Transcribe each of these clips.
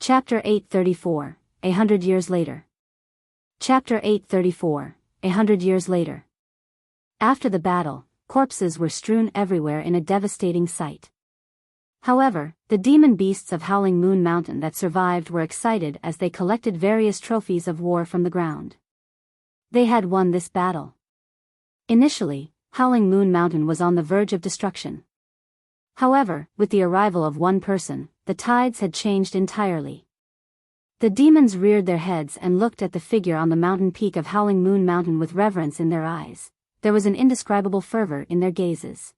Chapter 834, 100 years later. Chapter 834, 100 years later. After the battle, corpses were strewn everywhere in a devastating sight. However, the demon beasts of Howling Moon Mountain that survived were excited as they collected various trophies of war from the ground. They had won this battle. Initially, Howling Moon Mountain was on the verge of destruction. However, with the arrival of one person, the tides had changed entirely. The demons reared their heads and looked at the figure on the mountain peak of Howling Moon Mountain with reverence in their eyes. There was an indescribable fervor in their gazes.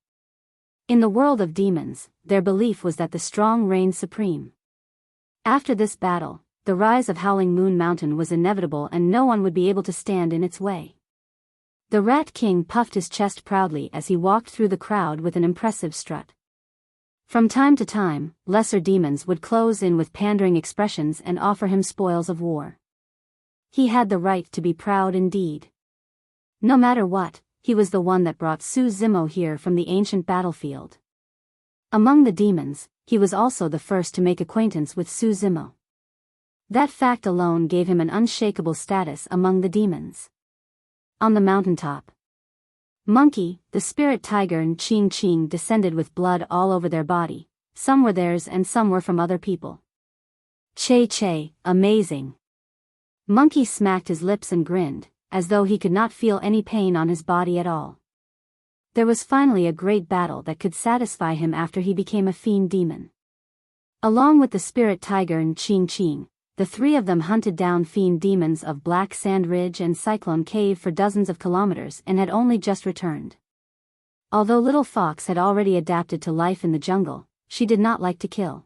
In the world of demons, their belief was that the strong reigned supreme. After this battle, the rise of Howling Moon Mountain was inevitable and no one would be able to stand in its way. The Rat King puffed his chest proudly as he walked through the crowd with an impressive strut. From time to time, lesser demons would close in with pandering expressions and offer him spoils of war. He had the right to be proud indeed. No matter what, he was the one that brought Su Zimo here from the ancient battlefield. Among the demons, he was also the first to make acquaintance with Su Zimo. That fact alone gave him an unshakable status among the demons. On the mountaintop, Monkey, the spirit tiger and Ching Ching descended with blood all over their body. Some were theirs and some were from other people. Che, amazing. Monkey smacked his lips and grinned, as though he could not feel any pain on his body at all. There was finally a great battle that could satisfy him after he became a fiend demon. Along with the spirit tiger and Ching Ching, the three of them hunted down fiend demons of Black Sand Ridge and Cyclone Cave for dozens of kilometers and had only just returned. Although Little Fox had already adapted to life in the jungle, she did not like to kill.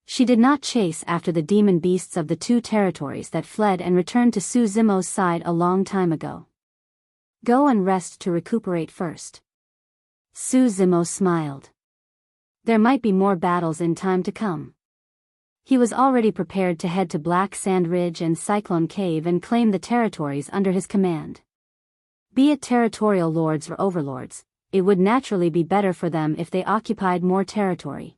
She did not chase after the demon beasts of the two territories that fled and returned to Su Zimo's side a long time ago. Go and rest to recuperate first. Su Zimo smiled. There might be more battles in time to come. He was already prepared to head to Black Sand Ridge and Cyclone Cave and claim the territories under his command. Be it territorial lords or overlords, it would naturally be better for them if they occupied more territory.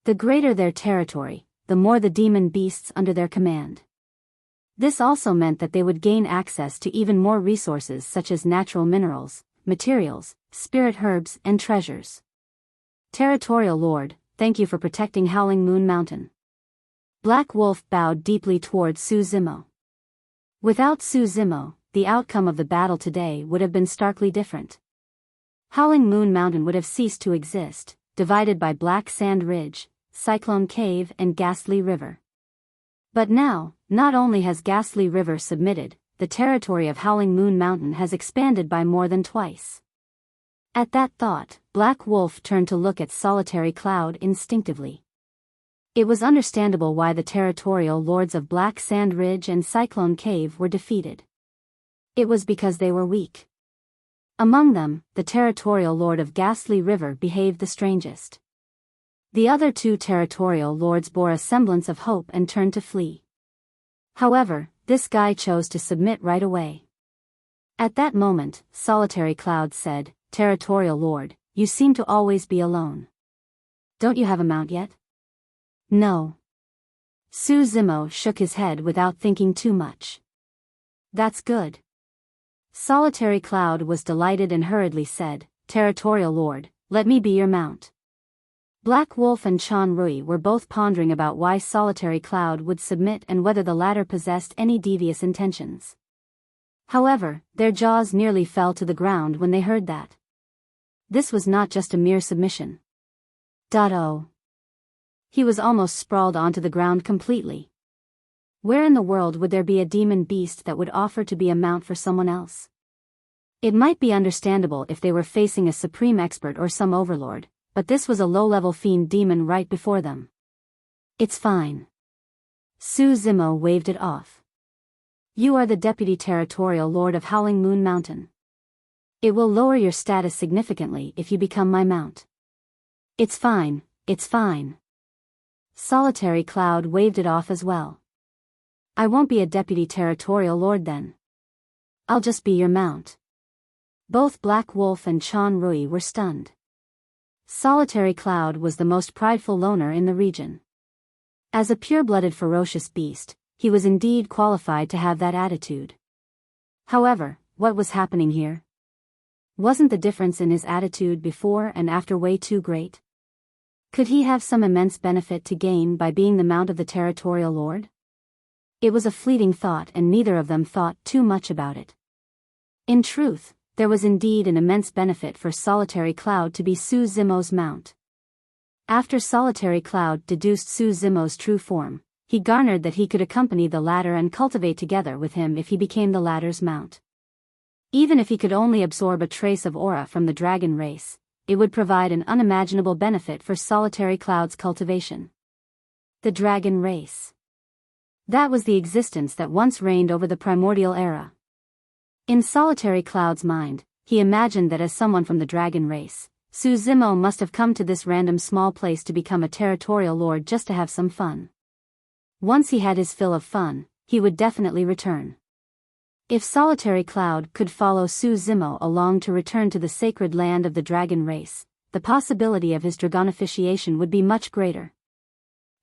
The greater their territory, the more the demon beasts under their command. This also meant that they would gain access to even more resources such as natural minerals, materials, spirit herbs, and treasures. Territorial Lord, thank you for protecting Howling Moon Mountain. Black Wolf bowed deeply towards Su Zimo. Without Su Zimo, the outcome of the battle today would have been starkly different. Howling Moon Mountain would have ceased to exist, divided by Black Sand Ridge, Cyclone Cave and Ghastly River. But now, not only has Ghastly River submitted, the territory of Howling Moon Mountain has expanded by more than twice. At that thought, Black Wolf turned to look at Solitary Cloud instinctively. It was understandable why the territorial lords of Black Sand Ridge and Cyclone Cave were defeated. It was because they were weak. Among them, the territorial lord of Ghastly River behaved the strangest. The other two territorial lords bore a semblance of hope and turned to flee. However, this guy chose to submit right away. At that moment, Solitary Cloud said, "Territorial lord, you seem to always be alone. Don't you have a mount yet?" "No." Su Zimo shook his head without thinking too much. "That's good." Solitary Cloud was delighted and hurriedly said, "Territorial Lord, let me be your mount." Black Wolf and Chan Rui were both pondering about why Solitary Cloud would submit and whether the latter possessed any devious intentions. However, their jaws nearly fell to the ground when they heard that. This was not just a mere submission. Oh. He was almost sprawled onto the ground completely. Where in the world would there be a demon beast that would offer to be a mount for someone else? It might be understandable if they were facing a supreme expert or some overlord, but this was a low-level fiend demon right before them. "It's fine." Su Zimo waved it off. "You are the Deputy Territorial Lord of Howling Moon Mountain. It will lower your status significantly if you become my mount." "It's fine, it's fine." Solitary Cloud waved it off as well. "I won't be a Deputy Territorial Lord then. I'll just be your mount." Both Black Wolf and Chan Rui were stunned. Solitary Cloud was the most prideful loner in the region. As a pure-blooded ferocious beast, he was indeed qualified to have that attitude. However, what was happening here? Wasn't the difference in his attitude before and after way too great? Could he have some immense benefit to gain by being the mount of the Territorial Lord? It was a fleeting thought, and neither of them thought too much about it. In truth, there was indeed an immense benefit for Solitary Cloud to be Su Zimo's mount. After Solitary Cloud deduced Su Zimo's true form, he garnered that he could accompany the latter and cultivate together with him if he became the latter's mount. Even if he could only absorb a trace of aura from the dragon race, it would provide an unimaginable benefit for Solitary Cloud's cultivation. The dragon race. That was the existence that once reigned over the primordial era. In Solitary Cloud's mind, he imagined that as someone from the dragon race, Su Zimo must have come to this random small place to become a territorial lord just to have some fun. Once he had his fill of fun, he would definitely return. If Solitary Cloud could follow Su Zimo along to return to the sacred land of the dragon race, the possibility of his dragonification would be much greater.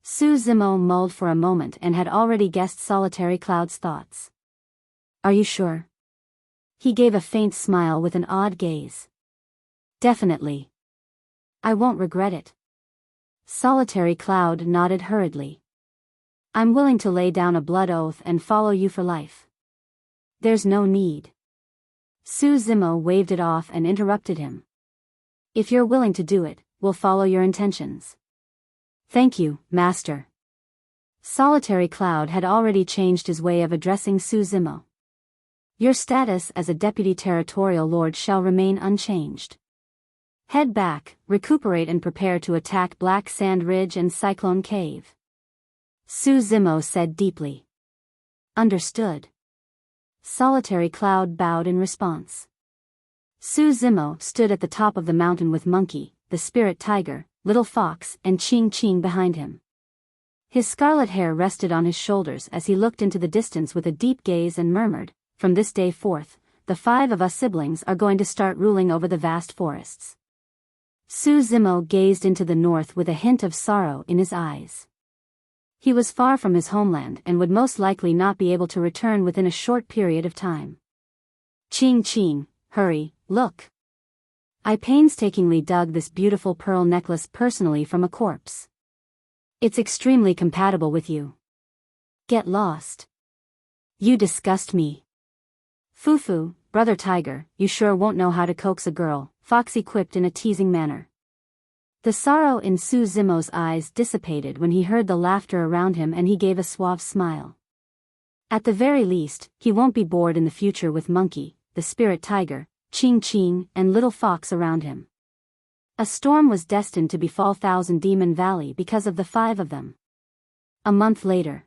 Su Zimo mulled for a moment and had already guessed Solitary Cloud's thoughts. "Are you sure?" He gave a faint smile with an odd gaze. "Definitely. I won't regret it." Solitary Cloud nodded hurriedly. "I'm willing to lay down a blood oath and follow you for life." "There's no need." Su Zimo waved it off and interrupted him. "If you're willing to do it, we'll follow your intentions." "Thank you, Master." Solitary Cloud had already changed his way of addressing Su Zimo. "Your status as a deputy territorial lord shall remain unchanged. Head back, recuperate and prepare to attack Black Sand Ridge and Cyclone Cave." Su Zimo said deeply. "Understood." Solitary Cloud bowed in response. Su Zimo stood at the top of the mountain with Monkey, the spirit tiger, Little Fox, and Ching Ching behind him. His scarlet hair rested on his shoulders as he looked into the distance with a deep gaze and murmured, "From this day forth, the 5 of us siblings are going to start ruling over the vast forests." Su Zimo gazed into the north with a hint of sorrow in his eyes. He was far from his homeland and would most likely not be able to return within a short period of time. "Ching Ching, hurry, look. I painstakingly dug this beautiful pearl necklace personally from a corpse. It's extremely compatible with you. Get lost. You disgust me." "Fufu, brother tiger, you sure won't know how to coax a girl," Foxy quipped in a teasing manner. The sorrow in Su Zimo's eyes dissipated when he heard the laughter around him, and he gave a suave smile. At the very least, he won't be bored in the future with Monkey, the spirit tiger, Ching Ching, and Little Fox around him. A storm was destined to befall Thousand Demon Valley because of the 5 of them. A month later,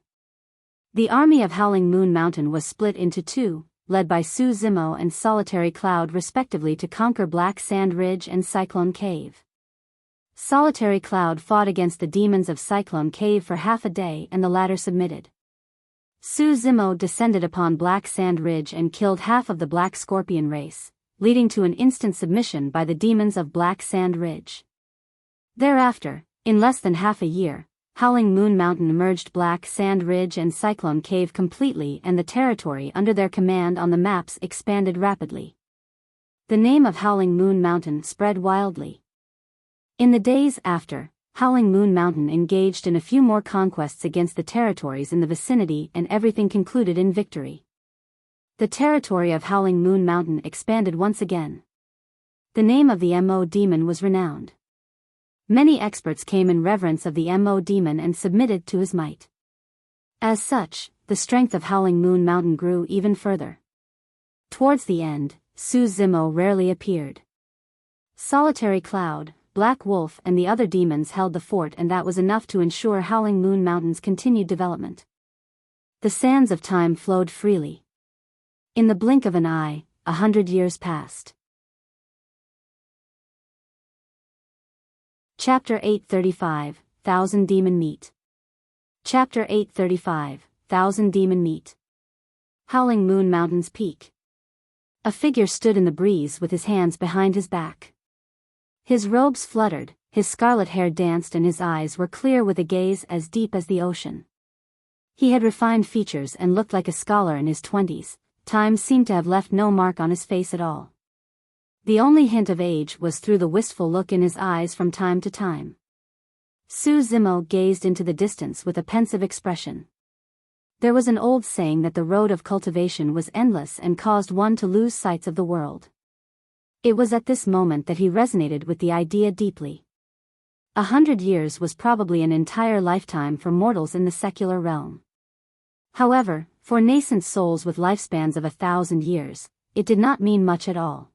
the army of Howling Moon Mountain was split into 2, led by Su Zimo and Solitary Cloud respectively, to conquer Black Sand Ridge and Cyclone Cave. Solitary Cloud fought against the demons of Cyclone Cave for half a day, and the latter submitted. Su Zimo descended upon Black Sand Ridge and killed half of the Black Scorpion race, leading to an instant submission by the demons of Black Sand Ridge. Thereafter, in less than half a year, Howling Moon Mountain merged Black Sand Ridge and Cyclone Cave completely, and the territory under their command on the maps expanded rapidly. The name of Howling Moon Mountain spread wildly. In the days after, Howling Moon Mountain engaged in a few more conquests against the territories in the vicinity, and everything concluded in victory. The territory of Howling Moon Mountain expanded once again. The name of the Mo demon was renowned. Many experts came in reverence of the Mo demon and submitted to his might. As such, the strength of Howling Moon Mountain grew even further. Towards the end, Su Zimo rarely appeared. Solitary Cloud, Black Wolf, and the other demons held the fort, and that was enough to ensure Howling Moon Mountain's continued development. The sands of time flowed freely. In the blink of an eye, 100 years passed. Chapter 835, Thousand Demon Meet. Chapter 835, Thousand Demon Meet. Howling Moon Mountain's peak. A figure stood in the breeze with his hands behind his back. His robes fluttered, his scarlet hair danced and his eyes were clear with a gaze as deep as the ocean. He had refined features and looked like a scholar in his 20s. Time seemed to have left no mark on his face at all. The only hint of age was through the wistful look in his eyes from time to time. Su Zimo gazed into the distance with a pensive expression. There was an old saying that the road of cultivation was endless and caused one to lose sight of the world. It was at this moment that he resonated with the idea deeply. 100 years was probably an entire lifetime for mortals in the secular realm. However, for nascent souls with lifespans of 1,000 years, it did not mean much at all.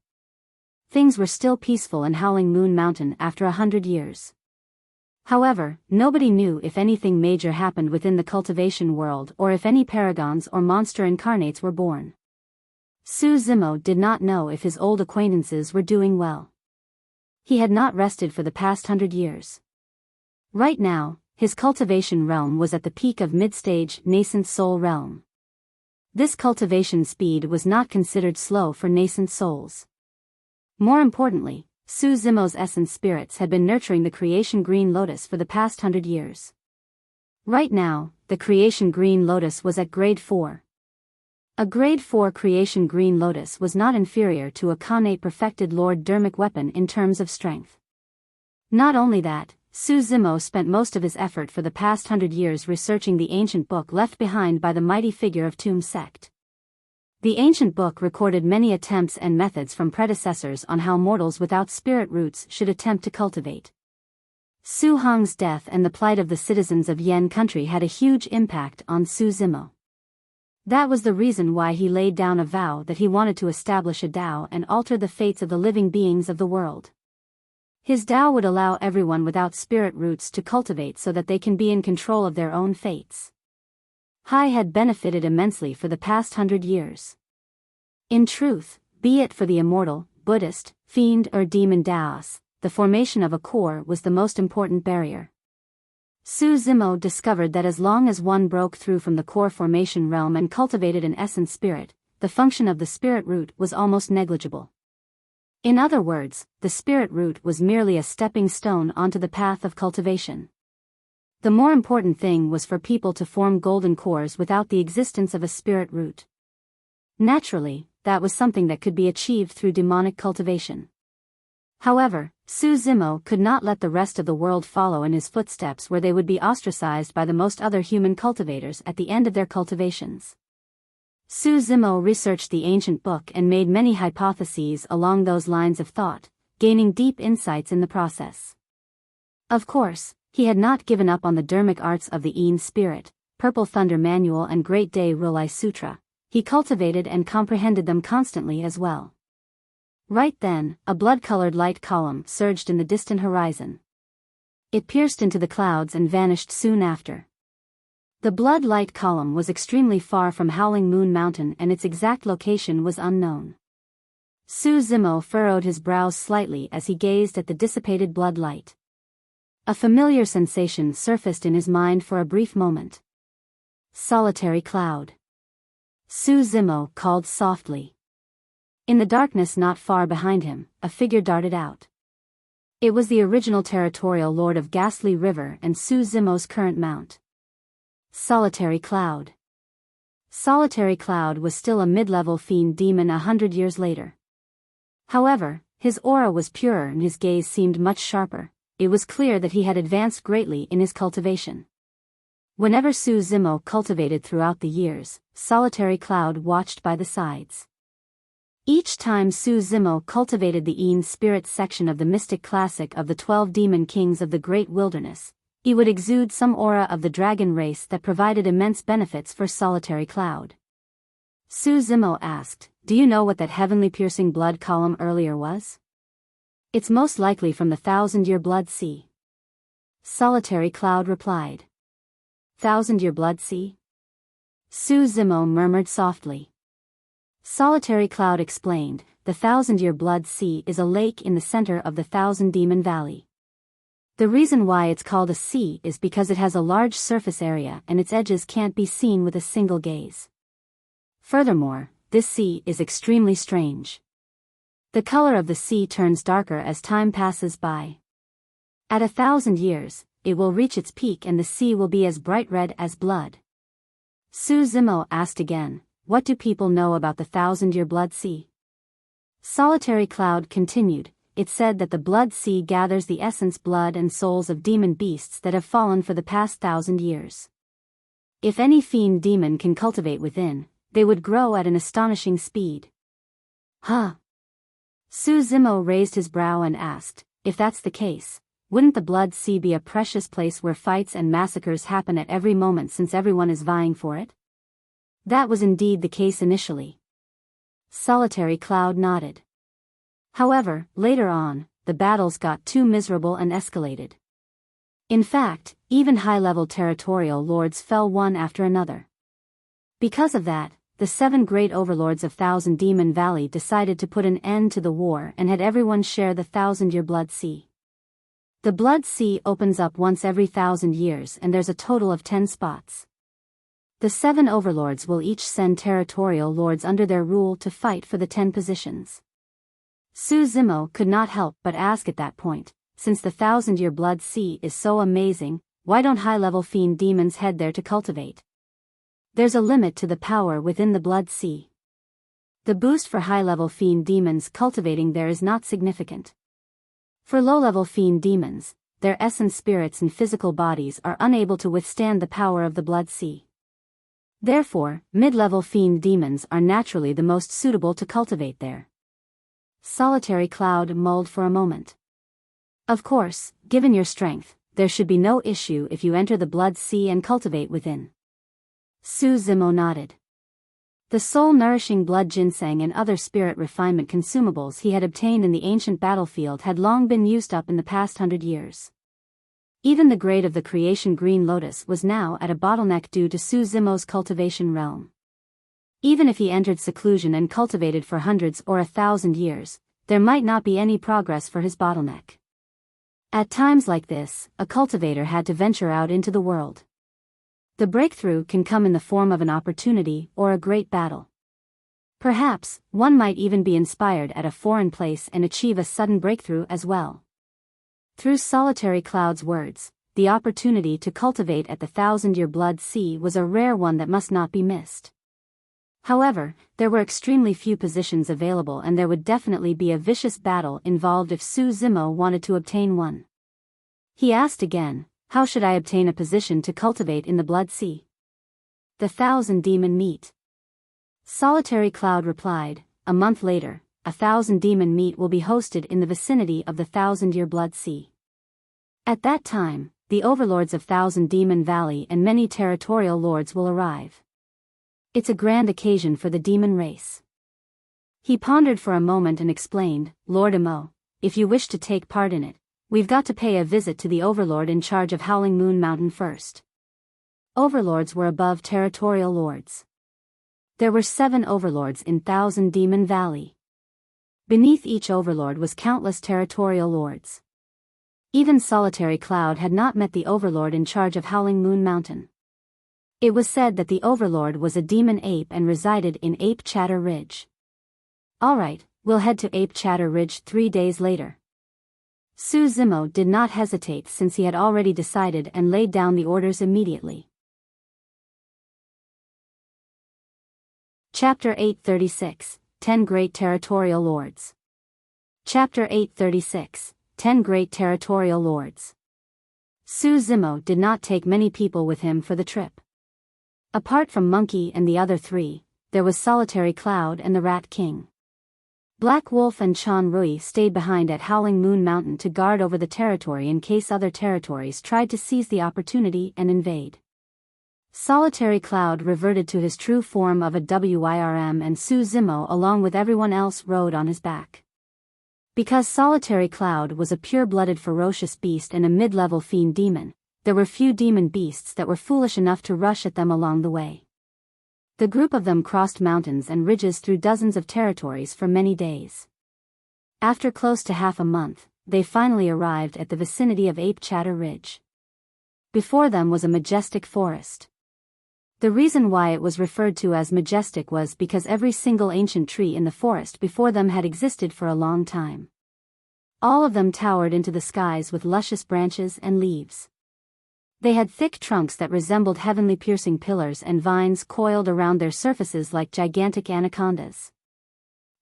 Things were still peaceful in Howling Moon Mountain after 100 years. However, nobody knew if anything major happened within the cultivation world or if any paragons or monster incarnates were born. Su Zimo did not know if his old acquaintances were doing well. He had not rested for the past 100 years. Right now, his cultivation realm was at the peak of mid-stage nascent soul realm. This cultivation speed was not considered slow for nascent souls. More importantly, Su Zimo's essence spirits had been nurturing the creation green lotus for the past 100 years. Right now, the creation green lotus was at grade 4. A grade 4 creation green lotus was not inferior to a Khanate perfected Lord Dermic weapon in terms of strength. Not only that, Su Zimo spent most of his effort for the past 100 years researching the ancient book left behind by the mighty figure of Tomb Sect. The ancient book recorded many attempts and methods from predecessors on how mortals without spirit roots should attempt to cultivate. Su Hong's death and the plight of the citizens of Yen country had a huge impact on Su Zimo. That was the reason why he laid down a vow that he wanted to establish a Tao and alter the fates of the living beings of the world. His Tao would allow everyone without spirit roots to cultivate so that they can be in control of their own fates. Hai had benefited immensely for the past 100 years. In truth, be it for the immortal, Buddhist, fiend or demon Taos, the formation of a core was the most important barrier. Su Zimo discovered that as long as one broke through from the core formation realm and cultivated an essence spirit, the function of the spirit root was almost negligible. In other words, the spirit root was merely a stepping stone onto the path of cultivation. The more important thing was for people to form golden cores without the existence of a spirit root. Naturally, that was something that could be achieved through demonic cultivation. However, Su Zimo could not let the rest of the world follow in his footsteps where they would be ostracized by the most other human cultivators at the end of their cultivations. Su Zimo researched the ancient book and made many hypotheses along those lines of thought, gaining deep insights in the process. Of course, he had not given up on the dermic arts of the Een Spirit, Purple Thunder Manual and Great Day Rulai Sutra. He cultivated and comprehended them constantly as well. Right then, a blood-colored light column surged in the distant horizon. It pierced into the clouds and vanished soon after. The blood light column was extremely far from Howling Moon Mountain and its exact location was unknown. Su Zimo furrowed his brows slightly as he gazed at the dissipated blood light. A familiar sensation surfaced in his mind for a brief moment. Solitary cloud. Su Zimo called softly. In the darkness not far behind him, a figure darted out. It was the original Territorial Lord of Ghastly River and Su Zimo's current mount. Solitary Cloud. Solitary Cloud was still a mid-level fiend demon 100 years later. However, his aura was purer and his gaze seemed much sharper. It was clear that he had advanced greatly in his cultivation. Whenever Su Zimo cultivated throughout the years, Solitary Cloud watched by the sides. Each time Su Zimo cultivated the Een Spirit section of the mystic classic of the 12 demon kings of the Great Wilderness, he would exude some aura of the dragon race that provided immense benefits for Solitary Cloud. Su Zimo asked, "Do you know what that heavenly piercing blood column earlier was?" "It's most likely from the 1,000-year blood sea." Solitary Cloud replied. 1,000-year blood sea? Su Zimo murmured softly. Solitary Cloud explained, the 1,000-year blood sea is a lake in the center of the 1,000-demon valley. The reason why it's called a sea is because it has a large surface area and its edges can't be seen with a single gaze. Furthermore, this sea is extremely strange. The color of the sea turns darker as time passes by. At 1,000 years, it will reach its peak and the sea will be as bright red as blood. Su Zimo asked again, what do people know about the 1,000-year blood sea? Solitary Cloud continued, it said that the blood sea gathers the essence, blood and souls of demon beasts that have fallen for the past 1,000 years. If any fiend demon can cultivate within, they would grow at an astonishing speed. Huh? Su Zimo raised his brow and asked, if that's the case, wouldn't the blood sea be a precious place where fights and massacres happen at every moment since everyone is vying for it? That was indeed the case initially. Solitary Cloud nodded. However, later on, the battles got too miserable and escalated. In fact, even high-level territorial lords fell one after another. Because of that, the 7 great overlords of Thousand Demon Valley decided to put an end to the war and had everyone share the 1,000-year blood sea. The blood sea opens up once every 1,000 years and there's a total of 10 spots. The 7 overlords will each send territorial lords under their rule to fight for the 10 positions. Su Zimo could not help but ask at that point, since the 1,000-year blood sea is so amazing, why don't high-level fiend demons head there to cultivate? There's a limit to the power within the blood sea. The boost for high-level fiend demons cultivating there is not significant. For low-level fiend demons, their essence spirits and physical bodies are unable to withstand the power of the blood sea. Therefore, mid-level fiend demons are naturally the most suitable to cultivate there. Solitary Cloud mulled for a moment. Of course, given your strength, there should be no issue if you enter the blood sea and cultivate within. Su Zimo nodded. The soul-nourishing blood ginseng and other spirit refinement consumables he had obtained in the ancient battlefield had long been used up in the past 100 years. Even the grade of the creation green lotus was now at a bottleneck due to Su Zimo's cultivation realm. Even if he entered seclusion and cultivated for hundreds or 1,000 years, there might not be any progress for his bottleneck. At times like this, a cultivator had to venture out into the world. The breakthrough can come in the form of an opportunity or a great battle. Perhaps, one might even be inspired at a foreign place and achieve a sudden breakthrough as well. Through Solitary Cloud's words, the opportunity to cultivate at the 1,000-year blood sea was a rare one that must not be missed. However, there were extremely few positions available and there would definitely be a vicious battle involved if Su Zimo wanted to obtain one. He asked again, how should I obtain a position to cultivate in the blood sea? The 1,000 demon meet. Solitary Cloud replied, a month later, 1,000 demon meet will be hosted in the vicinity of the 1,000-year blood sea. At that time, the overlords of Thousand Demon Valley and many territorial lords will arrive. It's a grand occasion for the demon race. He pondered for a moment and explained, Lord Imo, if you wish to take part in it, we've got to pay a visit to the Overlord in charge of Howling Moon Mountain first. Overlords were above territorial lords. There were 7 overlords in Thousand Demon Valley. Beneath each overlord was countless territorial lords. Even Solitary Cloud had not met the overlord in charge of Howling Moon Mountain. It was said that the overlord was a demon ape and resided in Ape Chatter Ridge. Alright, we'll head to Ape Chatter Ridge 3 days later. Su Zimo did not hesitate since he had already decided and laid down the orders immediately. Chapter 836, 10 Great Territorial Lords. Chapter 836, 10 Great Territorial Lords. Su Zimo did not take many people with him for the trip. Apart from Monkey and the other 3, there was Solitary Cloud and the Rat King. Black Wolf and Chan Rui stayed behind at Howling Moon Mountain to guard over the territory in case other territories tried to seize the opportunity and invade. Solitary Cloud reverted to his true form of a WYRM and Su Zimo along with everyone else rode on his back. Because Solitary Cloud was a pure-blooded ferocious beast and a mid-level fiend demon, there were few demon beasts that were foolish enough to rush at them along the way. The group of them crossed mountains and ridges through dozens of territories for many days. After close to half a month, they finally arrived at the vicinity of Ape Chatter Ridge. Before them was a majestic forest. The reason why it was referred to as majestic was because every single ancient tree in the forest before them had existed for a long time. All of them towered into the skies with luscious branches and leaves. They had thick trunks that resembled heavenly piercing pillars and vines coiled around their surfaces like gigantic anacondas.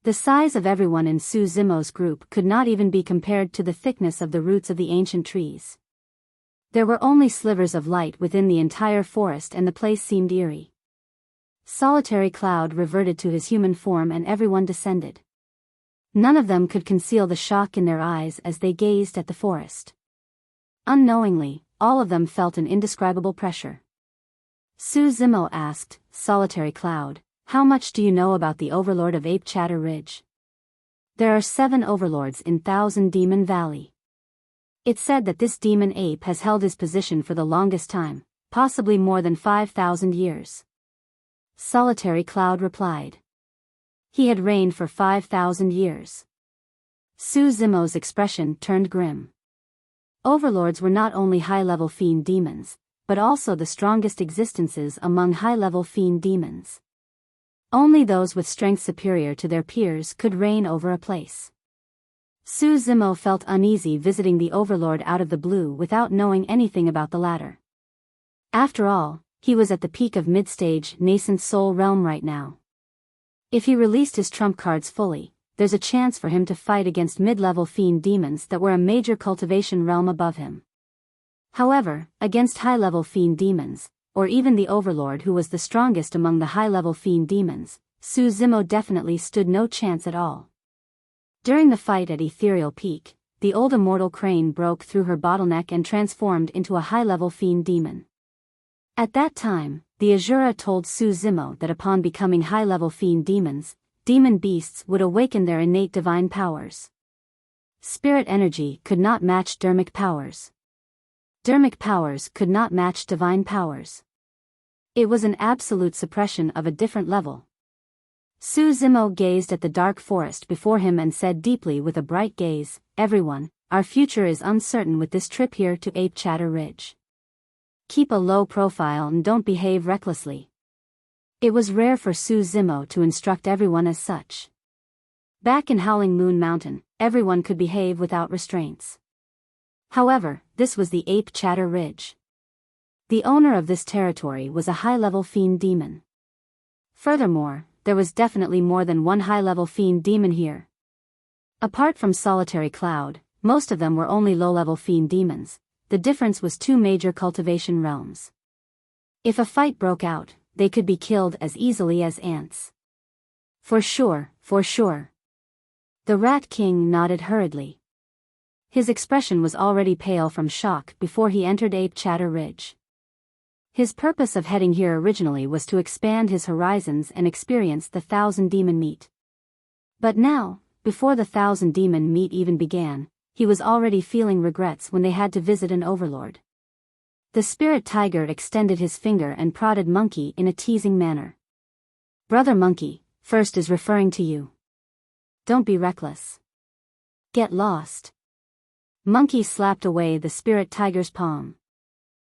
The size of everyone in Su Zimo's group could not even be compared to the thickness of the roots of the ancient trees. There were only slivers of light within the entire forest and the place seemed eerie. Solitary Cloud reverted to his human form and everyone descended. None of them could conceal the shock in their eyes as they gazed at the forest. Unknowingly, all of them felt an indescribable pressure. Su Zimo asked, Solitary Cloud, how much do you know about the Overlord of Ape Chatter Ridge? There are 7 Overlords in Thousand Demon Valley. It's said that this demon ape has held his position for the longest time, possibly more than 5,000 years. Solitary Cloud replied. He had reigned for 5,000 years. Su Zimo's expression turned grim. Overlords were not only high-level fiend demons, but also the strongest existences among high-level fiend demons. Only those with strength superior to their peers could reign over a place. Su Zimo felt uneasy visiting the Overlord out of the blue without knowing anything about the latter. After all, he was at the peak of mid-stage nascent soul realm right now. If he released his trump cards fully, there's a chance for him to fight against mid-level fiend demons that were a major cultivation realm above him. However, against high-level fiend demons, or even the Overlord who was the strongest among the high-level fiend demons, Su Zimo definitely stood no chance at all. During the fight at Ethereal Peak, the old immortal crane broke through her bottleneck and transformed into a high-level fiend demon. At that time, the Azura told Su Zimo that upon becoming high-level fiend demons, demon beasts would awaken their innate divine powers. Spirit energy could not match dermic powers. Dermic powers could not match divine powers. It was an absolute suppression of a different level. Su Zimo gazed at the dark forest before him and said deeply with a bright gaze, Everyone, our future is uncertain with this trip here to Ape Chatter Ridge. Keep a low profile and don't behave recklessly. It was rare for Su Zimo to instruct everyone as such. Back in Howling Moon Mountain, everyone could behave without restraints. However, this was the Ape Chatter Ridge. The owner of this territory was a high-level fiend demon. Furthermore, there was definitely more than one high-level fiend demon here. Apart from Solitary Cloud, most of them were only low-level fiend demons. The difference was 2 major cultivation realms. If a fight broke out, they could be killed as easily as ants. For sure, for sure. The Rat King nodded hurriedly. His expression was already pale from shock before he entered Ape Chatter Ridge. His purpose of heading here originally was to expand his horizons and experience the 1,000 demon meet. But now, before the 1,000 demon meet even began, he was already feeling regrets when they had to visit an Overlord. The spirit tiger extended his finger and prodded Monkey in a teasing manner. Brother Monkey, first is referring to you. Don't be reckless. Get lost. Monkey slapped away the spirit tiger's palm.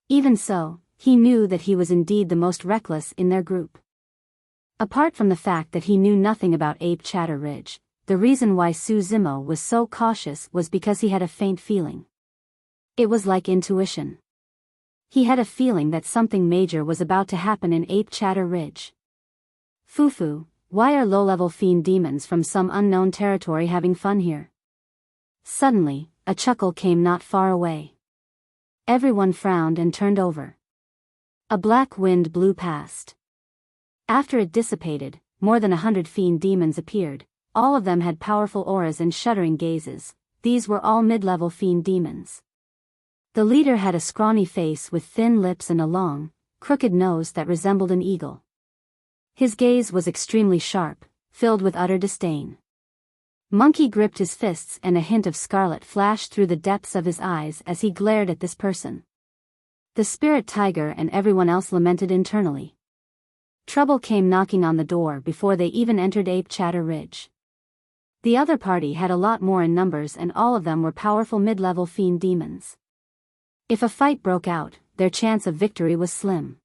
Even so, he knew that he was indeed the most reckless in their group. Apart from the fact that he knew nothing about Ape Chatter Ridge, the reason why Su Zimo was so cautious was because he had a faint feeling. It was like intuition. He had a feeling that something major was about to happen in Ape Chatter Ridge. Fufu, why are low-level fiend demons from some unknown territory having fun here? Suddenly, a chuckle came not far away. Everyone frowned and turned over. A black wind blew past. After it dissipated, more than 100 fiend demons appeared. All of them had powerful auras and shuddering gazes. These were all mid-level fiend demons. The leader had a scrawny face with thin lips and a long, crooked nose that resembled an eagle. His gaze was extremely sharp, filled with utter disdain. Monkey gripped his fists and a hint of scarlet flashed through the depths of his eyes as he glared at this person. The spirit tiger and everyone else lamented internally. Trouble came knocking on the door before they even entered Ape Chatter Ridge. The other party had a lot more in numbers and all of them were powerful mid-level fiend demons. If a fight broke out, their chance of victory was slim.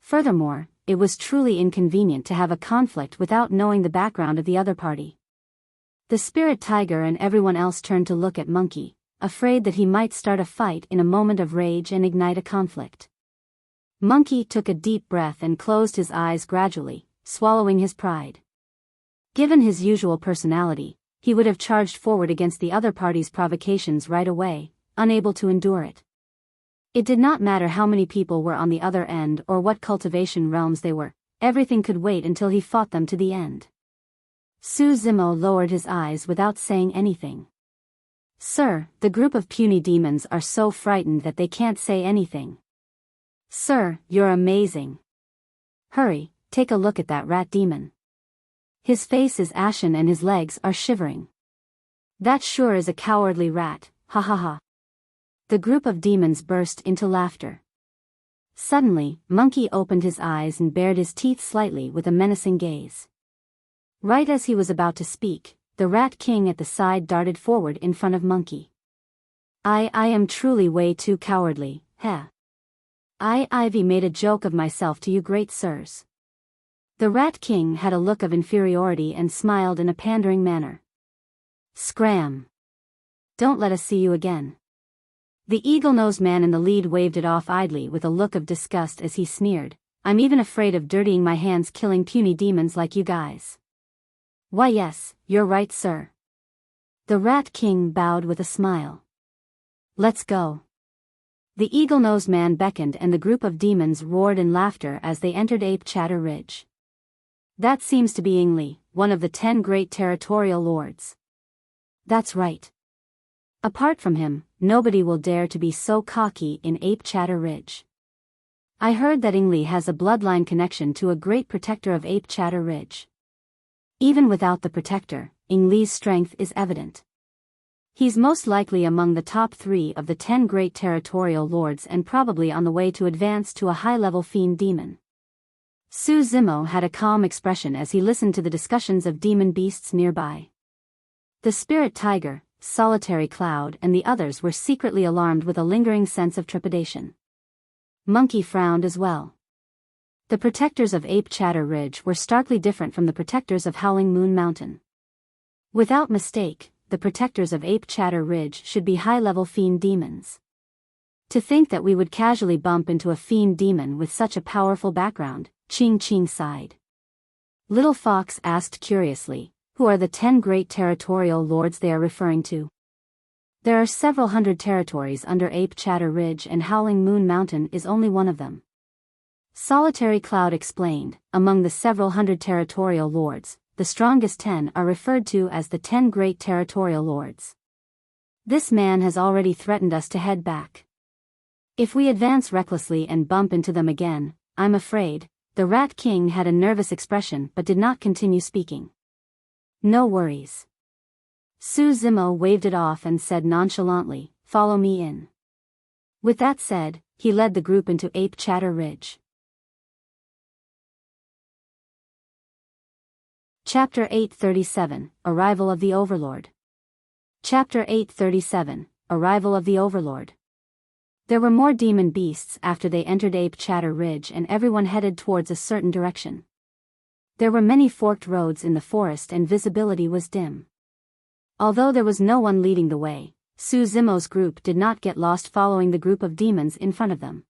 Furthermore, it was truly inconvenient to have a conflict without knowing the background of the other party. The spirit tiger and everyone else turned to look at Monkey, afraid that he might start a fight in a moment of rage and ignite a conflict. Monkey took a deep breath and closed his eyes gradually, swallowing his pride. Given his usual personality, he would have charged forward against the other party's provocations right away, unable to endure it. It did not matter how many people were on the other end or what cultivation realms they were, everything could wait until he fought them to the end. Su Zimo lowered his eyes without saying anything. Sir, the group of puny demons are so frightened that they can't say anything. Sir, you're amazing. Hurry, take a look at that rat demon. His face is ashen and his legs are shivering. That sure is a cowardly rat, ha ha ha. The group of demons burst into laughter. Suddenly, Monkey opened his eyes and bared his teeth slightly with a menacing gaze. Right as he was about to speak, the Rat King at the side darted forward in front of Monkey. I am truly way too cowardly, heh. Ivy made a joke of myself to you great sirs. The Rat King had a look of inferiority and smiled in a pandering manner. Scram! Don't let us see you again. The eagle-nosed man in the lead waved it off idly with a look of disgust as he sneered, I'm even afraid of dirtying my hands killing puny demons like you guys. Why yes, you're right sir. The Rat King bowed with a smile. Let's go. The eagle-nosed man beckoned and the group of demons roared in laughter as they entered Ape Chatter Ridge. That seems to be Ingli, one of the 10 great territorial lords. That's right. Apart from him, nobody will dare to be so cocky in Ape Chatter Ridge. I heard that Ingli has a bloodline connection to a great protector of Ape Chatter Ridge. Even without the protector, Ingli's strength is evident. He's most likely among the top 3 of the 10 great territorial lords and probably on the way to advance to a high-level fiend demon. Su Zimo had a calm expression as he listened to the discussions of demon beasts nearby. The spirit tiger, solitary cloud and the others were secretly alarmed with a lingering sense of trepidation. Monkey frowned as well. The protectors of Ape Chatter Ridge were starkly different from the protectors of Howling Moon Mountain. Without mistake, the protectors of Ape Chatter Ridge should be high-level fiend demons. To think that we would casually bump into a fiend demon with such a powerful background, Ching Ching sighed. Little Fox asked curiously, who are the 10 great territorial lords they are referring to? There are several hundred territories under Ape Chatter Ridge and Howling Moon Mountain is only one of them. Solitary Cloud explained, among the several hundred territorial lords, the strongest 10 are referred to as the 10 great territorial lords. This man has already threatened us to head back. If we advance recklessly and bump into them again, I'm afraid. The Rat King had a nervous expression but did not continue speaking. No worries. Su Zimo waved it off and said nonchalantly, follow me in. With that said, he led the group into Ape Chatter Ridge. Chapter 837, Arrival of the Overlord. Chapter 837, Arrival of the Overlord. There were more demon beasts after they entered Ape Chatter Ridge and everyone headed towards a certain direction. There were many forked roads in the forest and visibility was dim. Although there was no one leading the way, Su Zimo's group did not get lost following the group of demons in front of them.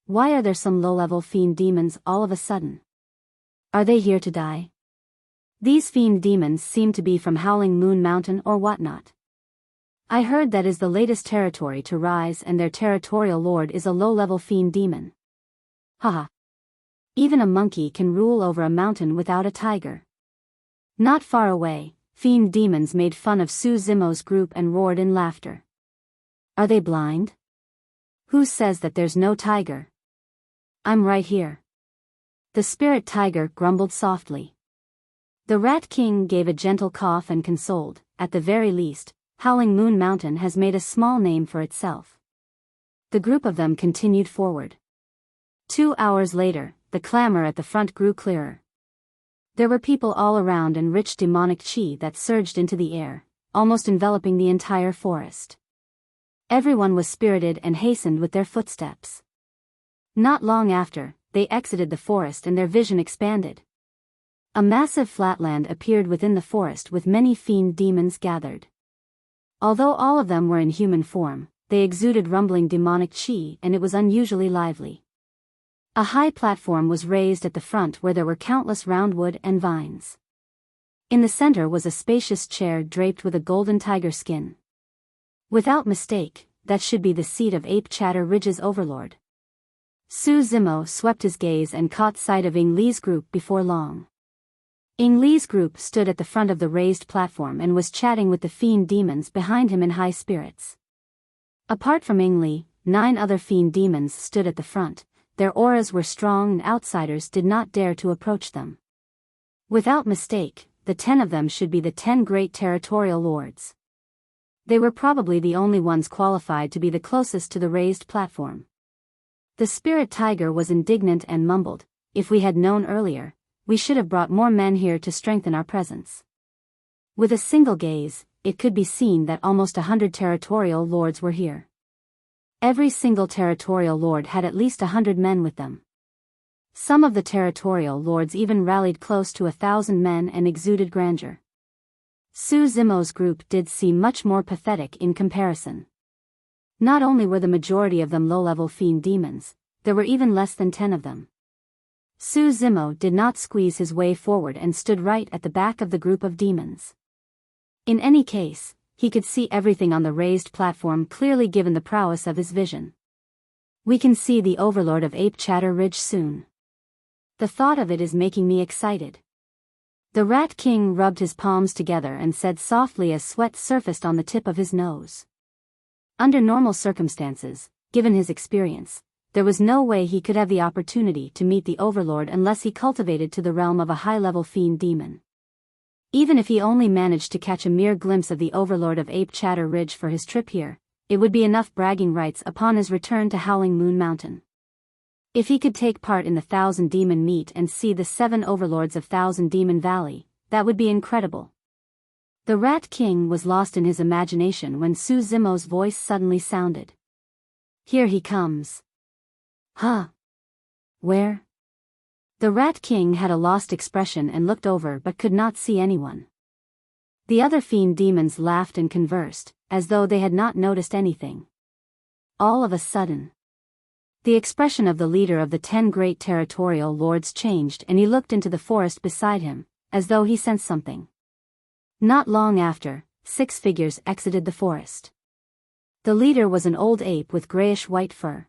Why are there some low-level fiend demons all of a sudden? Are they here to die? These fiend demons seem to be from Howling Moon Mountain or whatnot. I heard that is the latest territory to rise and their territorial lord is a low-level fiend demon. Haha. Even a monkey can rule over a mountain without a tiger. Not far away, fiend demons made fun of Su Zimo's group and roared in laughter. Are they blind? Who says that there's no tiger? I'm right here. The spirit tiger grumbled softly. The Rat King gave a gentle cough and consoled, at the very least, Howling Moon Mountain has made a small name for itself. The group of them continued forward. 2 hours later, the clamor at the front grew clearer. There were people all around and rich demonic chi that surged into the air, almost enveloping the entire forest. Everyone was spirited and hastened with their footsteps. Not long after, they exited the forest and their vision expanded. A massive flatland appeared within the forest with many fiend demons gathered. Although all of them were in human form, they exuded rumbling demonic chi, and it was unusually lively. A high platform was raised at the front where there were countless roundwood and vines. In the center was a spacious chair draped with a golden tiger skin. Without mistake, that should be the seat of Ape Chatter Ridge's Overlord. Su Zimo swept his gaze and caught sight of Ing Li's group before long. Ing Li's group stood at the front of the raised platform and was chatting with the fiend demons behind him in high spirits. Apart from Ing Li, 9 other fiend demons stood at the front. Their auras were strong and outsiders did not dare to approach them. Without mistake, the 10 of them should be the 10 great territorial lords. They were probably the only ones qualified to be the closest to the raised platform. The spirit tiger was indignant and mumbled, "If we had known earlier, we should have brought more men here to strengthen our presence." With a single gaze, it could be seen that almost 100 territorial lords were here. Every single territorial lord had at least 100 men with them. Some of the territorial lords even rallied close to 1,000 men and exuded grandeur. Su Zimo's group did seem much more pathetic in comparison. Not only were the majority of them low-level fiend demons, there were even less than 10 of them. Su Zimo did not squeeze his way forward and stood right at the back of the group of demons. In any case, he could see everything on the raised platform clearly given the prowess of his vision. "We can see the Overlord of Ape Chatter Ridge soon. The thought of it is making me excited." The Rat King rubbed his palms together and said softly as sweat surfaced on the tip of his nose. Under normal circumstances, given his experience, there was no way he could have the opportunity to meet the Overlord unless he cultivated to the realm of a high-level fiend demon. Even if he only managed to catch a mere glimpse of the Overlord of Ape Chatter Ridge for his trip here, it would be enough bragging rights upon his return to Howling Moon Mountain. If he could take part in the 1,000 Demon Meet and see the 7 Overlords of 1,000 Demon Valley, that would be incredible. The Rat King was lost in his imagination when Su Zimo's voice suddenly sounded. "Here he comes." "Huh? Where?" The Rat King had a lost expression and looked over but could not see anyone. The other fiend demons laughed and conversed, as though they had not noticed anything. All of a sudden, the expression of the leader of the 10 great territorial lords changed and he looked into the forest beside him, as though he sensed something. Not long after, 6 figures exited the forest. The leader was an old ape with grayish-white fur.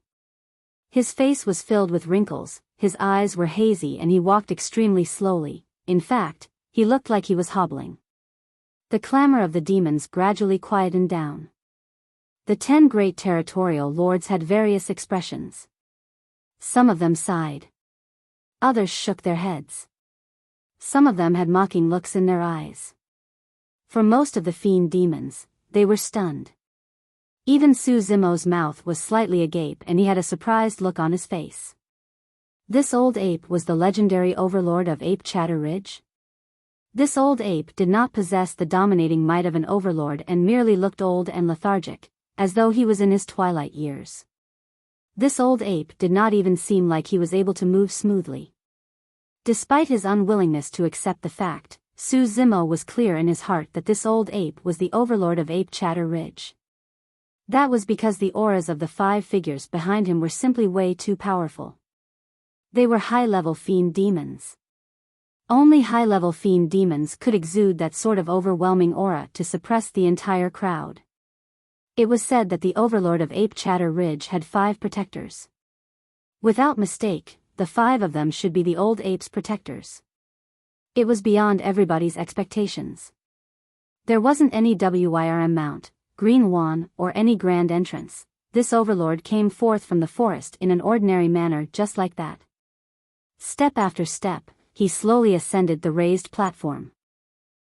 His face was filled with wrinkles, his eyes were hazy and he walked extremely slowly. In fact, he looked like he was hobbling. The clamor of the demons gradually quietened down. The 10 great territorial lords had various expressions. Some of them sighed. Others shook their heads. Some of them had mocking looks in their eyes. For most of the fiend demons, they were stunned. Even Su Zimo's mouth was slightly agape and he had a surprised look on his face. This old ape was the legendary Overlord of Ape Chatter Ridge? This old ape did not possess the dominating might of an Overlord and merely looked old and lethargic, as though he was in his twilight years. This old ape did not even seem like he was able to move smoothly. Despite his unwillingness to accept the fact, Su Zimo was clear in his heart that this old ape was the Overlord of Ape Chatter Ridge. That was because the auras of the 5 figures behind him were simply way too powerful. They were high-level fiend demons. Only high-level fiend demons could exude that sort of overwhelming aura to suppress the entire crowd. It was said that the Overlord of Ape Chatter Ridge had 5 protectors. Without mistake, the 5 of them should be the old ape's protectors. It was beyond everybody's expectations. There wasn't any WYRM mount, green wand, or any grand entrance. This Overlord came forth from the forest in an ordinary manner just like that. Step after step, he slowly ascended the raised platform.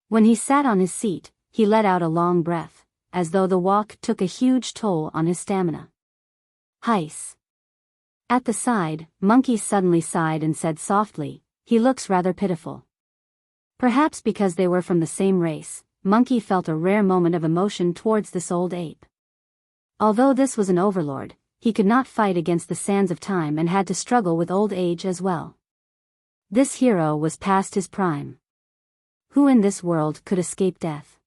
When he sat on his seat, he let out a long breath, as though the walk took a huge toll on his stamina. Hiss. At the side, Monkey suddenly sighed and said softly, "He looks rather pitiful." Perhaps because they were from the same race, Monkey felt a rare moment of emotion towards this old ape. Although this was an Overlord, he could not fight against the sands of time and had to struggle with old age as well. This hero was past his prime. Who in this world could escape death?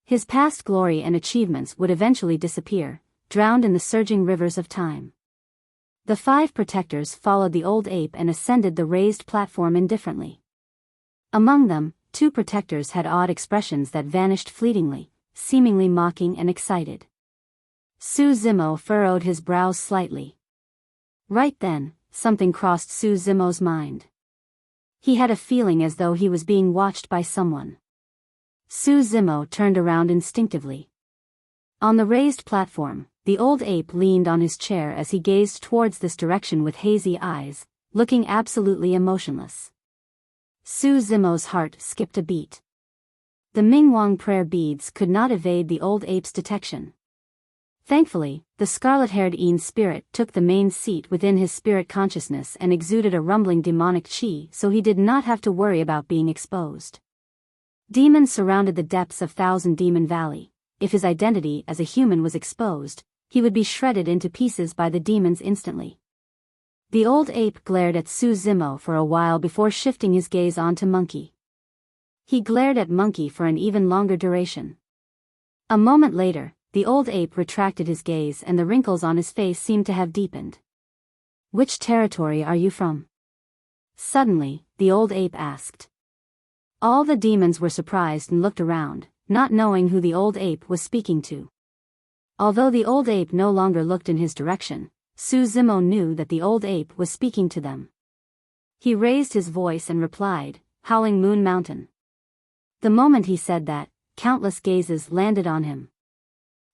His past glory and achievements would eventually disappear, drowned in the surging rivers of time. The 5 protectors followed the old ape and ascended the raised platform indifferently. Among them, 2 protectors had odd expressions that vanished fleetingly, seemingly mocking and excited. Su Zimo furrowed his brows slightly. Right then, something crossed Su Zimo's mind. He had a feeling as though he was being watched by someone. Su Zimo turned around instinctively. On the raised platform, the old ape leaned on his chair as he gazed towards this direction with hazy eyes, looking absolutely emotionless. Su Zimo's heart skipped a beat. The Mingwang prayer beads could not evade the old ape's detection. Thankfully, the scarlet-haired Een spirit took the main seat within his spirit consciousness and exuded a rumbling demonic chi, so he did not have to worry about being exposed. Demons surrounded the depths of Thousand Demon Valley. If his identity as a human was exposed, he would be shredded into pieces by the demons instantly. The old ape glared at Su Zimo for a while before shifting his gaze onto Monkey. He glared at Monkey for an even longer duration. A moment later, the old ape retracted his gaze and the wrinkles on his face seemed to have deepened. "Which territory are you from?" Suddenly, the old ape asked. All the demons were surprised and looked around, not knowing who the old ape was speaking to. Although the old ape no longer looked in his direction, Su Zimo knew that the old ape was speaking to them. He raised his voice and replied, "Howling Moon Mountain." The moment he said that, countless gazes landed on him.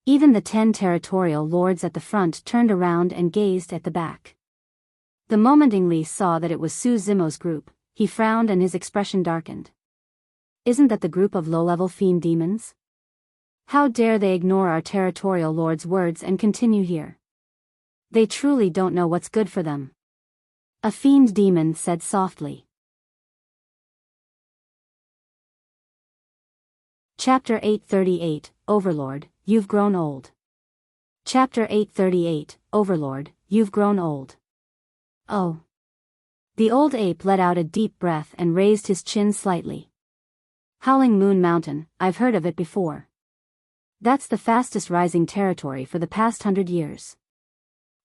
Even the 10 territorial lords at the front turned around and gazed at the back. The moment Ingli saw that it was Su Zimo's group, he frowned and his expression darkened. Isn't that the group of low-level fiend demons? How dare they ignore our territorial lord's words and continue here? They truly don't know what's good for them. A fiend demon said softly. Chapter 838, Overlord, You've Grown Old. Chapter 838, Overlord, You've Grown Old. Oh. The old ape let out a deep breath and raised his chin slightly. Howling Moon Mountain, I've heard of it before. That's the fastest rising territory for the past 100 years.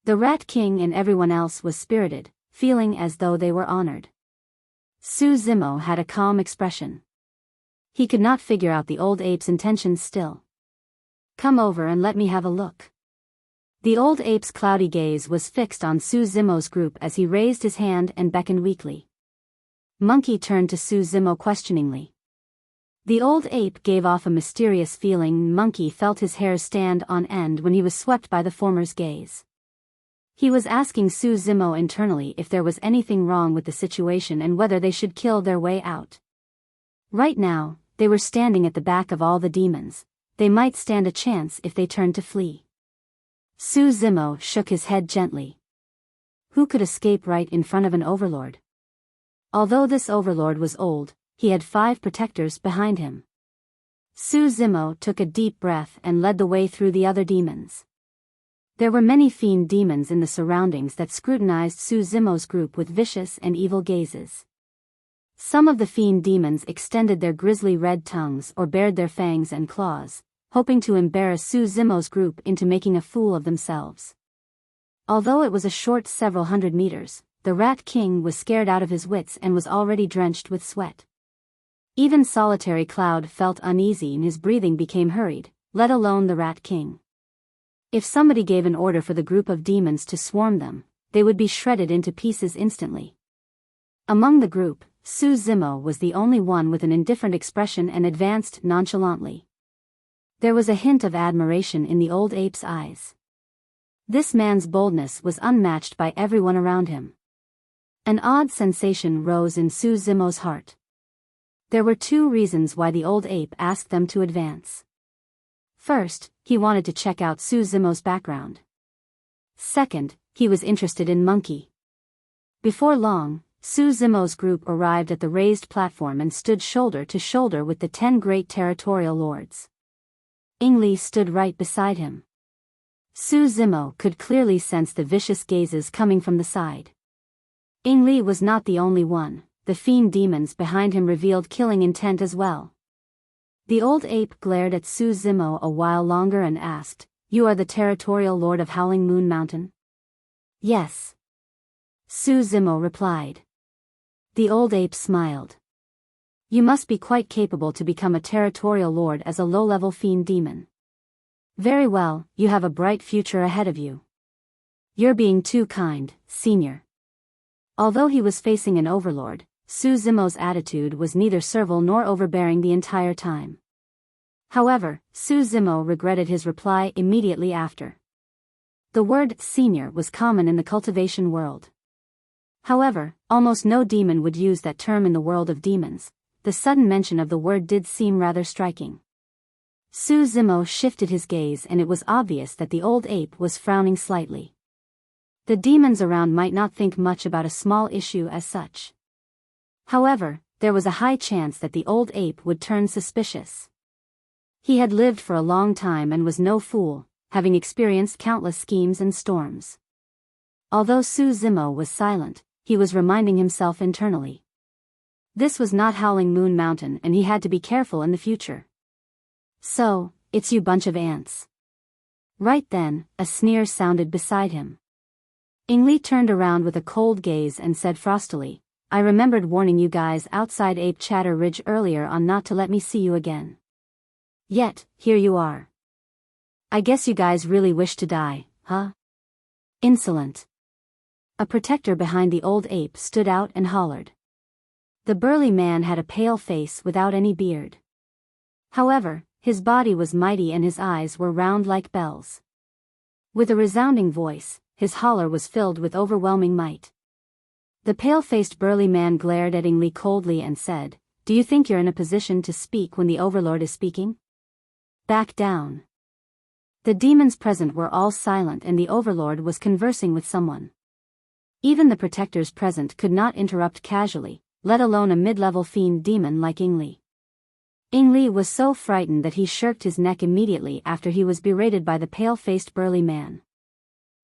The Rat King and everyone else was spirited, feeling as though they were honored. Su Zimo had a calm expression. He could not figure out the old ape's intentions still. Come over and let me have a look. The old ape's cloudy gaze was fixed on Su Zimo's group as he raised his hand and beckoned weakly. Monkey turned to Su Zimo questioningly. The old ape gave off a mysterious feeling. Monkey felt his hairs stand on end when he was swept by the former's gaze. He was asking Su Zimo internally if there was anything wrong with the situation and whether they should kill their way out. Right now, they were standing at the back of all the demons. They might stand a chance if they turned to flee. Su Zimo shook his head gently. Who could escape right in front of an overlord? Although this overlord was old, he had 5 protectors behind him. Su Zimo took a deep breath and led the way through the other demons. There were many fiend demons in the surroundings that scrutinized Su Zimo's group with vicious and evil gazes. Some of the fiend demons extended their grisly red tongues or bared their fangs and claws, hoping to embarrass Su Zimo's group into making a fool of themselves. Although it was a short several hundred meters, the Rat King was scared out of his wits and was already drenched with sweat. Even Solitary Cloud felt uneasy and his breathing became hurried, let alone the Rat King. If somebody gave an order for the group of demons to swarm them, they would be shredded into pieces instantly. Among the group, Su Zimo was the only one with an indifferent expression and advanced nonchalantly. There was a hint of admiration in the old ape's eyes. This man's boldness was unmatched by everyone around him. An odd sensation rose in Su Zimo's heart. There were 2 reasons why the old ape asked them to advance. First, he wanted to check out Su Zimo's background. Second, he was interested in Monkey. Before long, Su Zimo's group arrived at the raised platform and stood shoulder to shoulder with the 10 great territorial lords. Ingli stood right beside him. Su Zimo could clearly sense the vicious gazes coming from the side. Ingli was not the only one. the fiend demons behind him revealed killing intent as well. The old ape glared at Su Zimo a while longer and asked, "You are the Territorial Lord of Howling Moon Mountain?" "Yes," Su Zimo replied. The old ape smiled. "You must be quite capable to become a Territorial Lord as a low-level fiend demon. Very well, you have a bright future ahead of you. You're being too kind, senior." Although he was facing an overlord, Su Zimo's attitude was neither servile nor overbearing the entire time. However, Su Zimo regretted his reply immediately after. The word senior was common in the cultivation world. However, almost no demon would use that term in the world of demons. The sudden mention of the word did seem rather striking. Su Zimo shifted his gaze and it was obvious that the old ape was frowning slightly. The demons around might not think much about a small issue as such. However, there was a high chance that the old ape would turn suspicious. He had lived for a long time and was no fool, having experienced countless schemes and storms. Although Su Zimo was silent, he was reminding himself internally. This was not Howling Moon Mountain and he had to be careful in the future. "So, it's you bunch of ants." Right then, a sneer sounded beside him. Ingli turned around with a cold gaze and said frostily, "I remembered warning you guys outside Ape Chatter Ridge earlier on not to let me see you again. Yet, here you are. I guess you guys really wish to die, huh? Insolent." A protector behind the old ape stood out and hollered. The burly man had a pale face without any beard. However, his body was mighty and his eyes were round like bells. With a resounding voice, his holler was filled with overwhelming might. The pale-faced burly man glared at Ingli coldly and said, "Do you think you're in a position to speak when the Overlord is speaking? Back down." The demons present were all silent and the Overlord was conversing with someone. Even the protectors present could not interrupt casually, let alone a mid-level fiend demon like Ingli. Ingli was so frightened that he shirked his neck immediately after he was berated by the pale-faced burly man.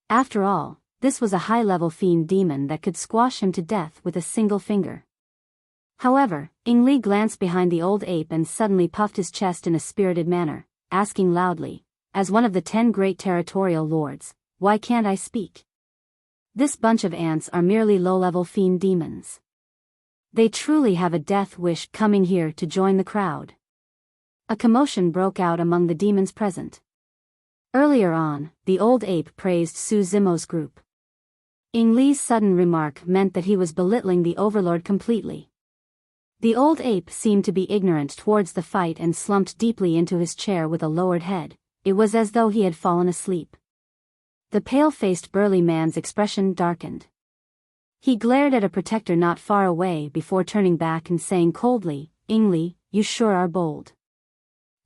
After all, this was a high-level fiend demon that could squash him to death with a single finger. However, Ingli glanced behind the old ape and suddenly puffed his chest in a spirited manner, asking loudly, "As one of the 10 great Territorial Lords, why can't I speak? This bunch of ants are merely low-level fiend demons. They truly have a death wish coming here to join the crowd." A commotion broke out among the demons present. Earlier on, the old ape praised Su Zimo's group. Ingli's sudden remark meant that he was belittling the Overlord completely. The old ape seemed to be ignorant towards the fight and slumped deeply into his chair with a lowered head. It was as though he had fallen asleep. The pale-faced burly man's expression darkened. He glared at a protector not far away before turning back and saying coldly, "Ingli, you sure are bold.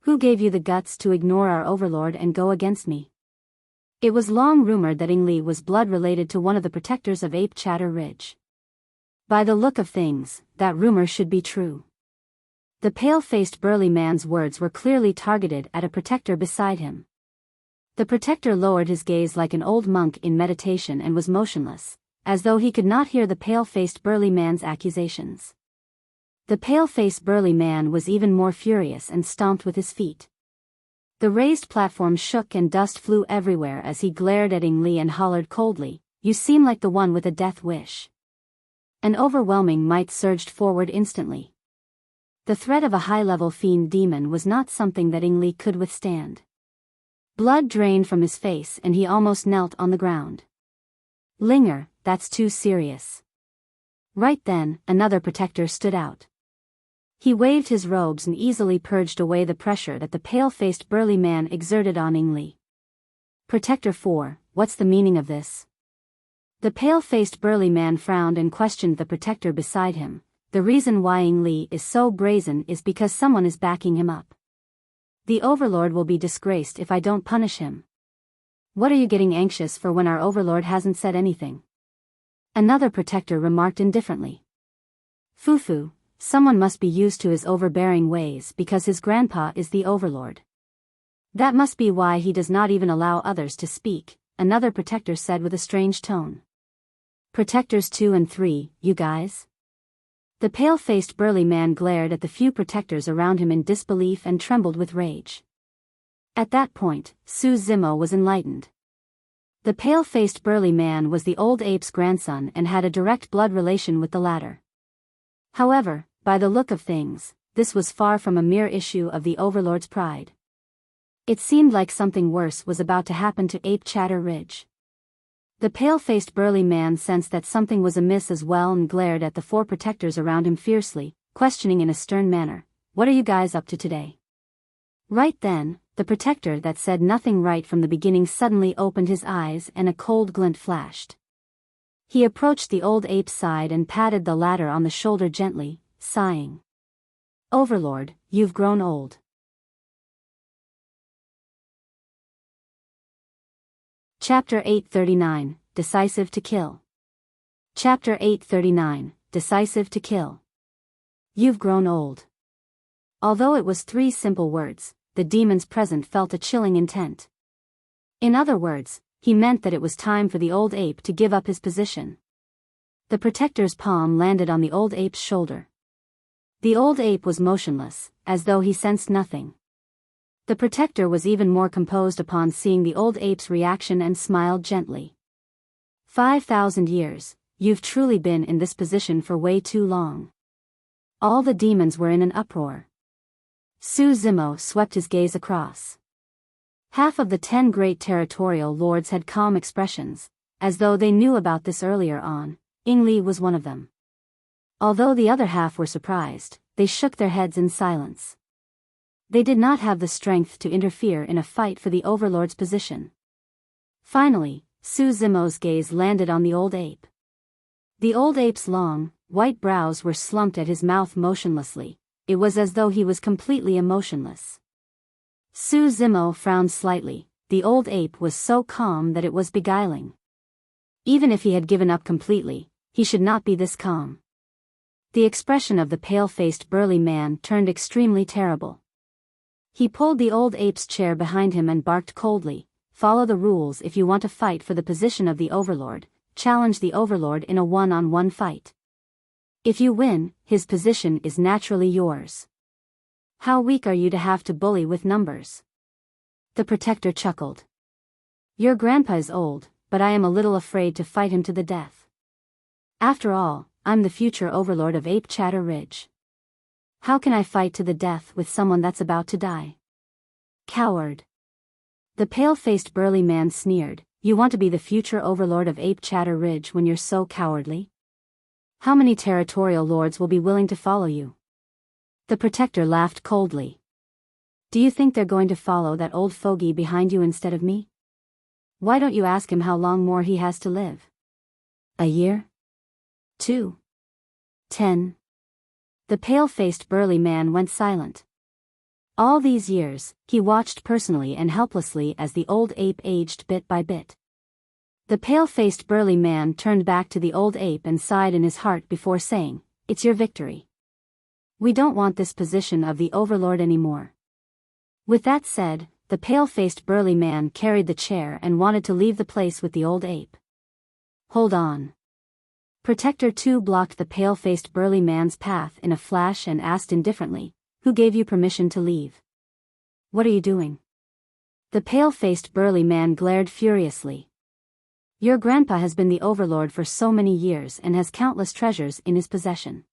Who gave you the guts to ignore our Overlord and go against me?" It was long rumored that Ingli was blood-related to one of the protectors of Ape Chatter Ridge. By the look of things, that rumor should be true. The pale-faced burly man's words were clearly targeted at a protector beside him. The protector lowered his gaze like an old monk in meditation and was motionless, as though he could not hear the pale-faced burly man's accusations. The pale-faced burly man was even more furious and stomped with his feet. The raised platform shook and dust flew everywhere as he glared at Ingli and hollered coldly, "You seem like the one with a death wish." An overwhelming might surged forward instantly. The threat of a high-level fiend demon was not something that Ingli could withstand. Blood drained from his face and he almost knelt on the ground. "Linger, that's too serious." Right then, another protector stood out. He waved his robes and easily purged away the pressure that the pale-faced burly man exerted on Ingli. "Protector 4, what's the meaning of this?" The pale-faced burly man frowned and questioned the protector beside him. "The reason why Ingli is so brazen is because someone is backing him up. The Overlord will be disgraced if I don't punish him." "What are you getting anxious for when our Overlord hasn't said anything?" Another protector remarked indifferently. "Fufu, someone must be used to his overbearing ways because his grandpa is the Overlord. That must be why he does not even allow others to speak," another protector said with a strange tone. "Protectors 2 and 3, you guys? The pale-faced burly man glared at the few protectors around him in disbelief and trembled with rage. At that point, Su Zimo was enlightened. The pale-faced burly man was the old ape's grandson and had a direct blood relation with the latter. However, by the look of things, this was far from a mere issue of the Overlord's pride. It seemed like something worse was about to happen to Ape Chatter Ridge. The pale-faced burly man sensed that something was amiss as well and glared at the four protectors around him fiercely, questioning in a stern manner, "What are you guys up to today?" Right then, the protector that said nothing right from the beginning suddenly opened his eyes and a cold glint flashed. He approached the old ape's side and patted the latter on the shoulder gently, sighing. "Overlord, you've grown old." Chapter 839, Decisive to Kill. Chapter 839, Decisive to Kill. You've grown old. Although it was 3 simple words, the demons present felt a chilling intent. In other words, he meant that it was time for the old ape to give up his position. The protector's palm landed on the old ape's shoulder. The old ape was motionless, as though he sensed nothing. The protector was even more composed upon seeing the old ape's reaction and smiled gently. 5,000 years, you've truly been in this position for way too long. All the demons were in an uproar. Su Zimo swept his gaze across. Half of the 10 great territorial lords had calm expressions, as though they knew about this earlier on. Ingli was one of them. Although the other half were surprised, they shook their heads in silence. They did not have the strength to interfere in a fight for the Overlord's position. Finally, Su Zimo's gaze landed on the old ape. The old ape's long, white brows were slumped at his mouth motionlessly. It was as though he was completely emotionless. Su Zimo frowned slightly. The old ape was so calm that it was beguiling. Even if he had given up completely, he should not be this calm. The expression of the pale-faced burly man turned extremely terrible. He pulled the old ape's chair behind him and barked coldly, "Follow the rules if you want to fight for the position of the Overlord. Challenge the Overlord in a one-on-one fight. If you win, his position is naturally yours. How weak are you to have to bully with numbers?" The protector chuckled. "Your grandpa is old, but I am a little afraid to fight him to the death. After all, I'm the future Overlord of Ape Chatter Ridge. How can I fight to the death with someone that's about to die?" "Coward." The pale-faced burly man sneered, "You want to be the future Overlord of Ape Chatter Ridge when you're so cowardly? How many territorial lords will be willing to follow you?" The protector laughed coldly. "Do you think they're going to follow that old fogey behind you instead of me? Why don't you ask him how long more he has to live? A year? 2? 10? The pale-faced burly man went silent. All these years, he watched personally and helplessly as the old ape aged bit by bit. The pale-faced burly man turned back to the old ape and sighed in his heart before saying, "It's your victory. We don't want this position of the Overlord anymore." With that said, the pale-faced burly man carried the chair and wanted to leave the place with the old ape. "Hold on." Protector 2 blocked the pale-faced burly man's path in a flash and asked indifferently, "Who gave you permission to leave? What are you doing?" The pale-faced burly man glared furiously. "Your grandpa has been the Overlord for so many years and has countless treasures in his possession.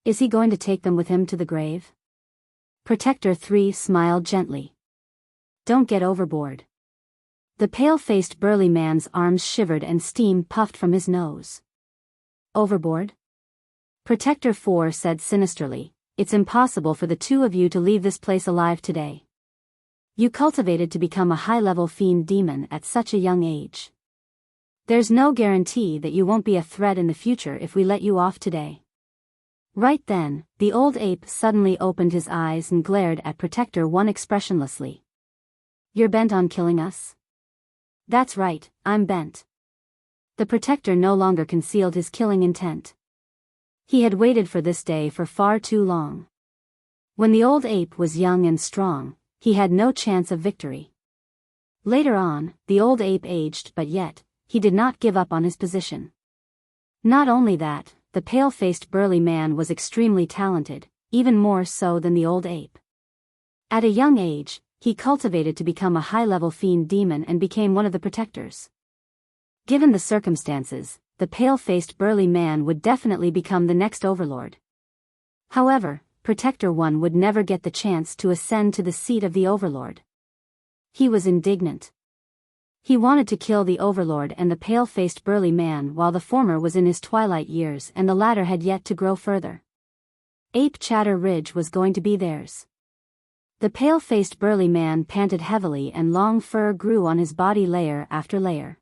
Is he going to take them with him to the grave?" Protector 3 smiled gently. "Don't get overboard." The pale-faced burly man's arms shivered and steam puffed from his nose. "Overboard?" Protector 4 said sinisterly, "It's impossible for the 2 of you to leave this place alive today. You cultivated to become a high-level fiend demon at such a young age. There's no guarantee that you won't be a threat in the future if we let you off today." Right then, the old ape suddenly opened his eyes and glared at Protector 1 expressionlessly. "You're bent on killing us?" "That's right, I'm bent." The Protector no longer concealed his killing intent. He had waited for this day for far too long. When the old ape was young and strong, he had no chance of victory. Later on, the old ape aged, but yet, he did not give up on his position. Not only that, the pale-faced burly man was extremely talented, even more so than the old ape. At a young age, he cultivated to become a high-level fiend demon and became one of the protectors. Given the circumstances, the pale-faced burly man would definitely become the next overlord. However, Protector 1 would never get the chance to ascend to the seat of the overlord. He was indignant. He wanted to kill the overlord and the pale-faced burly man while the former was in his twilight years and the latter had yet to grow further. Ape Chatter Ridge was going to be theirs. The pale-faced burly man panted heavily and long fur grew on his body layer after layer.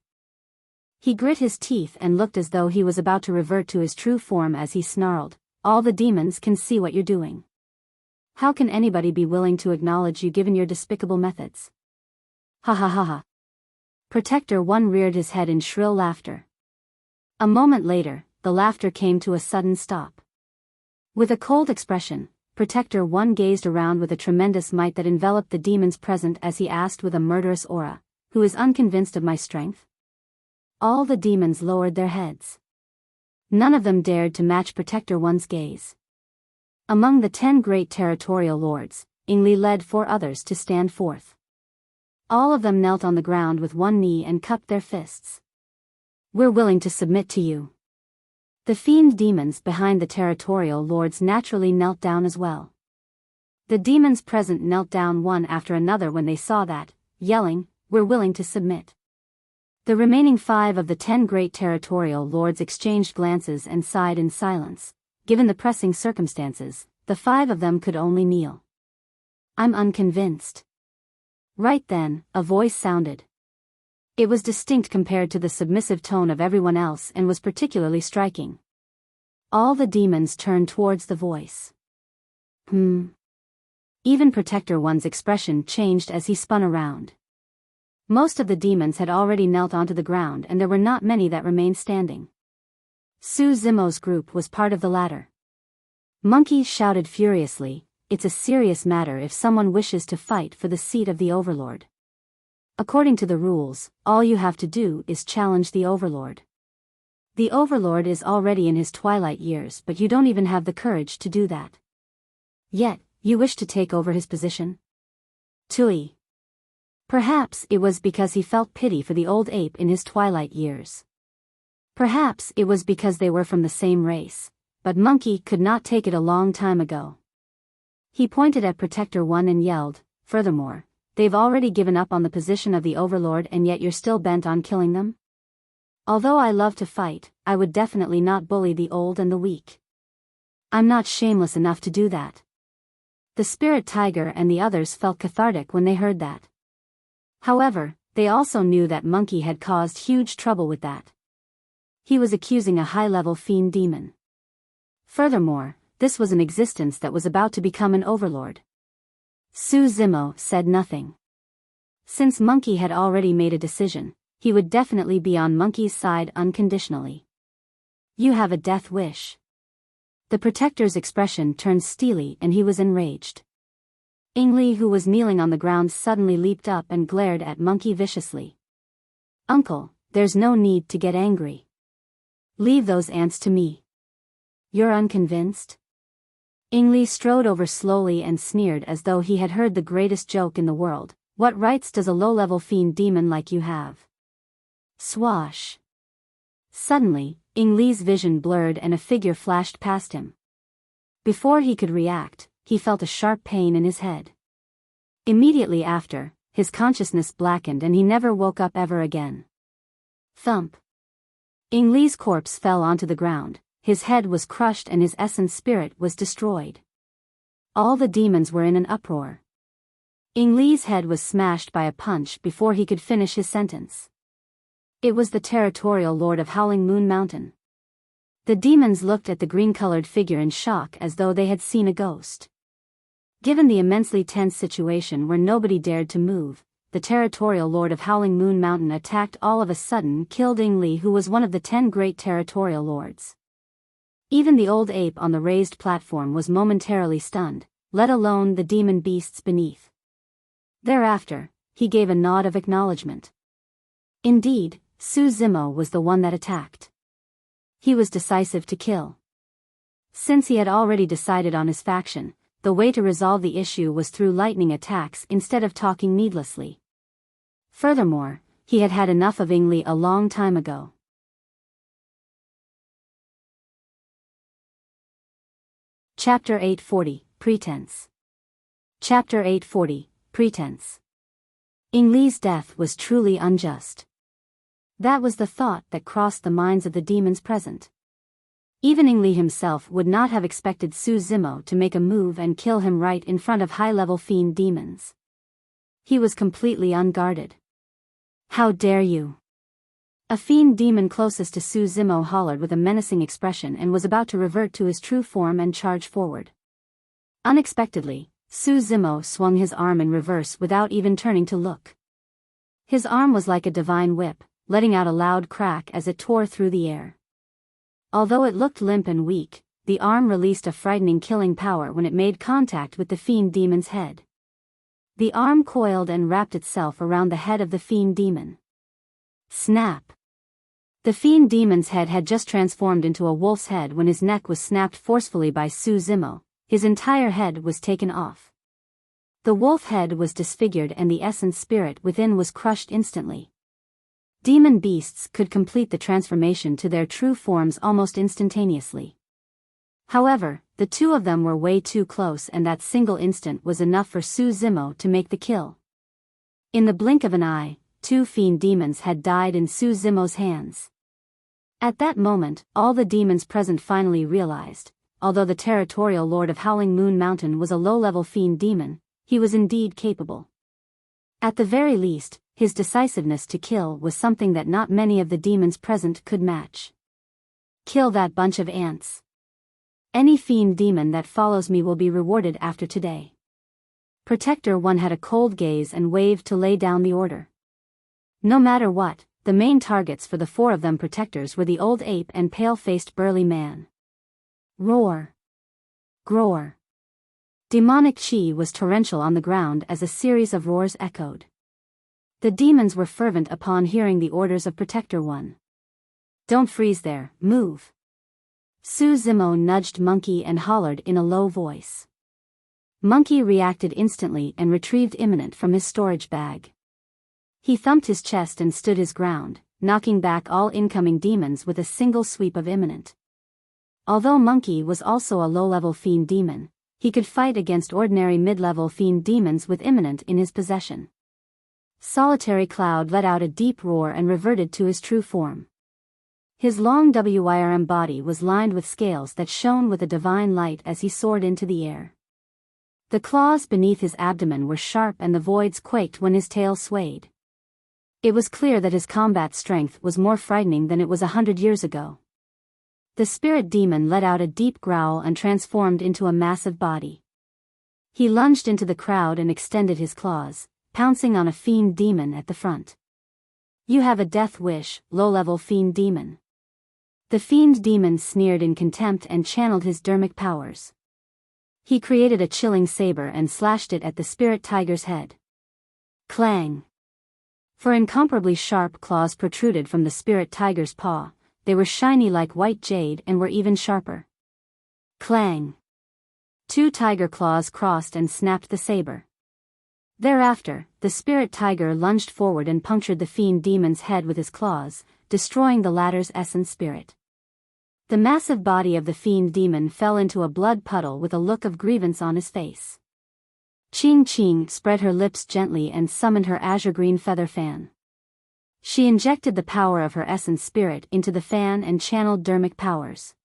He grit his teeth and looked as though he was about to revert to his true form as he snarled, "All the demons can see what you're doing. How can anybody be willing to acknowledge you given your despicable methods? Ha ha ha ha." Protector 1 reared his head in shrill laughter. A moment later, the laughter came to a sudden stop. With a cold expression, Protector 1 gazed around with a tremendous might that enveloped the demons present as he asked with a murderous aura, "Who is unconvinced of my strength?" All the demons lowered their heads. None of them dared to match Protector 1's gaze. Among the 10 great territorial lords, Ingli led 4 others to stand forth. All of them knelt on the ground with one knee and cupped their fists. "We're willing to submit to you." The fiend demons behind the territorial lords naturally knelt down as well. The demons present knelt down one after another when they saw that, yelling, "We're willing to submit." The remaining 5 of the 10 great territorial lords exchanged glances and sighed in silence. Given the pressing circumstances, the 5 of them could only kneel. "I'm unconvinced." Right then, a voice sounded. It was distinct compared to the submissive tone of everyone else and was particularly striking. All the demons turned towards the voice. Even Protector 1's expression changed as he spun around. Most of the demons had already knelt onto the ground and there were not many that remained standing. Su Zimo's group was part of the latter. Monkey shouted furiously, "It's a serious matter if someone wishes to fight for the seat of the overlord. According to the rules, all you have to do is challenge the overlord. The overlord is already in his twilight years but you don't even have the courage to do that. Yet, you wish to take over his position? Tui." Perhaps it was because he felt pity for the old ape in his twilight years. Perhaps it was because they were from the same race, but Monkey could not take it a long time ago. He pointed at Protector 1 and yelled, "Furthermore, they've already given up on the position of the overlord and yet you're still bent on killing them? Although I love to fight, I would definitely not bully the old and the weak. I'm not shameless enough to do that." The spirit tiger and the others felt cathartic when they heard that. However, they also knew that Monkey had caused huge trouble with that. He was accusing a high-level fiend demon. Furthermore, this was an existence that was about to become an overlord. Su Zimo said nothing. Since Monkey had already made a decision, he would definitely be on Monkey's side unconditionally. "You have a death wish." The protector's expression turned steely and he was enraged. Ingli, who was kneeling on the ground, suddenly leaped up and glared at Monkey viciously. "Uncle, there's no need to get angry. Leave those ants to me." "You're unconvinced?" Ingli strode over slowly and sneered as though he had heard the greatest joke in the world. "What rights does a low-level fiend demon like you have?" Swash. Suddenly, Ingli's vision blurred and a figure flashed past him. Before he could react, he felt a sharp pain in his head. Immediately after, his consciousness blackened and he never woke up ever again. Thump. Ingli's corpse fell onto the ground, his head was crushed and his essence spirit was destroyed. All the demons were in an uproar. Ingli's head was smashed by a punch before he could finish his sentence. It was the Territorial Lord of Howling Moon Mountain. The demons looked at the green-colored figure in shock as though they had seen a ghost. Given the immensely tense situation where nobody dared to move, the Territorial Lord of Howling Moon Mountain attacked all of a sudden, killed Ingli, who was one of the 10 great Territorial Lords. Even the old ape on the raised platform was momentarily stunned, let alone the demon beasts beneath. Thereafter, he gave a nod of acknowledgement. Indeed, Su Zimo was the one that attacked. He was decisive to kill. Since he had already decided on his faction, the way to resolve the issue was through lightning attacks instead of talking needlessly. Furthermore, he had had enough of Yingli a long time ago. Chapter 840, Pretense. Chapter 840, Pretense. Yingli's death was truly unjust. That was the thought that crossed the minds of the demons present. Even Yingli himself would not have expected Su Zimo to make a move and kill him right in front of high-level fiend demons. He was completely unguarded. "How dare you!" A fiend demon closest to Su Zimo hollered with a menacing expression and was about to revert to his true form and charge forward. Unexpectedly, Su Zimo swung his arm in reverse without even turning to look. His arm was like a divine whip, letting out a loud crack as it tore through the air. Although it looked limp and weak, the arm released a frightening killing power when it made contact with the fiend demon's head. The arm coiled and wrapped itself around the head of the fiend demon. Snap! The fiend demon's head had just transformed into a wolf's head when his neck was snapped forcefully by Su Zimo. His entire head was taken off. The wolf head was disfigured and the essence spirit within was crushed instantly. Demon beasts could complete the transformation to their true forms almost instantaneously. However, the two of them were way too close and that single instant was enough for Su Zimo to make the kill. In the blink of an eye, two fiend demons had died in Su Zimo's hands. At that moment, all the demons present finally realized, although the Territorial Lord of Howling Moon Mountain was a low-level fiend demon, he was indeed capable. At the very least, his decisiveness to kill was something that not many of the demons present could match. "Kill that bunch of ants. Any fiend demon that follows me will be rewarded after today." Protector 1 had a cold gaze and waved to lay down the order. No matter what, the main targets for the four of them protectors were the old ape and pale-faced burly man. Roar! Groar! Demonic chi was torrential on the ground as a series of roars echoed. The demons were fervent upon hearing the orders of Protector 1. "Don't freeze there, move." Su Zimo nudged Monkey and hollered in a low voice. Monkey reacted instantly and retrieved Imminent from his storage bag. He thumped his chest and stood his ground, knocking back all incoming demons with a single sweep of Imminent. Although Monkey was also a low-level fiend demon, he could fight against ordinary mid-level fiend demons with Imminent in his possession. Solitary Cloud let out a deep roar and reverted to his true form. His long WYRM body was lined with scales that shone with a divine light as he soared into the air. The claws beneath his abdomen were sharp and the voids quaked when his tail swayed. It was clear that his combat strength was more frightening than it was 100 years ago. The spirit demon let out a deep growl and transformed into a massive body. He lunged into the crowd and extended his claws, pouncing on a fiend demon at the front. "You have a death wish, low-level fiend demon." The fiend demon sneered in contempt and channeled his dermic powers. He created a chilling saber and slashed it at the spirit tiger's head. Clang! For incomparably sharp claws protruded from the spirit tiger's paw. They were shiny like white jade and were even sharper. Clang! Two tiger claws crossed and snapped the saber. Thereafter, the spirit tiger lunged forward and punctured the fiend demon's head with his claws, destroying the latter's essence spirit. The massive body of the fiend demon fell into a blood puddle with a look of grievance on his face. Ching Ching spread her lips gently and summoned her azure green feather fan. She injected the power of her essence spirit into the fan and channeled dermic powers.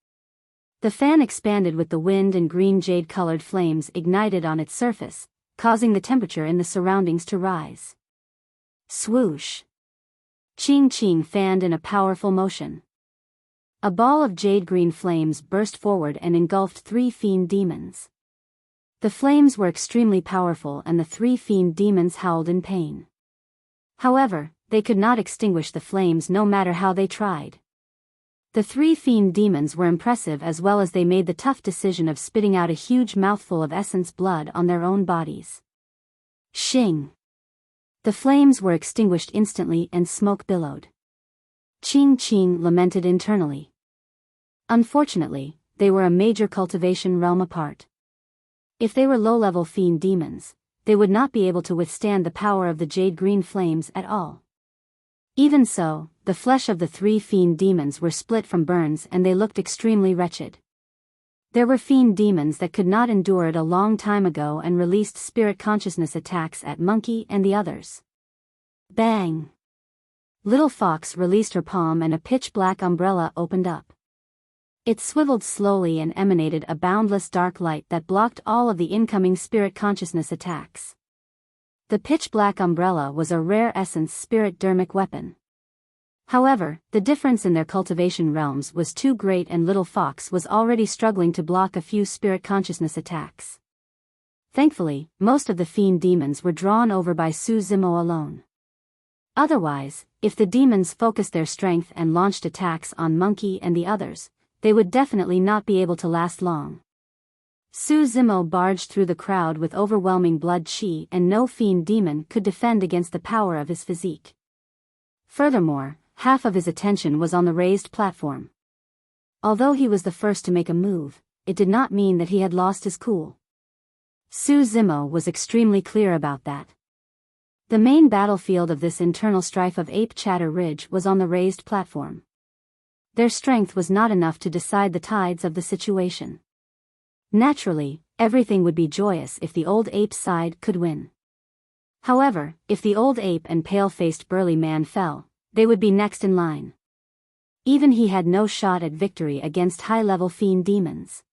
The fan expanded with the wind and green jade-colored flames ignited on its surface, causing the temperature in the surroundings to rise. Swoosh! Ching Ching fanned in a powerful motion. A ball of jade-green flames burst forward and engulfed 3 fiend demons. The flames were extremely powerful and the 3 fiend demons howled in pain. However, they could not extinguish the flames no matter how they tried. The 3 fiend demons were impressive as well as they made the tough decision of spitting out a huge mouthful of essence blood on their own bodies. Shing! The flames were extinguished instantly and smoke billowed. Ching Ching lamented internally. Unfortunately, they were a major cultivation realm apart. If they were low-level fiend demons, they would not be able to withstand the power of the jade-green flames at all. Even so, the flesh of the 3 fiend demons were split from burns and they looked extremely wretched. There were fiend demons that could not endure it a long time ago and released spirit consciousness attacks at Monkey and the others. Bang! Little Fox released her palm and a pitch-black umbrella opened up. It swiveled slowly and emanated a boundless dark light that blocked all of the incoming spirit consciousness attacks. The pitch-black umbrella was a rare essence spirit dermic weapon. However, the difference in their cultivation realms was too great and Little Fox was already struggling to block a few spirit consciousness attacks. Thankfully, most of the fiend demons were drawn over by Su Zimo alone. Otherwise, if the demons focused their strength and launched attacks on Monkey and the others, they would definitely not be able to last long. Su Zimo barged through the crowd with overwhelming blood chi and no fiend demon could defend against the power of his physique. Furthermore, half of his attention was on the raised platform. Although he was the first to make a move, it did not mean that he had lost his cool. Su Zimo was extremely clear about that. The main battlefield of this internal strife of Ape Chatter Ridge was on the raised platform. Their strength was not enough to decide the tides of the situation. Naturally, everything would be joyous if the old ape's side could win. However, if the old ape and pale-faced burly man fell, they would be next in line. Even he had no shot at victory against high-level fiend demons.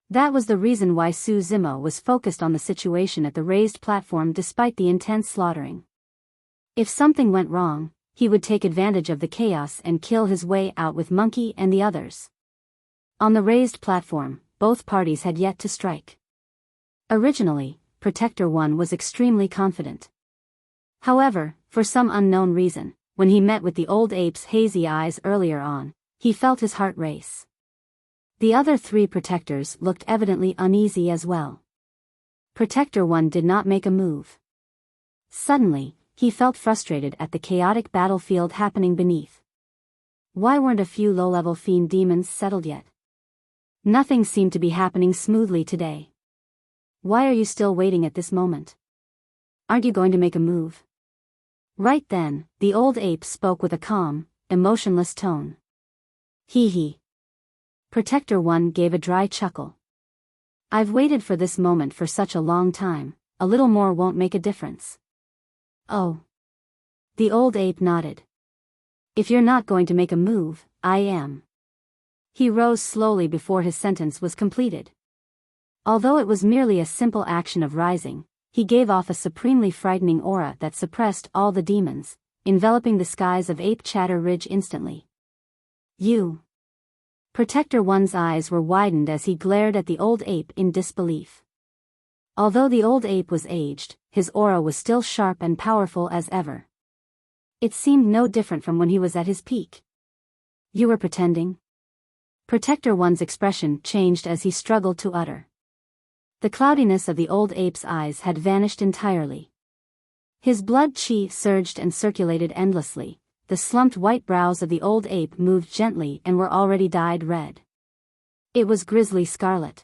That was the reason why Su Zimo was focused on the situation at the raised platform despite the intense slaughtering. If something went wrong, he would take advantage of the chaos and kill his way out with Monkey and the others. On the raised platform, both parties had yet to strike. Originally, Protector 1 was extremely confident. However, for some unknown reason, when he met with the old ape's hazy eyes earlier on, he felt his heart race. The other 3 protectors looked evidently uneasy as well. Protector 1 did not make a move. Suddenly, he felt frustrated at the chaotic battlefield happening beneath. Why weren't a few low-level fiend demons settled yet? Nothing seemed to be happening smoothly today. Why are you still waiting at this moment? Aren't you going to make a move? Right then, the old ape spoke with a calm, emotionless tone. Hee. Protector 1 gave a dry chuckle. I've waited for this moment for such a long time, a little more won't make a difference. Oh. The old ape nodded. If you're not going to make a move, I am. He rose slowly before his sentence was completed. Although it was merely a simple action of rising, he gave off a supremely frightening aura that suppressed all the demons, enveloping the skies of Ape Chatter Ridge instantly. You. Protector 1's eyes were widened as he glared at the old ape in disbelief. Although the old ape was aged, his aura was still sharp and powerful as ever. It seemed no different from when he was at his peak. You were pretending? Protector 1's expression changed as he struggled to utter. The cloudiness of the old ape's eyes had vanished entirely. His blood chi surged and circulated endlessly. The slumped white brows of the old ape moved gently and were already dyed red. It was grisly scarlet.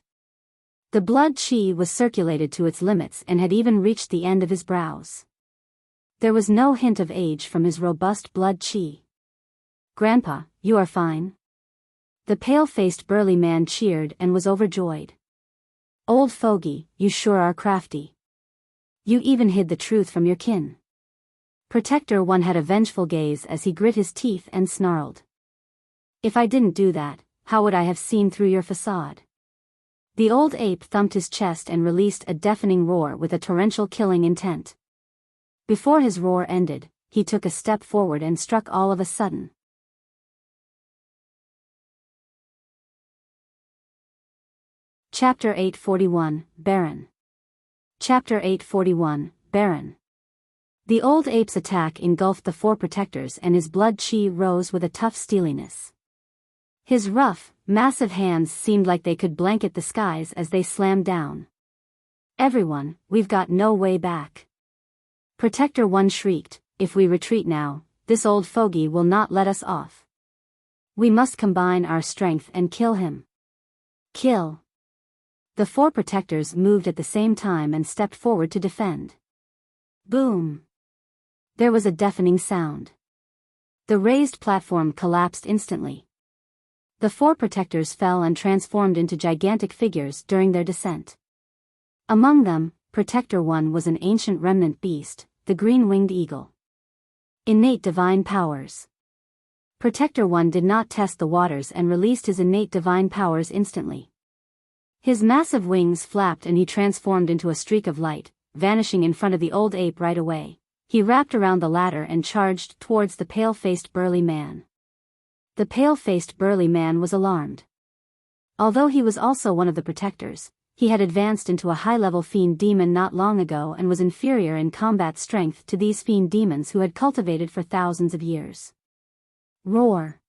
The blood chi was circulated to its limits and had even reached the end of his brows. There was no hint of age from his robust blood chi. Grandpa, you are fine. The pale-faced burly man cheered and was overjoyed. Old fogey, you sure are crafty. You even hid the truth from your kin. Protector 1 had a vengeful gaze as he grit his teeth and snarled. If I didn't do that, how would I have seen through your facade? The old ape thumped his chest and released a deafening roar with a torrential killing intent. Before his roar ended, he took a step forward and struck all of a sudden. Chapter 841, Barren. Chapter 841, Barren. The old ape's attack engulfed the 4 protectors and his blood chi rose with a tough steeliness. His rough, massive hands seemed like they could blanket the skies as they slammed down. Everyone, we've got no way back. Protector 1 shrieked, if we retreat now, this old fogey will not let us off. We must combine our strength and kill him. Kill. The four protectors moved at the same time and stepped forward to defend. Boom. There was a deafening sound. The raised platform collapsed instantly. The four protectors fell and transformed into gigantic figures during their descent. Among them, Protector 1 was an ancient remnant beast, the green-winged eagle. Innate divine powers. Protector 1 did not test the waters and released his innate divine powers instantly. His massive wings flapped and he transformed into a streak of light, vanishing in front of the old ape right away. He wrapped around the ladder and charged towards the pale-faced burly man. The pale-faced burly man was alarmed. Although he was also one of the protectors, he had advanced into a high-level fiend demon not long ago and was inferior in combat strength to these fiend demons who had cultivated for thousands of years. Roar!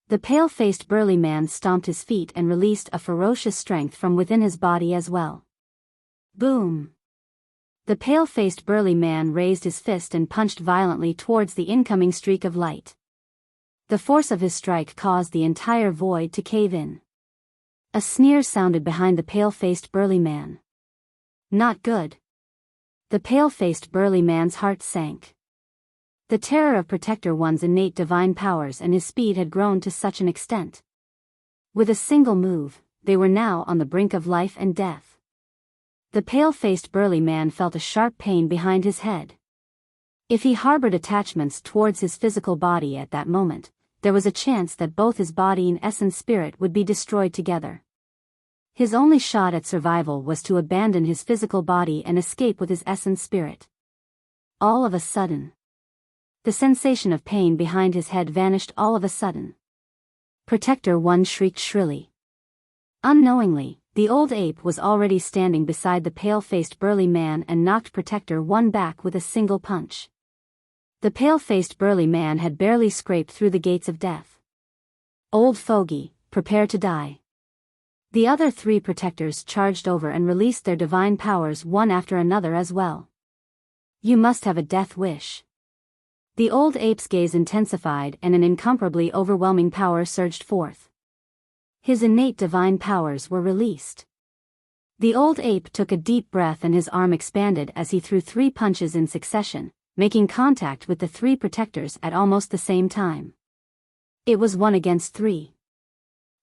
The pale-faced burly man stomped his feet and released a ferocious strength from within his body as well. Boom! The pale-faced burly man raised his fist and punched violently towards the incoming streak of light. The force of his strike caused the entire void to cave in. A sneer sounded behind the pale-faced burly man. Not good. The pale-faced burly man's heart sank. The terror of Protector 1's innate divine powers and his speed had grown to such an extent. With a single move, they were now on the brink of life and death. The pale-faced burly man felt a sharp pain behind his head. If he harbored attachments towards his physical body at that moment, there was a chance that both his body and essence spirit would be destroyed together. His only shot at survival was to abandon his physical body and escape with his essence spirit. All of a sudden, the sensation of pain behind his head vanished all of a sudden. Protector 1 shrieked shrilly. Unknowingly, the old ape was already standing beside the pale-faced burly man and knocked Protector 1 back with a single punch. The pale-faced burly man had barely scraped through the gates of death. Old fogey, prepare to die. The other three protectors charged over and released their divine powers one after another as well. You must have a death wish. The old ape's gaze intensified and an incomparably overwhelming power surged forth. His innate divine powers were released. The old ape took a deep breath and his arm expanded as he threw 3 punches in succession, making contact with the 3 protectors at almost the same time. It was 1 against 3.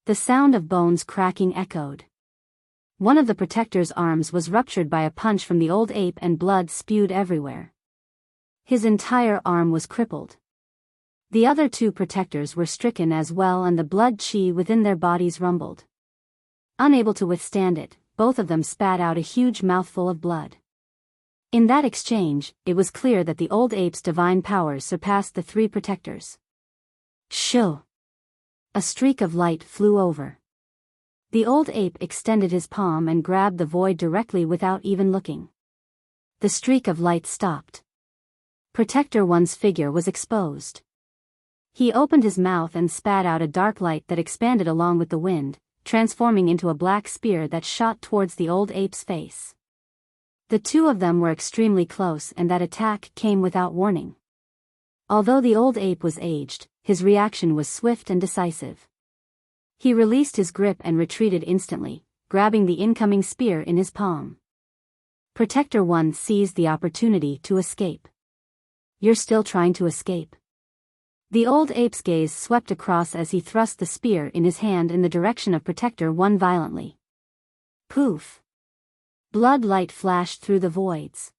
The sound of bones cracking echoed. One of the protector's arms was ruptured by a punch from the old ape and blood spewed everywhere. His entire arm was crippled. The other 2 protectors were stricken as well and the blood chi within their bodies rumbled. Unable to withstand it, both of them spat out a huge mouthful of blood. In that exchange, it was clear that the old ape's divine powers surpassed the 3 protectors. Shoo! A streak of light flew over. The old ape extended his palm and grabbed the void directly without even looking. The streak of light stopped. Protector 1's figure was exposed. He opened his mouth and spat out a dark light that expanded along with the wind, transforming into a black spear that shot towards the old ape's face. The 2 of them were extremely close and that attack came without warning. Although the old ape was aged, his reaction was swift and decisive. He released his grip and retreated instantly, grabbing the incoming spear in his palm. Protector 1 seized the opportunity to escape. You're still trying to escape? The old ape's gaze swept across as he thrust the spear in his hand in the direction of Protector 1 violently. Poof! Blood light flashed through the voids.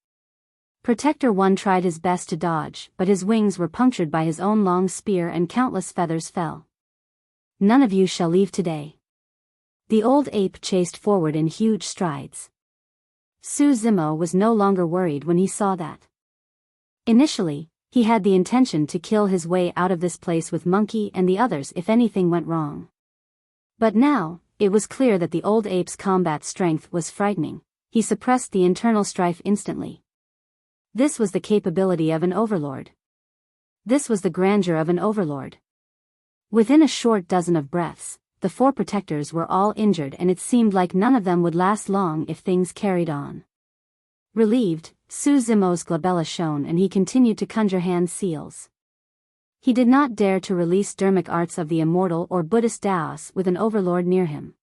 Protector 1 tried his best to dodge, but his wings were punctured by his own long spear and countless feathers fell. None of you shall leave today. The old ape chased forward in huge strides. Su Zimo was no longer worried when he saw that. Initially, he had the intention to kill his way out of this place with Monkey and the others if anything went wrong. But now, it was clear that the old ape's combat strength was frightening. He suppressed the internal strife instantly. This was the capability of an overlord. This was the grandeur of an overlord. Within a short dozen of breaths, the 4 protectors were all injured and it seemed like none of them would last long if things carried on. Relieved, Su Zimo's glabella shone and he continued to conjure hand seals. He did not dare to release dermic arts of the immortal or Buddhist Taoists with an overlord near him.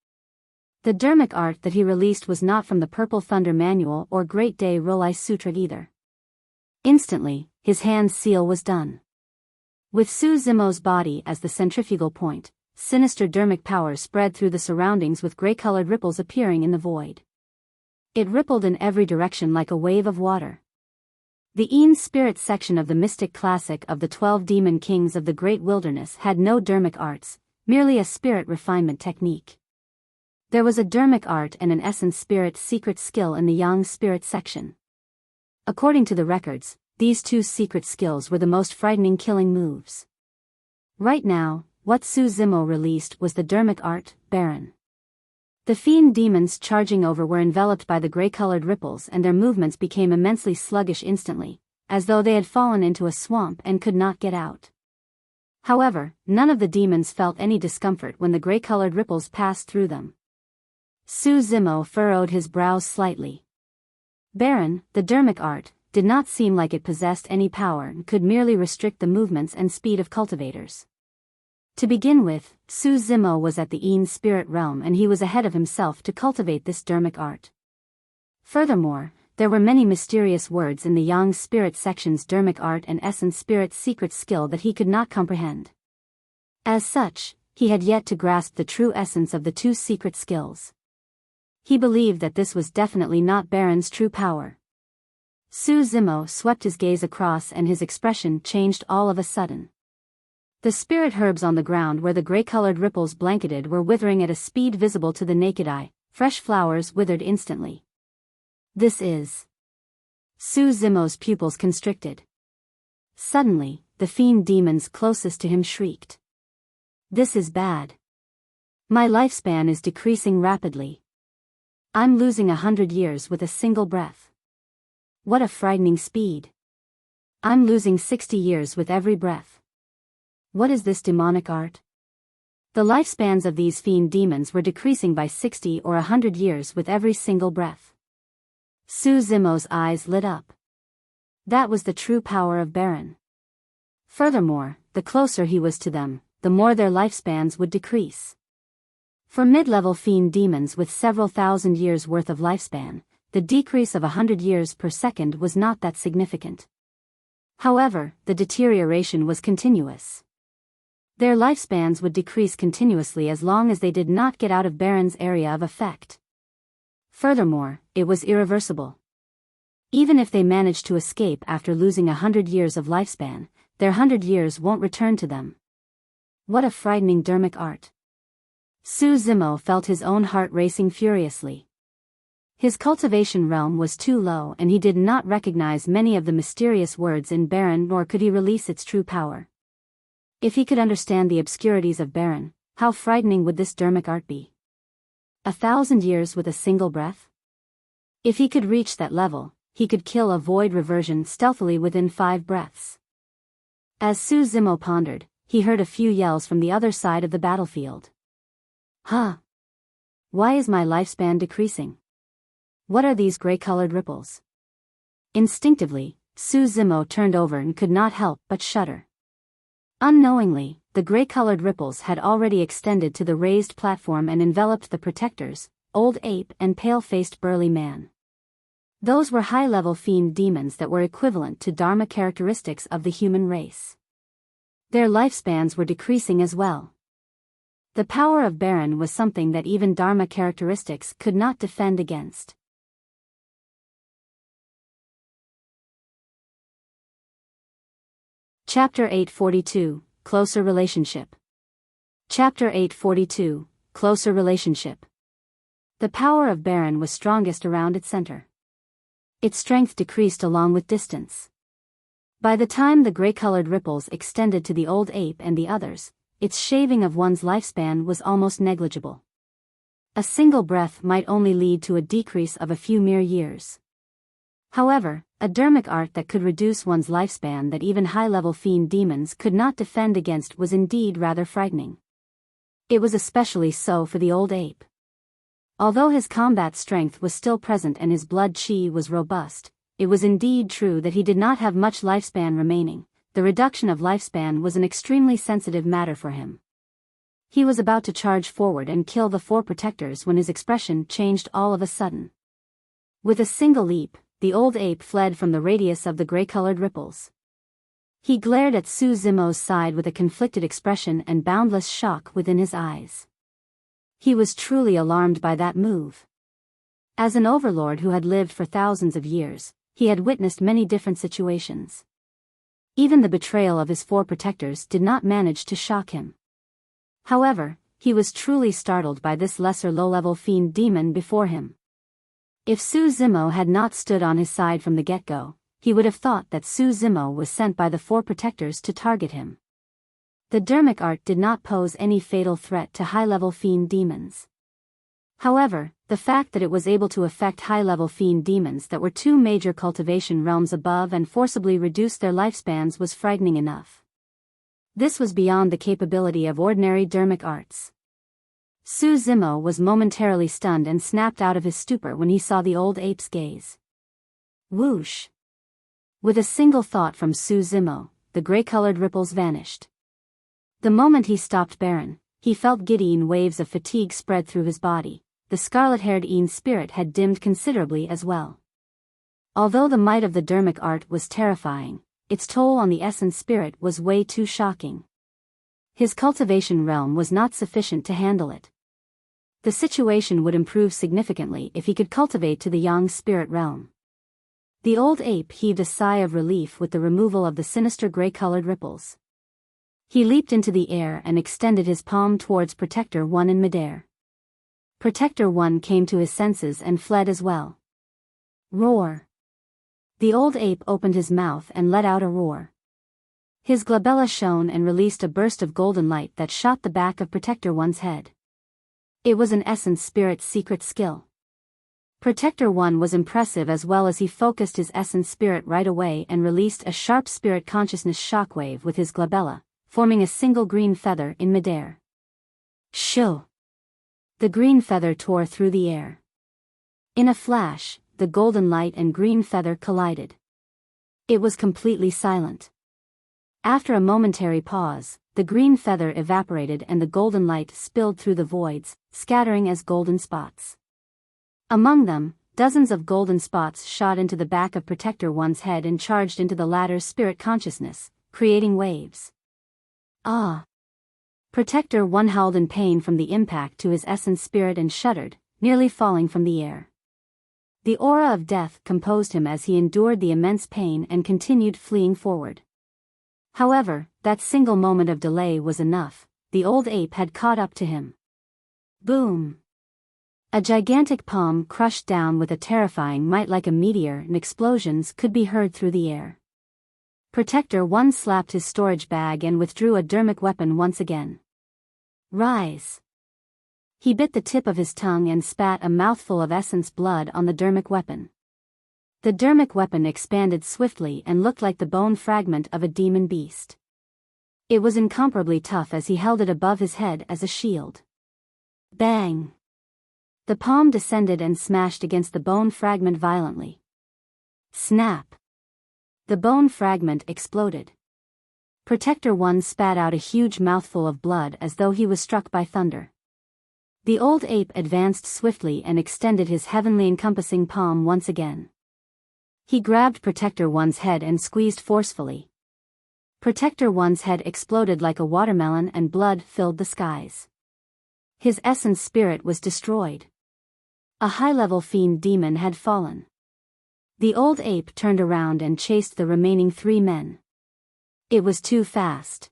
The dermic art that he released was not from the Purple Thunder Manual or Great Day Rolai Sutra either. Instantly, his hand's seal was done. With Su Zimo's body as the centrifugal point, sinister dermic power spread through the surroundings with gray-colored ripples appearing in the void. It rippled in every direction like a wave of water. The Een Spirit section of the mystic classic of the 12 Demon Kings of the Great Wilderness had no dermic arts, merely a spirit refinement technique. There was a dermic art and an essence spirit secret skill in the Yang Spirit section. According to the records, these two secret skills were the most frightening killing moves. Right now, what Su Zimo released was the dermic art, Barren. The fiend demons charging over were enveloped by the gray-colored ripples and their movements became immensely sluggish instantly, as though they had fallen into a swamp and could not get out. However, none of the demons felt any discomfort when the gray-colored ripples passed through them. Su Zimo furrowed his brows slightly. Barren, the dermic art, did not seem like it possessed any power and could merely restrict the movements and speed of cultivators. To begin with, Su Zimo was at the Een Spirit realm and he was ahead of himself to cultivate this dermic art. Furthermore, there were many mysterious words in the Yang Spirit section's dermic art and essence spirit secret skill that he could not comprehend. As such, he had yet to grasp the true essence of the two secret skills. He believed that this was definitely not Barren's true power. Su Zimo swept his gaze across and his expression changed all of a sudden. The spirit herbs on the ground where the gray-colored ripples blanketed were withering at a speed visible to the naked eye, fresh flowers withered instantly. This is... Su Zimo's pupils constricted. Suddenly, the fiend demons closest to him shrieked. This is bad. My lifespan is decreasing rapidly. I'm losing 100 years with a single breath. What a frightening speed. I'm losing 60 years with every breath. What is this demonic art? The lifespans of these fiend demons were decreasing by 60 or 100 years with every single breath. Su Zimo's eyes lit up. That was the true power of Barren. Furthermore, the closer he was to them, the more their lifespans would decrease. For mid-level fiend demons with several thousand years worth of lifespan, the decrease of 100 years per second was not that significant. However, the deterioration was continuous. Their lifespans would decrease continuously as long as they did not get out of Barren's area of effect. Furthermore, it was irreversible. Even if they managed to escape after losing 100 years of lifespan, their 100 years won't return to them. What a frightening dermic art. Su Zimo felt his own heart racing furiously. His cultivation realm was too low and he did not recognize many of the mysterious words in Barren nor could he release its true power. If he could understand the obscurities of Barren, how frightening would this dermic art be? 1,000 years with a single breath? If he could reach that level, he could kill a void reversion stealthily within 5 breaths. As Su Zimo pondered, he heard a few yells from the other side of the battlefield. Huh? Why is my lifespan decreasing? What are these gray-colored ripples? Instinctively, Su Zimo turned over and could not help but shudder. Unknowingly, the gray-colored ripples had already extended to the raised platform and enveloped the protectors, Old Ape and Pale-Faced Burly Man. Those were high-level fiend demons that were equivalent to Dharma characteristics of the human race. Their lifespans were decreasing as well. The power of Barren was something that even Dharma characteristics could not defend against. Chapter 842, Closer Relationship. Chapter 842, Closer Relationship. The power of Barren was strongest around its center. Its strength decreased along with distance. By the time the gray-colored ripples extended to the Old Ape and the others, its shaving of one's lifespan was almost negligible. A single breath might only lead to a decrease of a few mere years. However, a dermic art that could reduce one's lifespan that even high-level fiend demons could not defend against was indeed rather frightening. It was especially so for the Old Ape. Although his combat strength was still present and his blood chi was robust, it was indeed true that he did not have much lifespan remaining. The reduction of lifespan was an extremely sensitive matter for him. He was about to charge forward and kill the 4 protectors when his expression changed all of a sudden. With a single leap, the old ape fled from the radius of the gray-colored ripples. He glared at Su Zimo's side with a conflicted expression and boundless shock within his eyes. He was truly alarmed by that move. As an overlord who had lived for thousands of years, he had witnessed many different situations. Even the betrayal of his 4 protectors did not manage to shock him. However, he was truly startled by this lesser low-level fiend demon before him. If Su Zimo had not stood on his side from the get-go, he would have thought that Su Zimo was sent by the 4 protectors to target him. The dermic art did not pose any fatal threat to high-level fiend demons. However, the fact that it was able to affect high-level fiend demons that were 2 major cultivation realms above and forcibly reduce their lifespans was frightening enough. This was beyond the capability of ordinary dermic arts. Su Zimo was momentarily stunned and snapped out of his stupor when he saw the old ape's gaze. Whoosh! With a single thought from Su Zimo, the gray-colored ripples vanished. The moment he stopped Barren, he felt giddy waves of fatigue spread through his body. The scarlet-haired Een spirit had dimmed considerably as well. Although the might of the dermic art was terrifying, its toll on the essence spirit was way too shocking. His cultivation realm was not sufficient to handle it. The situation would improve significantly if he could cultivate to the yang spirit realm. The old ape heaved a sigh of relief with the removal of the sinister gray-colored ripples. He leaped into the air and extended his palm towards Protector 1 in midair. Protector 1 came to his senses and fled as well. Roar! The old ape opened his mouth and let out a roar. His glabella shone and released a burst of golden light that shot the back of Protector 1's head. It was an essence spirit's secret skill. Protector 1 was impressive as well as he focused his essence spirit right away and released a sharp spirit consciousness shockwave with his glabella, forming a single green feather in midair. Shoo! The green feather tore through the air. In a flash, the golden light and green feather collided. It was completely silent. After a momentary pause, the green feather evaporated and the golden light spilled through the voids, scattering as golden spots. Among them, dozens of golden spots shot into the back of Protector 1's head and charged into the latter's spirit consciousness, creating waves. Ah! Protector 1 howled in pain from the impact to his essence spirit and shuddered, nearly falling from the air. The aura of death composed him as he endured the immense pain and continued fleeing forward. However, that single moment of delay was enough. The old ape had caught up to him. Boom! A gigantic palm crushed down with a terrifying might like a meteor, and explosions could be heard through the air. Protector 1 slapped his storage bag and withdrew a dermic weapon once again. Rise! He bit the tip of his tongue and spat a mouthful of essence blood on the dermic weapon. The dermic weapon expanded swiftly and looked like the bone fragment of a demon beast. It was incomparably tough as he held it above his head as a shield. Bang! The palm descended and smashed against the bone fragment violently. Snap! The bone fragment exploded. Protector 1 spat out a huge mouthful of blood as though he was struck by thunder. The old ape advanced swiftly and extended his heavenly encompassing palm once again. He grabbed Protector 1's head and squeezed forcefully. Protector 1's head exploded like a watermelon and blood filled the skies. His essence spirit was destroyed. A high-level fiend demon had fallen. The old ape turned around and chased the remaining 3 men. It was too fast.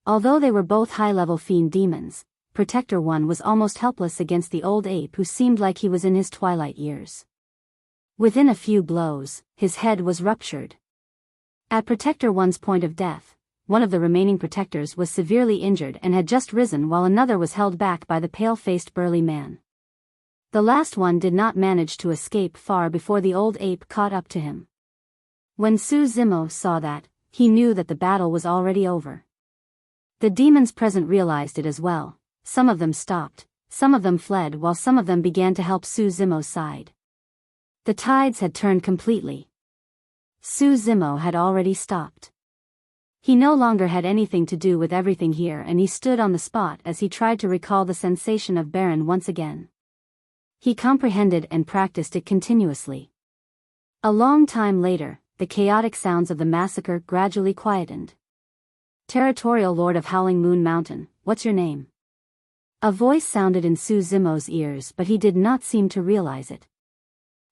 Although they were both high-level fiend demons, Protector 1 was almost helpless against the old ape who seemed like he was in his twilight years. Within a few blows, his head was ruptured. At Protector 1's point of death, one of the remaining protectors was severely injured and had just risen while another was held back by the pale-faced burly man. The last one did not manage to escape far before the old ape caught up to him. When Su Zimo saw that, he knew that the battle was already over. The demons present realized it as well. Some of them stopped, some of them fled while some of them began to help Su Zimo's side. The tides had turned completely. Su Zimo had already stopped. He no longer had anything to do with everything here, and he stood on the spot as he tried to recall the sensation of Barren once again. He comprehended and practiced it continuously. A long time later, the chaotic sounds of the massacre gradually quietened. Territorial Lord of Howling Moon Mountain, what's your name? A voice sounded in Su Zimo's ears, but he did not seem to realize it.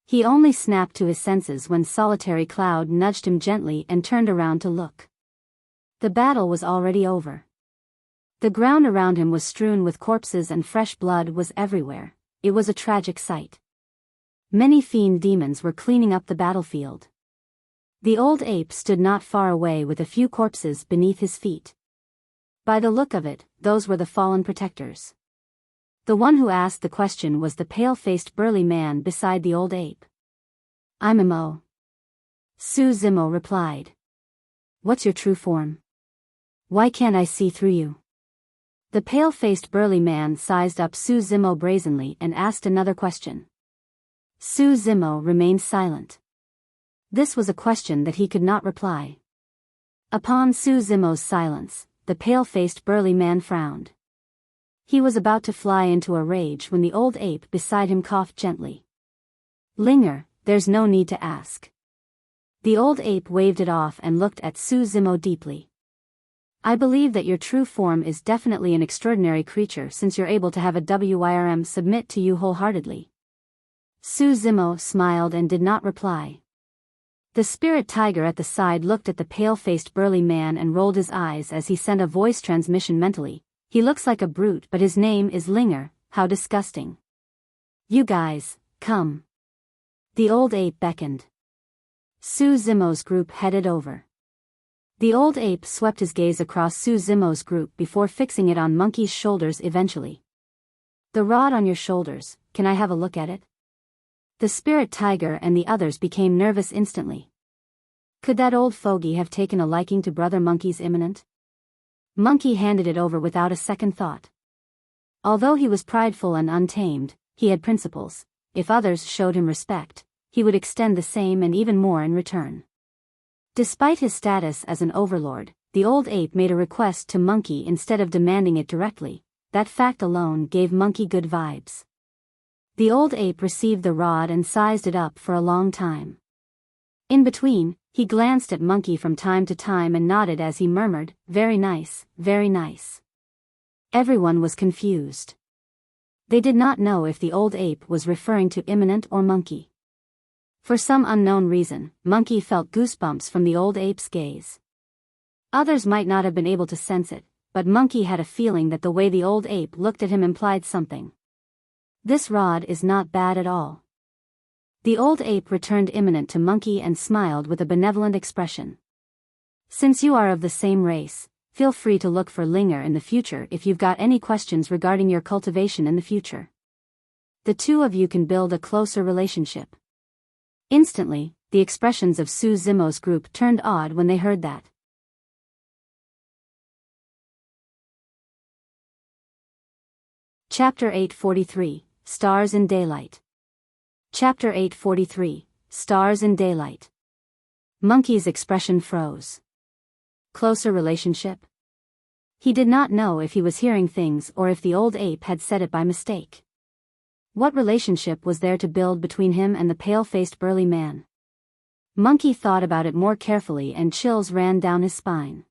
He only snapped to his senses when Solitary Cloud nudged him gently and turned around to look. The battle was already over. The ground around him was strewn with corpses and fresh blood was everywhere. It was a tragic sight. Many fiend demons were cleaning up the battlefield. The old ape stood not far away with a few corpses beneath his feet. By the look of it, those were the fallen protectors. The one who asked the question was the pale-faced burly man beside the old ape. I'm Mo. Su Zimo replied. What's your true form? Why can't I see through you? The pale-faced burly man sized up Su Zimo brazenly and asked another question. Su Zimo remained silent. This was a question that he could not reply. Upon Su Zimo's silence, the pale-faced burly man frowned. He was about to fly into a rage when the old ape beside him coughed gently. Linger, there's no need to ask. The old ape waved it off and looked at Su Zimo deeply. I believe that your true form is definitely an extraordinary creature since you're able to have a WYRM submit to you wholeheartedly. Su Zimo smiled and did not reply. The spirit tiger at the side looked at the pale-faced burly man and rolled his eyes as he sent a voice transmission mentally. He looks like a brute, but his name is Linger, how disgusting. You guys, come. The old ape beckoned. Su Zimo's group headed over. The old ape swept his gaze across Su Zimo's group before fixing it on Monkey's shoulders eventually. The rod on your shoulders, can I have a look at it? The spirit tiger and the others became nervous instantly. Could that old fogey have taken a liking to Brother Monkey's imminent? Monkey handed it over without a second thought. Although he was prideful and untamed, he had principles. If others showed him respect, he would extend the same and even more in return. Despite his status as an overlord, the old ape made a request to Monkey instead of demanding it directly. That fact alone gave Monkey good vibes. The old ape received the rod and sized it up for a long time. In between, he glanced at Monkey from time to time and nodded as he murmured, very nice, very nice. Everyone was confused. They did not know if the old ape was referring to Imminent or Monkey. For some unknown reason, Monkey felt goosebumps from the old ape's gaze. Others might not have been able to sense it, but Monkey had a feeling that the way the old ape looked at him implied something. This rod is not bad at all. The old ape returned Imminent to Monkey and smiled with a benevolent expression. Since you are of the same race, feel free to look for Linger in the future if you've got any questions regarding your cultivation in the future. The two of you can build a closer relationship. Instantly, the expressions of Su Zimo's group turned odd when they heard that. Chapter 843, Stars in Daylight. Chapter 843, Stars in Daylight. Monkey's expression froze. Closer relationship? He did not know if he was hearing things or if the old ape had said it by mistake. What relationship was there to build between him and the pale-faced burly man? Monkey thought about it more carefully and chills ran down his spine.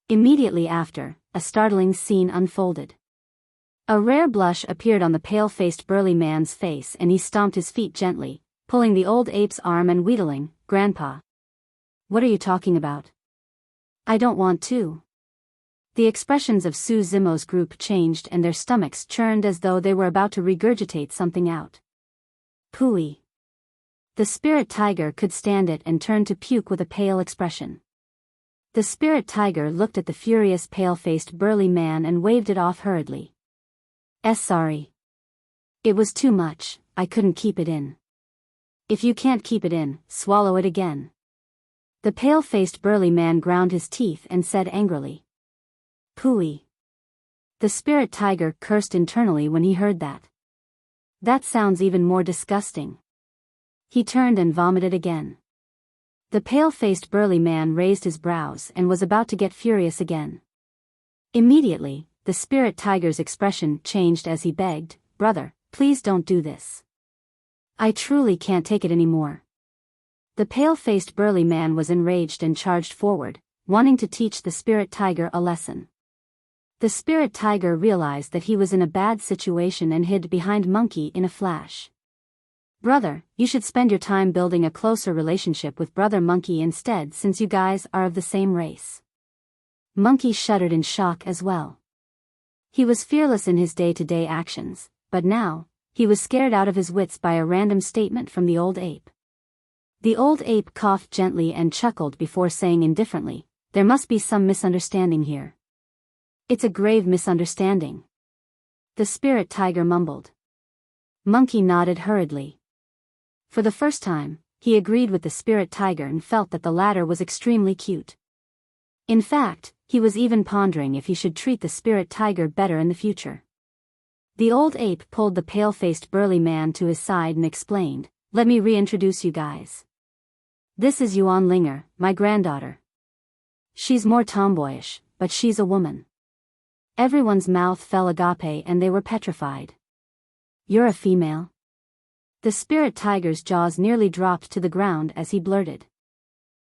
Immediately after, a startling scene unfolded. A rare blush appeared on the pale-faced burly man's face and he stomped his feet gently, pulling the old ape's arm and wheedling, "Grandpa. What are you talking about? I don't want to." The expressions of Su Zimo's group changed and their stomachs churned as though they were about to regurgitate something out. Pooey. The spirit tiger could stand it and turned to puke with a pale expression. The spirit tiger looked at the furious pale-faced burly man and waved it off hurriedly. Sorry. It was too much, I couldn't keep it in. If you can't keep it in, swallow it again. The pale-faced burly man ground his teeth and said angrily. Pooey. The spirit tiger cursed internally when he heard that. That sounds even more disgusting. He turned and vomited again. The pale-faced burly man raised his brows and was about to get furious again. Immediately, the spirit tiger's expression changed as he begged, "Brother, please don't do this. I truly can't take it anymore." The pale-faced burly man was enraged and charged forward, wanting to teach the spirit tiger a lesson. The spirit tiger realized that he was in a bad situation and hid behind Monkey in a flash. "Brother, you should spend your time building a closer relationship with Brother Monkey instead, since you guys are of the same race." Monkey shuddered in shock as well. He was fearless in his day-to-day actions, but now, he was scared out of his wits by a random statement from the old ape. The old ape coughed gently and chuckled before saying indifferently, "There must be some misunderstanding here." "It's a grave misunderstanding," the spirit tiger mumbled. Monkey nodded hurriedly. For the first time, he agreed with the spirit tiger and felt that the latter was extremely cute. In fact, he was even pondering if he should treat the spirit tiger better in the future. The old ape pulled the pale-faced burly man to his side and explained, "Let me reintroduce you guys. This is Yuan Linger, my granddaughter. She's more tomboyish, but she's a woman." Everyone's mouth fell agape and they were petrified. "You're a female?" The spirit tiger's jaws nearly dropped to the ground as he blurted.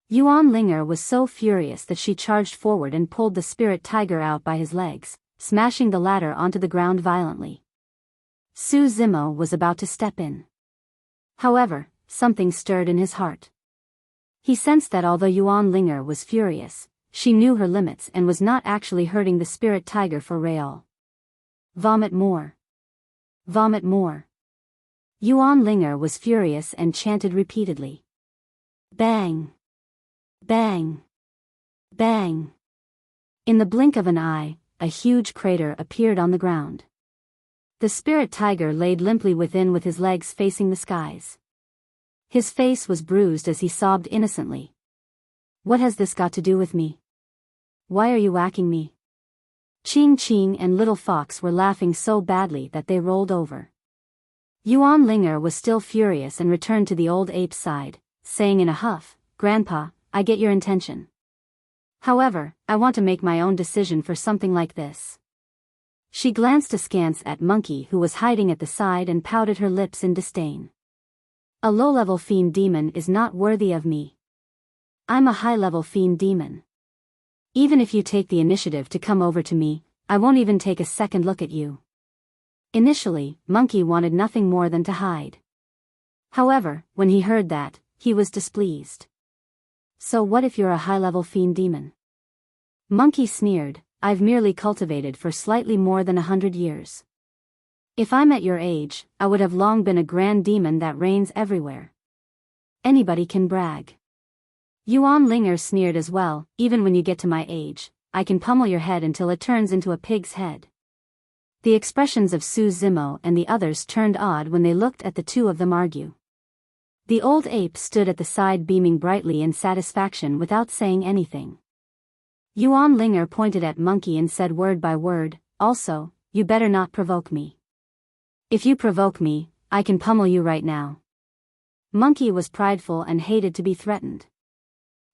Yuan Linger was so furious that she charged forward and pulled the spirit tiger out by his legs, smashing the latter onto the ground violently. Su Zimo was about to step in. However, something stirred in his heart. He sensed that although Yuan Linger was furious, she knew her limits and was not actually hurting the spirit tiger for real. "Vomit more. Vomit more." Yuan Linger was furious and chanted repeatedly. Bang! Bang! Bang! In the blink of an eye, a huge crater appeared on the ground. The spirit tiger laid limply within with his legs facing the skies. His face was bruised as he sobbed innocently. "What has this got to do with me? Why are you whacking me?" Ching Ching and Little Fox were laughing so badly that they rolled over. Yuan Linger was still furious and returned to the old ape's side, saying in a huff, "Grandpa, I get your intention. However, I want to make my own decision for something like this." She glanced askance at Monkey, who was hiding at the side, and pouted her lips in disdain. "A low-level fiend demon is not worthy of me. I'm a high-level fiend demon. Even if you take the initiative to come over to me, I won't even take a second look at you." Initially, Monkey wanted nothing more than to hide. However, when he heard that, he was displeased. "So what if you're a high-level fiend demon?" Monkey sneered, "I've merely cultivated for slightly more than 100 years. If I'm at your age, I would have long been a grand demon that reigns everywhere. Anybody can brag." Yuan Linger sneered as well, "Even when you get to my age, I can pummel your head until it turns into a pig's head." The expressions of Su Zimo and the others turned odd when they looked at the two of them argue. The old ape stood at the side beaming brightly in satisfaction without saying anything. Yuan Linger pointed at Monkey and said word by word, "Also, you better not provoke me. If you provoke me, I can pummel you right now." Monkey was prideful and hated to be threatened.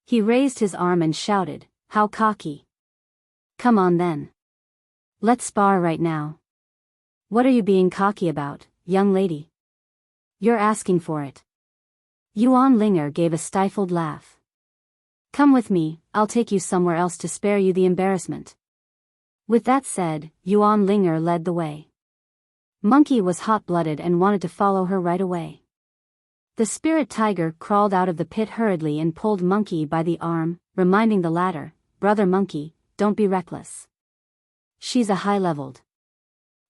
He raised his arm and shouted, "How cocky! Come on then. Let's spar right now." "What are you being cocky about, young lady? You're asking for it." Yuan Linger gave a stifled laugh. "Come with me, I'll take you somewhere else to spare you the embarrassment." With that said, Yuan Linger led the way. Monkey was hot-blooded and wanted to follow her right away. The spirit tiger crawled out of the pit hurriedly and pulled Monkey by the arm, reminding the latter, "Brother Monkey, don't be reckless. She's a high-leveled.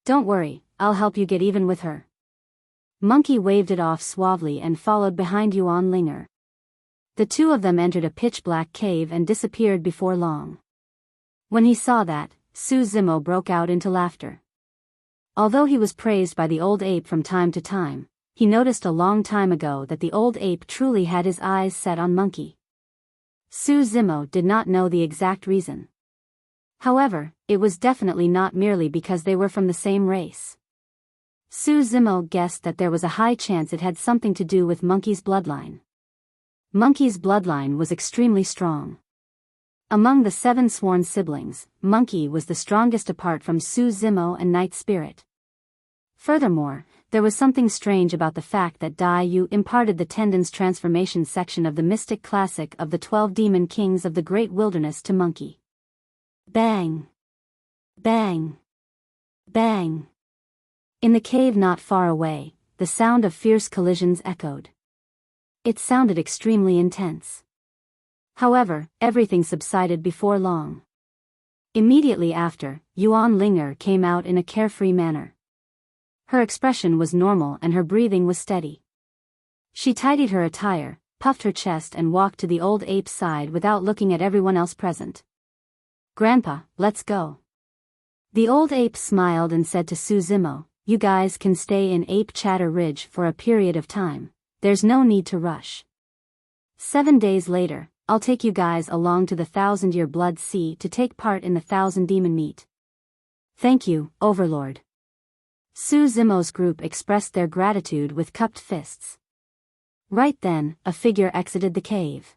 Don't worry, I'll help you get even with her." Monkey waved it off suavely and followed behind Yuan Linger. The two of them entered a pitch-black cave and disappeared before long. When he saw that, Su Zimo broke out into laughter. Although he was praised by the old ape from time to time, he noticed a long time ago that the old ape truly had his eyes set on Monkey. Su Zimo did not know the exact reason. However, it was definitely not merely because they were from the same race. Su Zimo guessed that there was a high chance it had something to do with Monkey's bloodline. Monkey's bloodline was extremely strong. Among the 7 sworn siblings, Monkey was the strongest apart from Su Zimo and Night Spirit. Furthermore, there was something strange about the fact that Dai Yu imparted the Tendon's transformation section of the mystic classic of the 12 demon kings of the great wilderness to Monkey. Bang! Bang! Bang! In the cave not far away, the sound of fierce collisions echoed. It sounded extremely intense. However, everything subsided before long. Immediately after, Yuan Linger came out in a carefree manner. Her expression was normal and her breathing was steady. She tidied her attire, puffed her chest and walked to the old ape's side without looking at everyone else present. "Grandpa, let's go." The old ape smiled and said to Su Zimo, "You guys can stay in Ape Chatter Ridge for a period of time. There's no need to rush. 7 days later, I'll take you guys along to the 1,000-year Blood Sea to take part in the 1,000 demon meet." "Thank you, Overlord." Su Zimo's group expressed their gratitude with cupped fists. Right then, a figure exited the cave.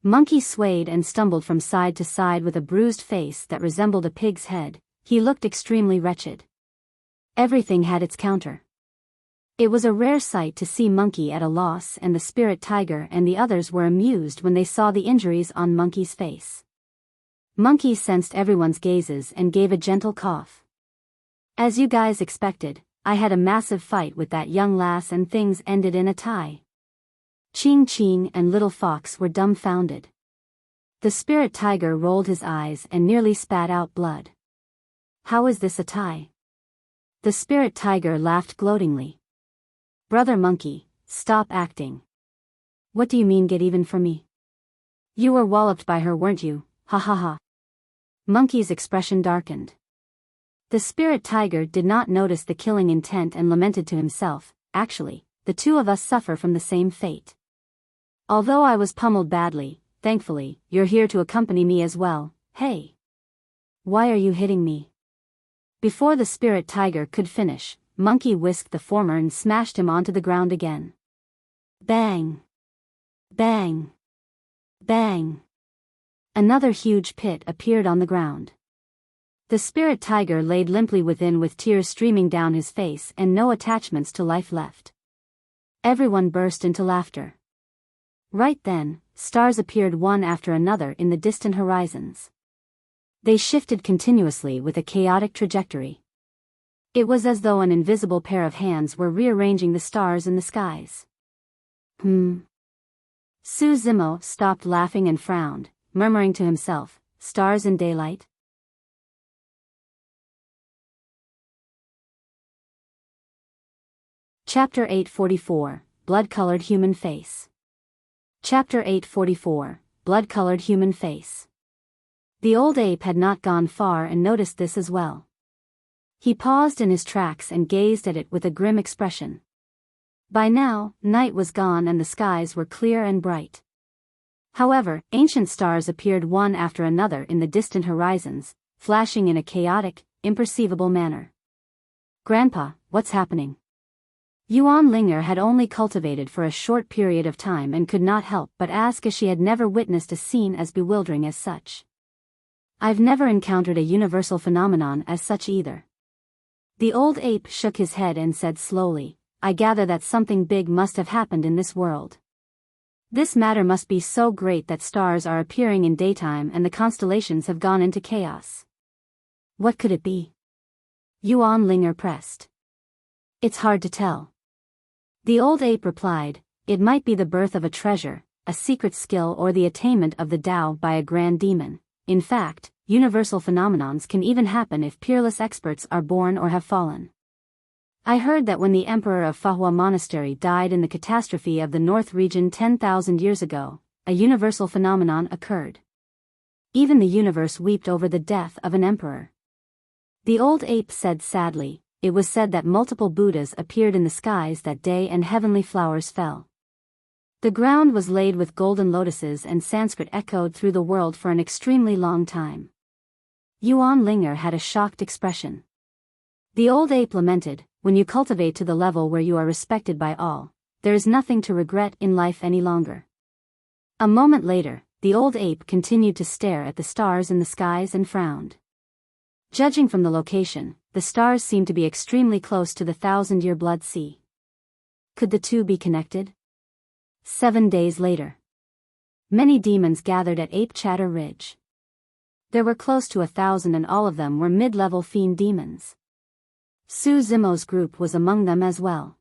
Monkey swayed and stumbled from side to side with a bruised face that resembled a pig's head. He looked extremely wretched. Everything had its counter. It was a rare sight to see Monkey at a loss, and the spirit tiger and the others were amused when they saw the injuries on Monkey's face. Monkey sensed everyone's gazes and gave a gentle cough. "As you guys expected, I had a massive fight with that young lass and things ended in a tie." Ching Ching and Little Fox were dumbfounded. The spirit tiger rolled his eyes and nearly spat out blood. "How is this a tie?" The spirit tiger laughed gloatingly. "Brother Monkey, stop acting. What do you mean get even for me? You were walloped by her, weren't you? Ha ha ha." Monkey's expression darkened. The spirit tiger did not notice the killing intent and lamented to himself, "Actually, the two of us suffer from the same fate. Although I was pummeled badly, thankfully, you're here to accompany me as well. Hey! Why are you hitting me?" Before the spirit tiger could finish, Monkey whisked the former and smashed him onto the ground again. Bang! Bang! Bang! Another huge pit appeared on the ground. The spirit tiger laid limply within with tears streaming down his face and no attachments to life left. Everyone burst into laughter. Right then, stars appeared one after another in the distant horizons. They shifted continuously with a chaotic trajectory. It was as though an invisible pair of hands were rearranging the stars in the skies. Su Zimo stopped laughing and frowned, murmuring to himself, "Stars in daylight?" Chapter 844, Blood-Colored Human Face. Chapter 844, Blood-Colored Human Face. The old ape had not gone far and noticed this as well. He paused in his tracks and gazed at it with a grim expression. By now, night was gone and the skies were clear and bright. However, ancient stars appeared one after another in the distant horizons, flashing in a chaotic, imperceivable manner. "Grandpa, what's happening?" Yuan Linger had only cultivated for a short period of time and could not help but ask, as she had never witnessed a scene as bewildering as such. "I've never encountered a universal phenomenon as such either." The old ape shook his head and said slowly, "I gather that something big must have happened in this world. This matter must be so great that stars are appearing in daytime and the constellations have gone into chaos." "What could it be?" Yuan Linger pressed. "It's hard to tell." The old ape replied, "It might be the birth of a treasure, a secret skill, or the attainment of the Tao by a grand demon. In fact, universal phenomenons can even happen if peerless experts are born or have fallen. I heard that when the emperor of Fahua Monastery died in the catastrophe of the North region 10,000 years ago, a universal phenomenon occurred. Even the universe wept over the death of an emperor." The old ape said sadly, "It was said that multiple Buddhas appeared in the skies that day and heavenly flowers fell. The ground was laid with golden lotuses and Sanskrit echoed through the world for an extremely long time." Yuan Linger had a shocked expression. The old ape lamented, "When you cultivate to the level where you are respected by all, there is nothing to regret in life any longer. A moment later, the old ape continued to stare at the stars in the skies and frowned. Judging from the location, the stars seemed to be extremely close to the 1,000-year blood sea. Could the two be connected? 7 days later. Many demons gathered at Ape Chatter Ridge. There were close to 1,000 and all of them were mid-level fiend demons. Su Zimo's group was among them as well.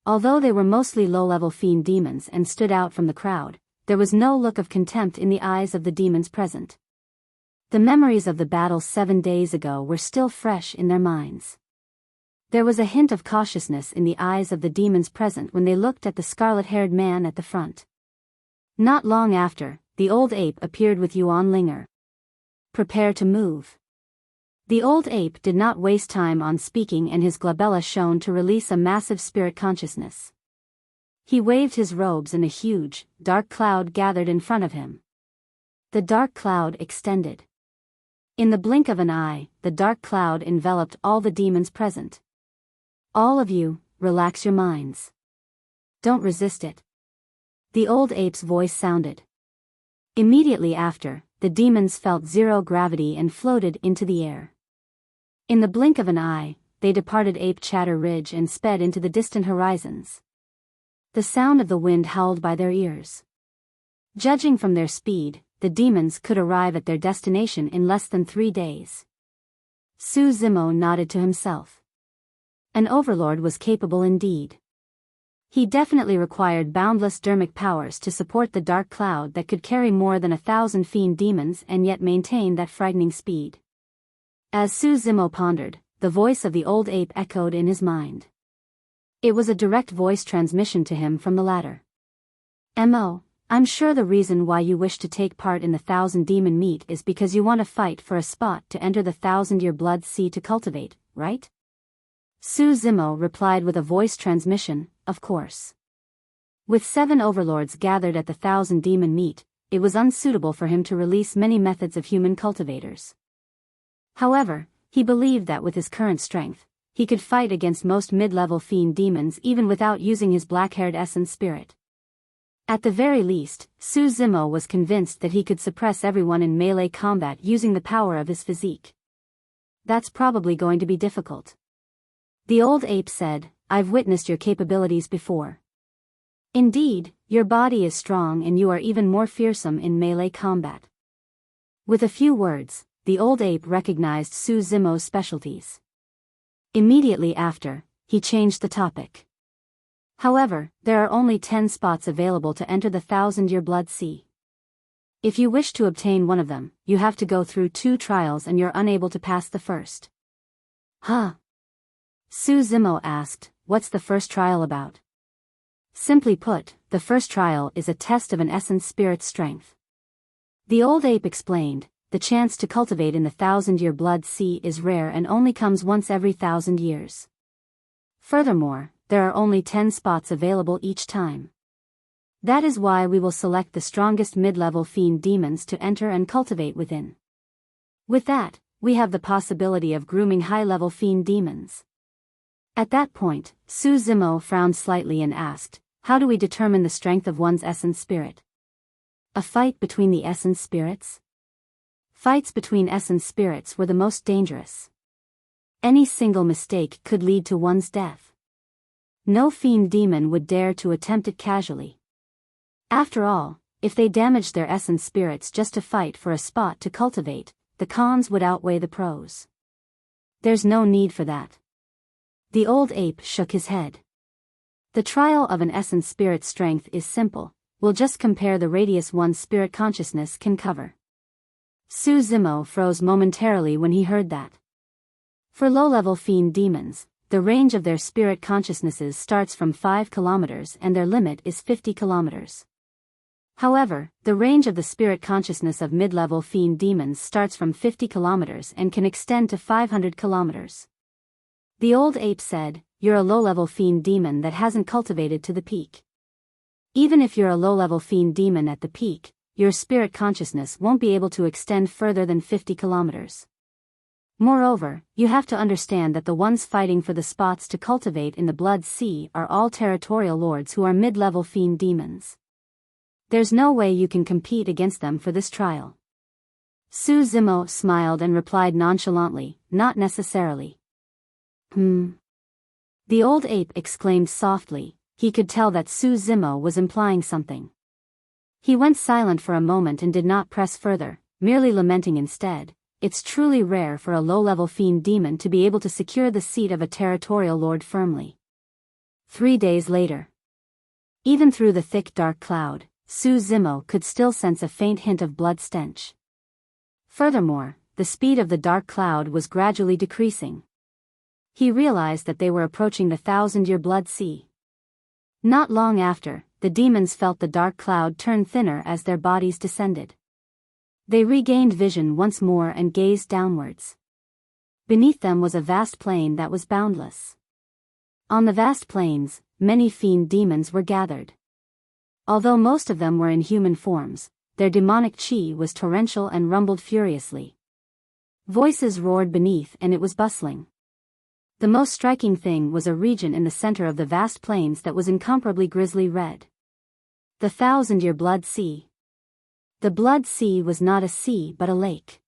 Although they were mostly low-level fiend demons and stood out from the crowd, there was no look of contempt in the eyes of the demons present. The memories of the battle 7 days ago were still fresh in their minds. There was a hint of cautiousness in the eyes of the demons present when they looked at the scarlet-haired man at the front. Not long after, the old ape appeared with Yuan Linger. Prepare to move. The old ape did not waste time on speaking and his glabella shone to release a massive spirit consciousness. He waved his robes and a huge, dark cloud gathered in front of him. The dark cloud extended. In the blink of an eye, the dark cloud enveloped all the demons present. All of you, relax your minds. Don't resist it. The old ape's voice sounded. Immediately after, the demons felt zero gravity and floated into the air. In the blink of an eye, they departed Ape Chatter Ridge and sped into the distant horizons. The sound of the wind howled by their ears. Judging from their speed, the demons could arrive at their destination in less than 3 days. Su Zimo nodded to himself. An overlord was capable indeed. He definitely required boundless dermic powers to support the dark cloud that could carry more than 1,000 fiend demons and yet maintain that frightening speed. As Su Zimo pondered, the voice of the old ape echoed in his mind. It was a direct voice transmission to him from the latter. "Mo, I'm sure the reason why you wish to take part in the 1,000-demon meet is because you want to fight for a spot to enter the 1,000-year blood sea to cultivate, right?" Su Zimo replied with a voice transmission, "Of course." With 7 overlords gathered at the 1,000-demon meet, it was unsuitable for him to release many methods of human cultivators. However, he believed that with his current strength, he could fight against most mid-level fiend demons even without using his black-haired essence spirit. At the very least, Su Zimo was convinced that he could suppress everyone in melee combat using the power of his physique. That's probably going to be difficult. The old ape said, "I've witnessed your capabilities before. Indeed, your body is strong and you are even more fearsome in melee combat." With a few words, the old ape recognized Su Zimo's specialties. Immediately after, he changed the topic. "However, there are only 10 spots available to enter the 1,000-year blood sea. If you wish to obtain one of them, you have to go through 2 trials and you're unable to pass the first." "Huh?" Su Zimo asked, "What's the first trial about?" Simply put, the first trial is a test of an essence spirit's strength. The old ape explained, the chance to cultivate in the 1,000-year blood sea is rare and only comes once every 1,000 years. Furthermore, there are only 10 spots available each time. That is why we will select the strongest mid-level fiend demons to enter and cultivate within. With that, we have the possibility of grooming high-level fiend demons. At that point, Su Zimo frowned slightly and asked, "How do we determine the strength of one's essence spirit?" A fight between the essence spirits? Fights between essence spirits were the most dangerous. Any single mistake could lead to one's death. No fiend demon would dare to attempt it casually. After all, if they damaged their essence spirits just to fight for a spot to cultivate, the cons would outweigh the pros. There's no need for that. The old ape shook his head. The trial of an essence spirit strength is simple, we'll just compare the radius one's spirit consciousness can cover. Su Zimo froze momentarily when he heard that. For low-level fiend demons, the range of their spirit consciousnesses starts from 5 kilometers and their limit is 50 kilometers. However, the range of the spirit consciousness of mid-level fiend demons starts from 50 kilometers and can extend to 500 kilometers. The old ape said, "You're a low-level fiend demon that hasn't cultivated to the peak. Even if you're a low-level fiend demon at the peak, your spirit consciousness won't be able to extend further than 50 kilometers. Moreover, you have to understand that the ones fighting for the spots to cultivate in the Blood Sea are all Territorial lords who are mid-level fiend demons. There's no way you can compete against them for this trial. Su Zimo smiled and replied nonchalantly, not necessarily. The old ape exclaimed softly. He could tell that Su Zimo was implying something. He went silent for a moment and did not press further, merely lamenting instead. It's truly rare for a low-level fiend demon to be able to secure the seat of a territorial lord firmly. 3 days later. Even through the thick dark cloud, Su Zimo could still sense a faint hint of blood stench. Furthermore, the speed of the dark cloud was gradually decreasing. He realized that they were approaching the 1,000-year blood sea. Not long after, the demons felt the dark cloud turn thinner as their bodies descended. They regained vision once more and gazed downwards. Beneath them was a vast plain that was boundless. On the vast plains, many fiend demons were gathered. Although most of them were in human forms, their demonic chi was torrential and rumbled furiously. Voices roared beneath and it was bustling. The most striking thing was a region in the center of the vast plains that was incomparably grisly red. The 1,000-year blood sea. The blood sea was not a sea but a lake.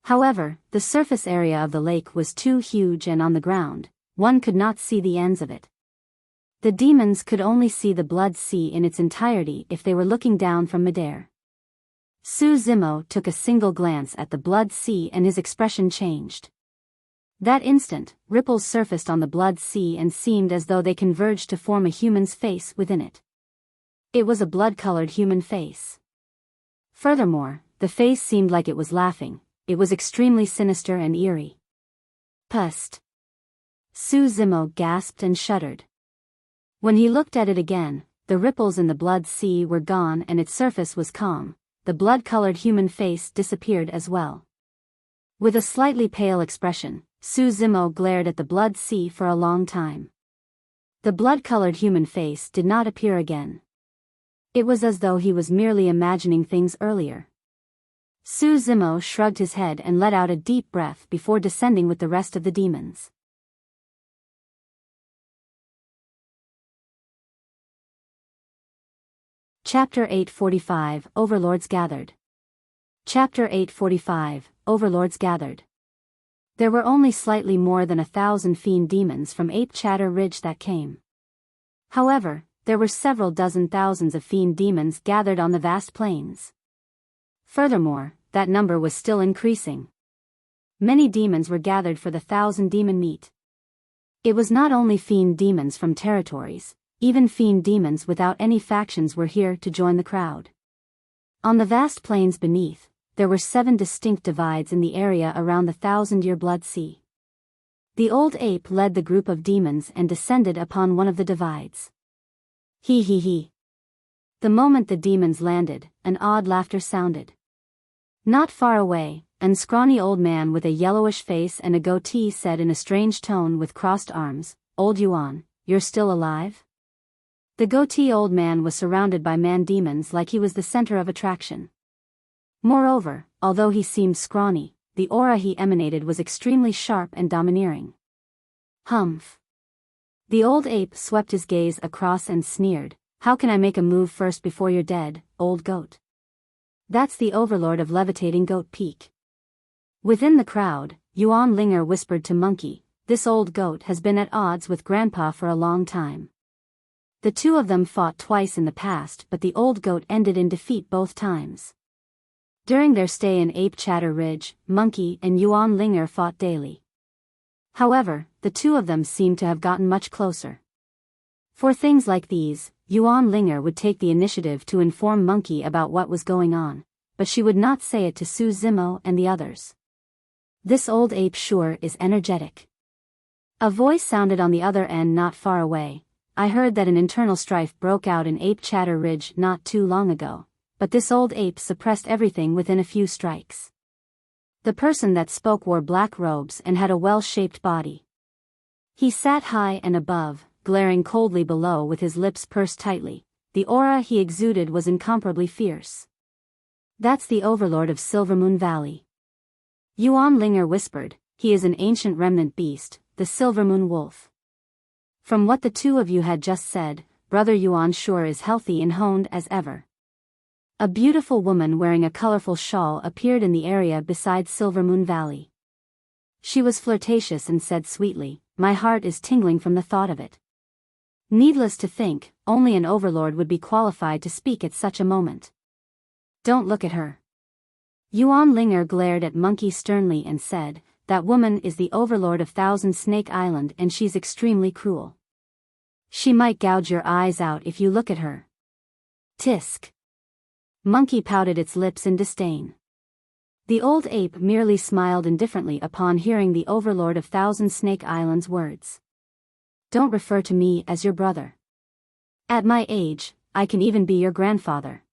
However, the surface area of the lake was too huge and on the ground, one could not see the ends of it. The demons could only see the blood sea in its entirety if they were looking down from midair. Su Zimo took a single glance at the blood sea and his expression changed. That instant, ripples surfaced on the blood sea and seemed as though they converged to form a human's face within it. It was a blood-colored human face. Furthermore, the face seemed like it was laughing. It was extremely sinister and eerie. Pust. Su Zimo gasped and shuddered. When he looked at it again, the ripples in the blood sea were gone and its surface was calm. The blood-colored human face disappeared as well. With a slightly pale expression, Su Zimo glared at the blood sea for a long time. The blood-colored human face did not appear again. It was as though he was merely imagining things earlier. Su Zimo shrugged his head and let out a deep breath before descending with the rest of the demons. Chapter 845, Overlords Gathered. Chapter 845, Overlords Gathered. There were only slightly more than 1,000 fiend demons from Ape Chatter Ridge that came. However, there were several dozen thousands of fiend demons gathered on the vast plains. Furthermore, that number was still increasing. Many demons were gathered for the 1,000 demon meet. It was not only fiend demons from territories, even fiend demons without any factions were here to join the crowd. On the vast plains beneath, there were 7 distinct divides in the area around the 1,000-year blood sea. The old ape led the group of demons and descended upon one of the divides. He. The moment the demons landed, an odd laughter sounded. Not far away, an scrawny old man with a yellowish face and a goatee said in a strange tone with crossed arms, "Old Yuan, you're still alive?" The goatee old man was surrounded by man-demons like he was the center of attraction. Moreover, although he seemed scrawny, the aura he emanated was extremely sharp and domineering. Humph. The old ape swept his gaze across and sneered, "How can I make a move first before you're dead, old goat?" That's the overlord of Levitating Goat Peak. Within the crowd, Yuan Linger whispered to Monkey, "This old goat has been at odds with Grandpa for a long time." The two of them fought twice in the past, but the old goat ended in defeat both times. During their stay in Ape Chatter Ridge, Monkey and Yuan Linger fought daily. However, the two of them seemed to have gotten much closer. For things like these, Yuan Linger would take the initiative to inform Monkey about what was going on, but she would not say it to Su Zimo and the others. "This old ape sure is energetic." A voice sounded on the other end not far away. "I heard that an internal strife broke out in Ape Chatter Ridge not too long ago, but this old ape suppressed everything within a few strikes." The person that spoke wore black robes and had a well-shaped body. He sat high and above, glaring coldly below with his lips pursed tightly. The aura he exuded was incomparably fierce. "That's the Overlord of Silvermoon Valley." Yuan Linger whispered, "He is an ancient remnant beast, the Silvermoon Wolf." From what the two of you had just said, Brother Yuan sure is healthy and honed as ever. A beautiful woman wearing a colorful shawl appeared in the area beside Silvermoon Valley. She was flirtatious and said sweetly, "My heart is tingling from the thought of it." Needless to think, only an overlord would be qualified to speak at such a moment. "Don't look at her." Yuan Linger glared at Monkey sternly and said, "That woman is the overlord of Thousand Snake Island and she's extremely cruel. She might gouge your eyes out if you look at her." Tisk. Monkey pouted its lips in disdain. The old ape merely smiled indifferently upon hearing the overlord of Thousand Snake Island's words. "Don't refer to me as your brother. At my age, I can even be your grandfather.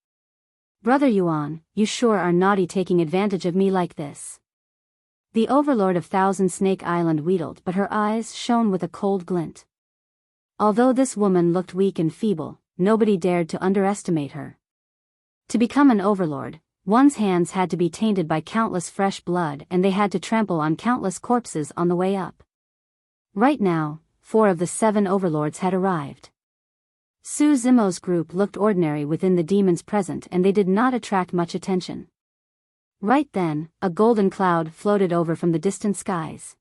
Brother Yuan, you sure are naughty taking advantage of me like this." The overlord of Thousand Snake Island wheedled, but her eyes shone with a cold glint. Although this woman looked weak and feeble, nobody dared to underestimate her. To become an overlord, one's hands had to be tainted by countless fresh blood and they had to trample on countless corpses on the way up. Right now, 4 of the 7 overlords had arrived. Su Zimo's group looked ordinary within the demons present and they did not attract much attention. Right then, a golden cloud floated over from the distant skies.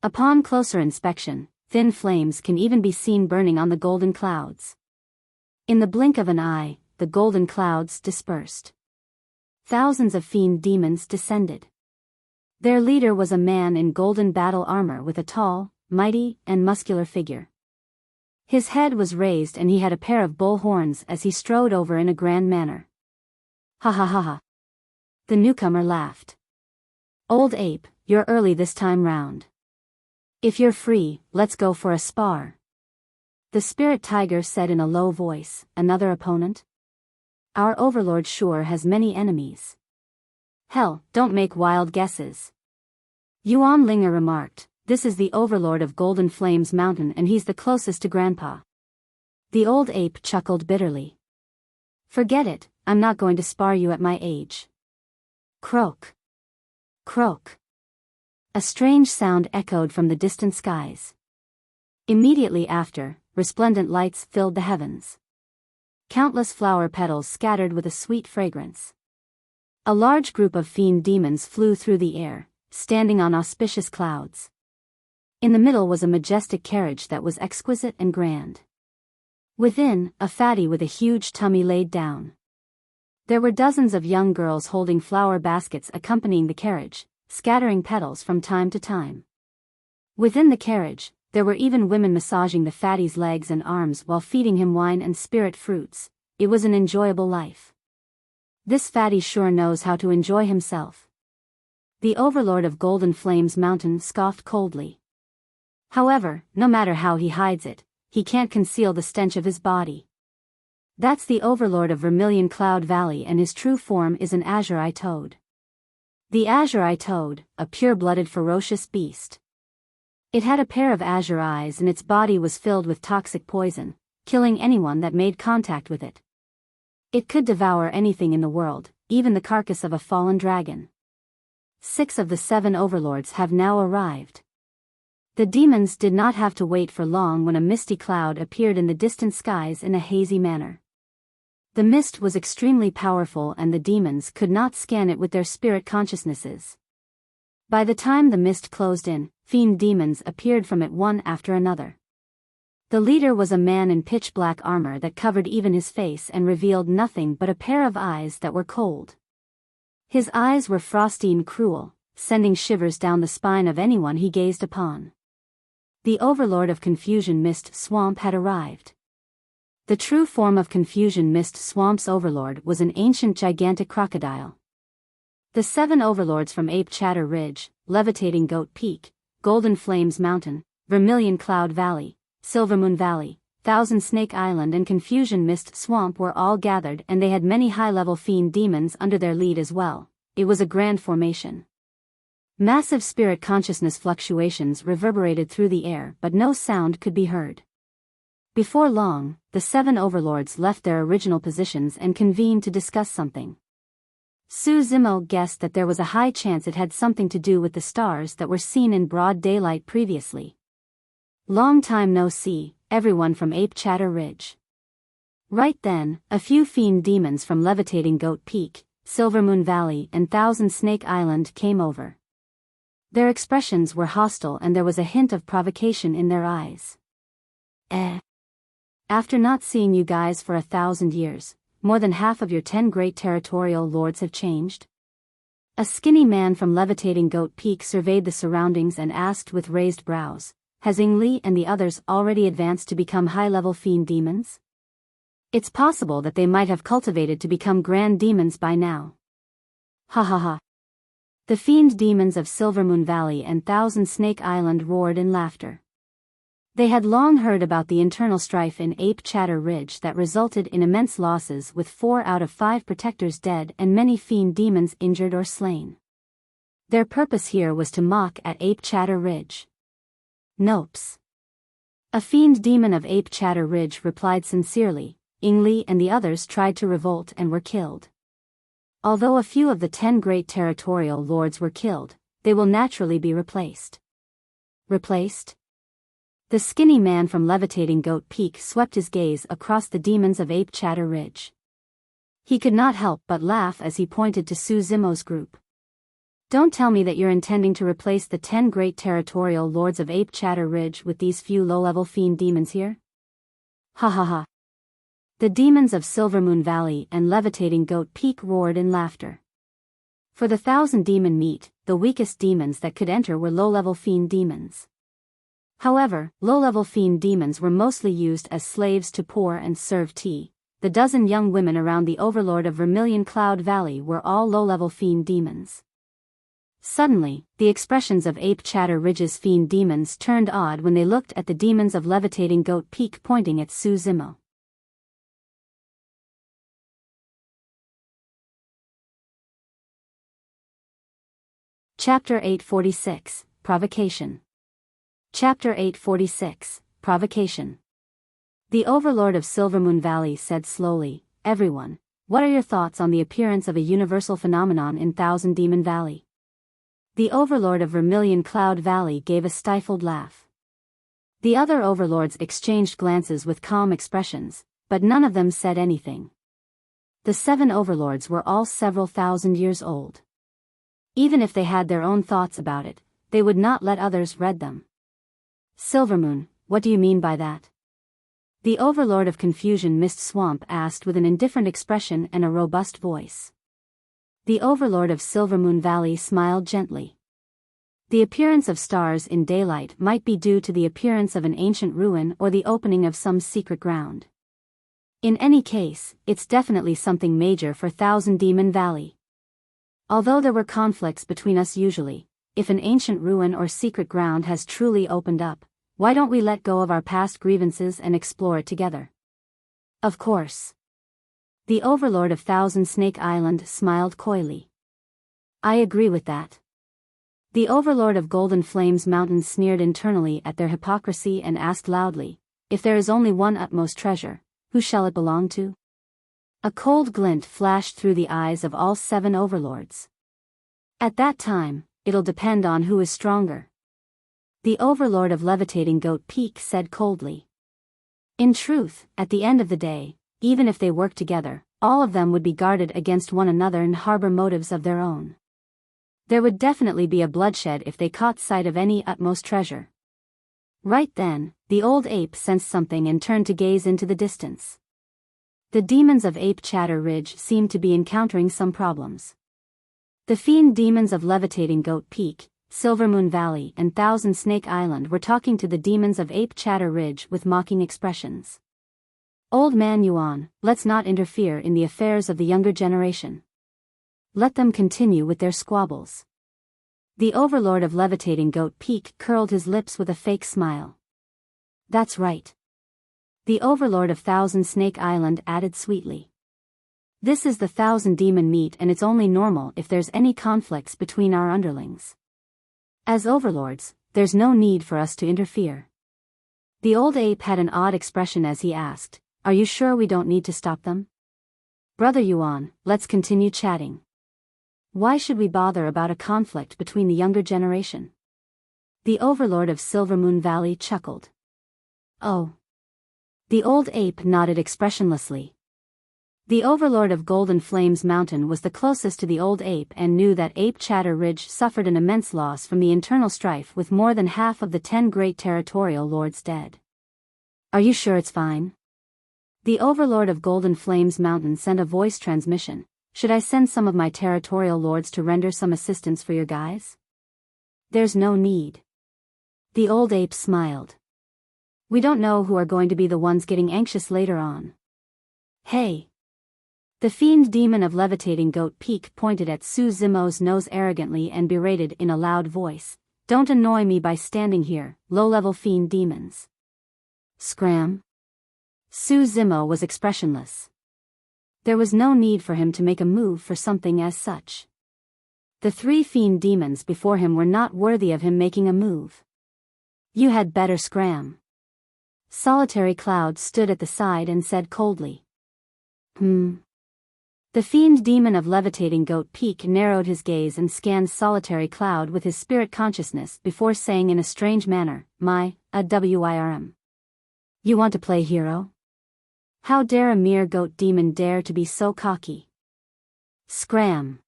Upon closer inspection, thin flames can even be seen burning on the golden clouds. In the blink of an eye, the golden clouds dispersed. Thousands of fiend demons descended. Their leader was a man in golden battle armor with a tall, mighty, and muscular figure. His head was raised and he had a pair of bull horns as he strode over in a grand manner. "Ha ha ha ha." The newcomer laughed. "Old ape, you're early this time round. If you're free, let's go for a spar." The spirit tiger said in a low voice, "Another opponent? Our overlord sure has many enemies." "Hell, don't make wild guesses." Yuan Linger remarked, "This is the overlord of Golden Flames Mountain and he's the closest to Grandpa." The old ape chuckled bitterly. "Forget it, I'm not going to spar you at my age." Croak. Croak. A strange sound echoed from the distant skies. Immediately after, resplendent lights filled the heavens. Countless flower petals scattered with a sweet fragrance. A large group of fiend demons flew through the air, standing on auspicious clouds. In the middle was a majestic carriage that was exquisite and grand. Within, a fatty with a huge tummy laid down. There were dozens of young girls holding flower baskets accompanying the carriage, scattering petals from time to time. Within the carriage, there were even women massaging the fatty's legs and arms while feeding him wine and spirit fruits. It was an enjoyable life. This fatty sure knows how to enjoy himself. The overlord of Golden Flames Mountain scoffed coldly. However, no matter how he hides it, he can't conceal the stench of his body. That's the overlord of Vermilion Cloud Valley and his true form is an azure-eye toad. The azure-eye toad, a pure-blooded ferocious beast. It had a pair of azure eyes and its body was filled with toxic poison, killing anyone that made contact with it. It could devour anything in the world, even the carcass of a fallen dragon. 6 of the 7 overlords have now arrived. The demons did not have to wait for long when a misty cloud appeared in the distant skies in a hazy manner. The mist was extremely powerful and the demons could not scan it with their spirit consciousnesses. By the time the mist closed in, fiend demons appeared from it one after another. The leader was a man in pitch-black armor that covered even his face and revealed nothing but a pair of eyes that were cold. His eyes were frosty and cruel, sending shivers down the spine of anyone he gazed upon. The overlord of Confusion Mist Swamp had arrived. The true form of Confusion Mist Swamp's overlord was an ancient gigantic crocodile. The 7 overlords from Ape Chatter Ridge, Levitating Goat Peak, Golden Flames Mountain, Vermilion Cloud Valley, Silvermoon Valley, Thousand Snake Island and Confusion Mist Swamp were all gathered and they had many high-level fiend demons under their lead as well. It was a grand formation. Massive spirit consciousness fluctuations reverberated through the air but no sound could be heard. Before long, the 7 overlords left their original positions and convened to discuss something. Su Zimo guessed that there was a high chance it had something to do with the stars that were seen in broad daylight previously. Long time no see, everyone from Ape Chatter Ridge. Right then, a few fiend demons from Levitating Goat Peak, Silver Moon Valley and Thousand Snake Island came over. Their expressions were hostile and there was a hint of provocation in their eyes. After not seeing you guys for 1,000 years, more than half of your 10 great territorial lords have changed? A skinny man from Levitating Goat Peak surveyed the surroundings and asked with raised brows, has Ying Li and the others already advanced to become high-level fiend demons? It's possible that they might have cultivated to become grand demons by now. Ha ha ha. The fiend demons of Silver Moon Valley and Thousand Snake Island roared in laughter. They had long heard about the internal strife in Ape Chatter Ridge that resulted in immense losses with 4 out of 5 protectors dead and many fiend demons injured or slain. Their purpose here was to mock at Ape Chatter Ridge. Nopes. A fiend demon of Ape Chatter Ridge replied sincerely. Ying Li and the others tried to revolt and were killed. Although a few of the 10 great territorial lords were killed, they will naturally be replaced. Replaced? The skinny man from Levitating Goat Peak swept his gaze across the demons of Ape Chatter Ridge. He could not help but laugh as he pointed to Su Zimo's group. Don't tell me that you're intending to replace the 10 great territorial lords of Ape Chatter Ridge with these few low-level fiend demons here? Ha ha ha. The demons of Silver Moon Valley and Levitating Goat Peak roared in laughter. For the 1,000 demon meet, the weakest demons that could enter were low-level fiend demons. However, low-level fiend demons were mostly used as slaves to pour and serve tea. The dozen young women around the Overlord of Vermilion Cloud Valley were all low-level fiend demons. Suddenly, the expressions of Ape Chatter Ridge's fiend demons turned odd when they looked at the demons of Levitating Goat Peak pointing at Su Zimo. Chapter 846, Provocation. Chapter 846, Provocation. The Overlord of Silver Moon Valley said slowly, everyone, what are your thoughts on the appearance of a universal phenomenon in Thousand Demon Valley? The Overlord of Vermilion Cloud Valley gave a stifled laugh. The other Overlords exchanged glances with calm expressions, but none of them said anything. The 7 Overlords were all several thousand years old. Even if they had their own thoughts about it, they would not let others read them. Silvermoon, what do you mean by that? The Overlord of Confusion Mist Swamp asked with an indifferent expression and a robust voice. The Overlord of Silvermoon Valley smiled gently. The appearance of stars in daylight might be due to the appearance of an ancient ruin or the opening of some secret ground. In any case, it's definitely something major for Thousand Demon Valley. Although there were conflicts between us usually, if an ancient ruin or secret ground has truly opened up, why don't we let go of our past grievances and explore it together? Of course. The Overlord of Thousand Snake Island smiled coyly. I agree with that. The Overlord of Golden Flames Mountain sneered internally at their hypocrisy and asked loudly, if there is only one utmost treasure, who shall it belong to? A cold glint flashed through the eyes of all 7 Overlords. At that time, it'll depend on who is stronger. The Overlord of Levitating Goat Peak said coldly. In truth, at the end of the day, even if they worked together, all of them would be guarded against one another and harbor motives of their own. There would definitely be a bloodshed if they caught sight of any utmost treasure. Right then, the old ape sensed something and turned to gaze into the distance. The demons of Ape Chatter Ridge seemed to be encountering some problems. The fiend demons of Levitating Goat Peak, Silver Moon Valley and Thousand Snake Island were talking to the demons of Ape Chatter Ridge with mocking expressions. Old Man Yuan, let's not interfere in the affairs of the younger generation. Let them continue with their squabbles. The Overlord of Levitating Goat Peak curled his lips with a fake smile. That's right. The Overlord of Thousand Snake Island added sweetly. This is the Thousand Demon meet and it's only normal if there's any conflicts between our underlings. As Overlords, there's no need for us to interfere. The old ape had an odd expression as he asked, are you sure we don't need to stop them? Brother Yuan, let's continue chatting. Why should we bother about a conflict between the younger generation? The Overlord of Silver Moon Valley chuckled. Oh. The old ape nodded expressionlessly. The Overlord of Golden Flames Mountain was the closest to the old ape and knew that Ape Chatter Ridge suffered an immense loss from the internal strife with more than half of the 10 great territorial lords dead. Are you sure it's fine? The Overlord of Golden Flames Mountain sent a voice transmission. Should I send some of my territorial lords to render some assistance for your guys? There's no need. The old ape smiled. We don't know who are going to be the ones getting anxious later on. Hey! The fiend demon of Levitating Goat Peak pointed at Su Zimo's nose arrogantly and berated in a loud voice. Don't annoy me by standing here, low-level fiend demons. Scram. Su Zimo was expressionless. There was no need for him to make a move for something as such. The 3 fiend demons before him were not worthy of him making a move. You had better scram. Solitary Cloud stood at the side and said coldly. The fiend demon of Levitating Goat Peak narrowed his gaze and scanned Solitary Cloud with his spirit consciousness before saying in a strange manner, WIRM. You want to play hero? How dare a mere goat demon dare to be so cocky? Scram.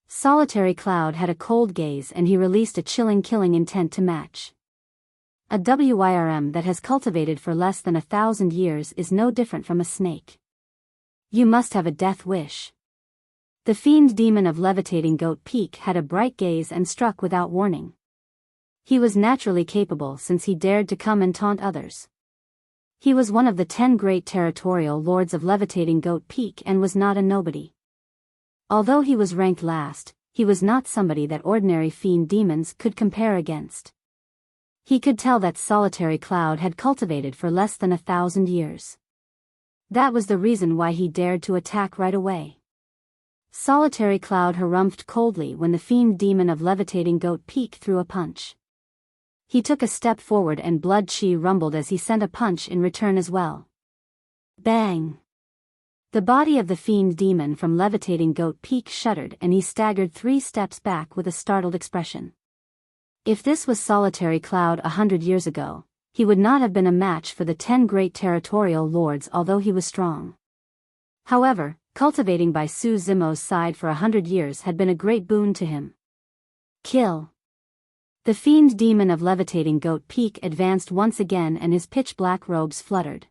Solitary Cloud had a cold gaze and he released a chilling killing intent to match. A WIRM that has cultivated for less than 1,000 years is no different from a snake. You must have a death wish. The fiend demon of Levitating Goat Peak had a bright gaze and struck without warning. He was naturally capable since he dared to come and taunt others. He was one of the 10 great territorial lords of Levitating Goat Peak and was not a nobody. Although he was ranked last, he was not somebody that ordinary fiend demons could compare against. He could tell that Solitary Cloud had cultivated for less than 1,000 years. That was the reason why he dared to attack right away. Solitary Cloud harumphed coldly when the fiend demon of Levitating Goat Peak threw a punch. He took a step forward and blood chi rumbled as he sent a punch in return as well. Bang! The body of the fiend demon from Levitating Goat Peak shuddered and he staggered 3 steps back with a startled expression. If this was Solitary Cloud 100 years ago, he would not have been a match for the 10 great territorial lords although he was strong. However, cultivating by Su Zimo's side for 100 years had been a great boon to him. Kill. The fiend demon of Levitating Goat Peak advanced once again and his pitch-black robes fluttered.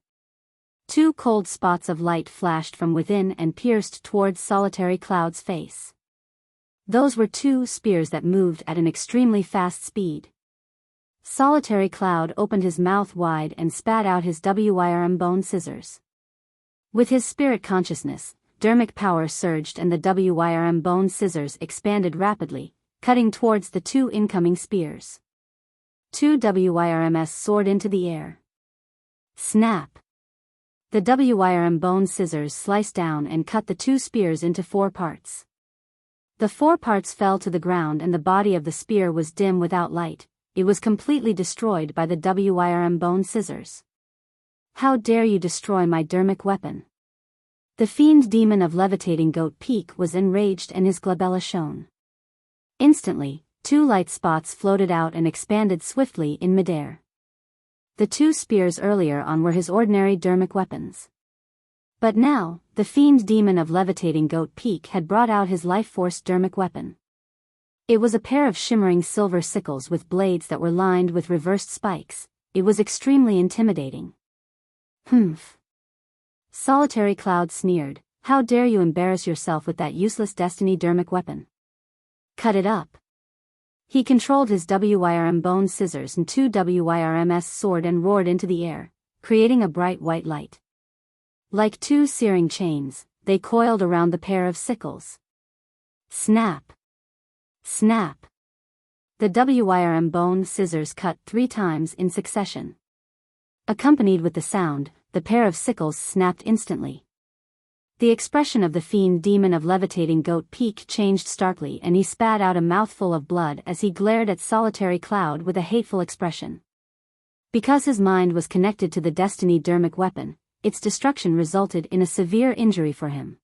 2 cold spots of light flashed from within and pierced towards Solitary Cloud's face. Those were 2 spears that moved at an extremely fast speed. Solitary Cloud opened his mouth wide and spat out his WIRM bone scissors. With his spirit consciousness, dermic power surged and the WIRM bone scissors expanded rapidly, cutting towards the 2 incoming spears. 2 WIRMs soared into the air. Snap! The WIRM bone scissors sliced down and cut the 2 spears into 4 parts. The 4 parts fell to the ground and the body of the spear was dim without light. It was completely destroyed by the WIRM bone scissors. How dare you destroy my dermic weapon? The fiend demon of Levitating Goat Peak was enraged and his glabella shone. Instantly, 2 light spots floated out and expanded swiftly in midair. The 2 spears earlier on were his ordinary dermic weapons. But now, the fiend demon of Levitating Goat Peak had brought out his life-force dermic weapon. It was a pair of shimmering silver sickles with blades that were lined with reversed spikes. It was extremely intimidating. Humph. Solitary Cloud sneered, how dare you embarrass yourself with that useless destiny dermic weapon? Cut it up. He controlled his WIRM bone scissors and 2 WIRMs soared and roared into the air, creating a bright white light. Like 2 searing chains, they coiled around the pair of sickles. Snap! Snap! The WIRM bone scissors cut 3 times in succession. Accompanied with the sound, the pair of sickles snapped instantly. The expression of the fiend demon of Levitating Goat Peak changed starkly and he spat out a mouthful of blood as he glared at Solitary Cloud with a hateful expression. Because his mind was connected to the Destiny dermic weapon, its destruction resulted in a severe injury for him.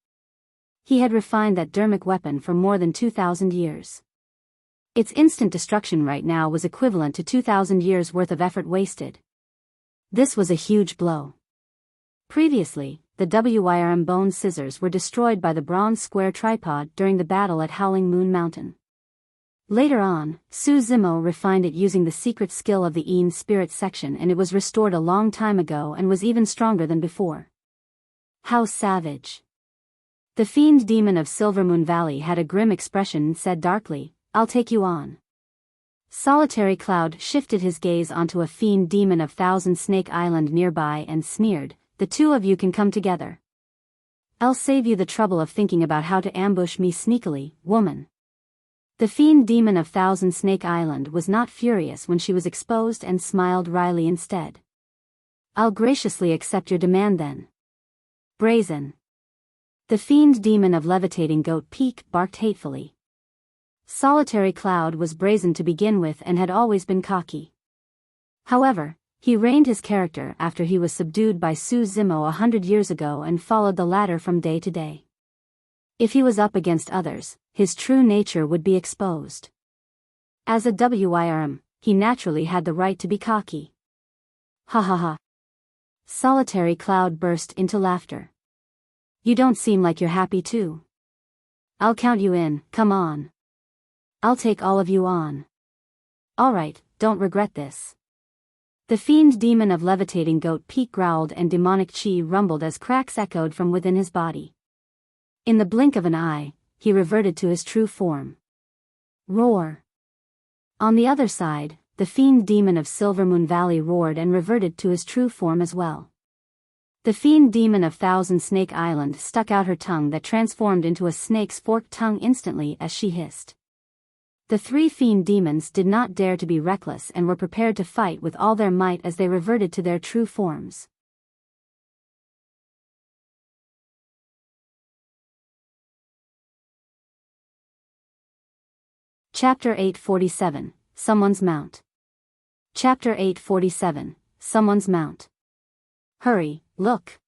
He had refined that dermic weapon for more than 2,000 years. Its instant destruction right now was equivalent to 2,000 years worth of effort wasted. This was a huge blow. Previously, the Wyrm bone scissors were destroyed by the bronze square tripod during the battle at Howling Moon Mountain. Later on, Su Zimo refined it using the secret skill of the Een spirit section, and it was restored a long time ago and was even stronger than before. How savage! The fiend demon of Silvermoon Valley had a grim expression and said darkly, "I'll take you on." Solitary Cloud shifted his gaze onto a fiend demon of Thousand Snake Island nearby and sneered, "The two of you can come together. I'll save you the trouble of thinking about how to ambush me sneakily, woman." The fiend demon of Thousand Snake Island was not furious when she was exposed and smiled wryly instead. "I'll graciously accept your demand then." Brazen. The fiend demon of Levitating Goat Peak barked hatefully. Solitary Cloud was brazen to begin with and had always been cocky. However, he reined his character after he was subdued by Su Zimo 100 years ago and followed the latter from day to day. If he was up against others, his true nature would be exposed. As a Wyrm, he naturally had the right to be cocky. Ha ha ha. Solitary Cloud burst into laughter. "You don't seem like you're happy too. I'll count you in, come on. I'll take all of you on. Alright, don't regret this." The fiend demon of Levitating Goat Peak growled and demonic chi rumbled as cracks echoed from within his body. In the blink of an eye, he reverted to his true form. Roar. On the other side, the fiend demon of Silvermoon Valley roared and reverted to his true form as well. The fiend demon of Thousand Snake Island stuck out her tongue that transformed into a snake's forked tongue instantly as she hissed. The three fiend demons did not dare to be reckless and were prepared to fight with all their might as they reverted to their true forms. Chapter 847, Someone's Mount. Chapter 847, Someone's Mount. Hurry, look.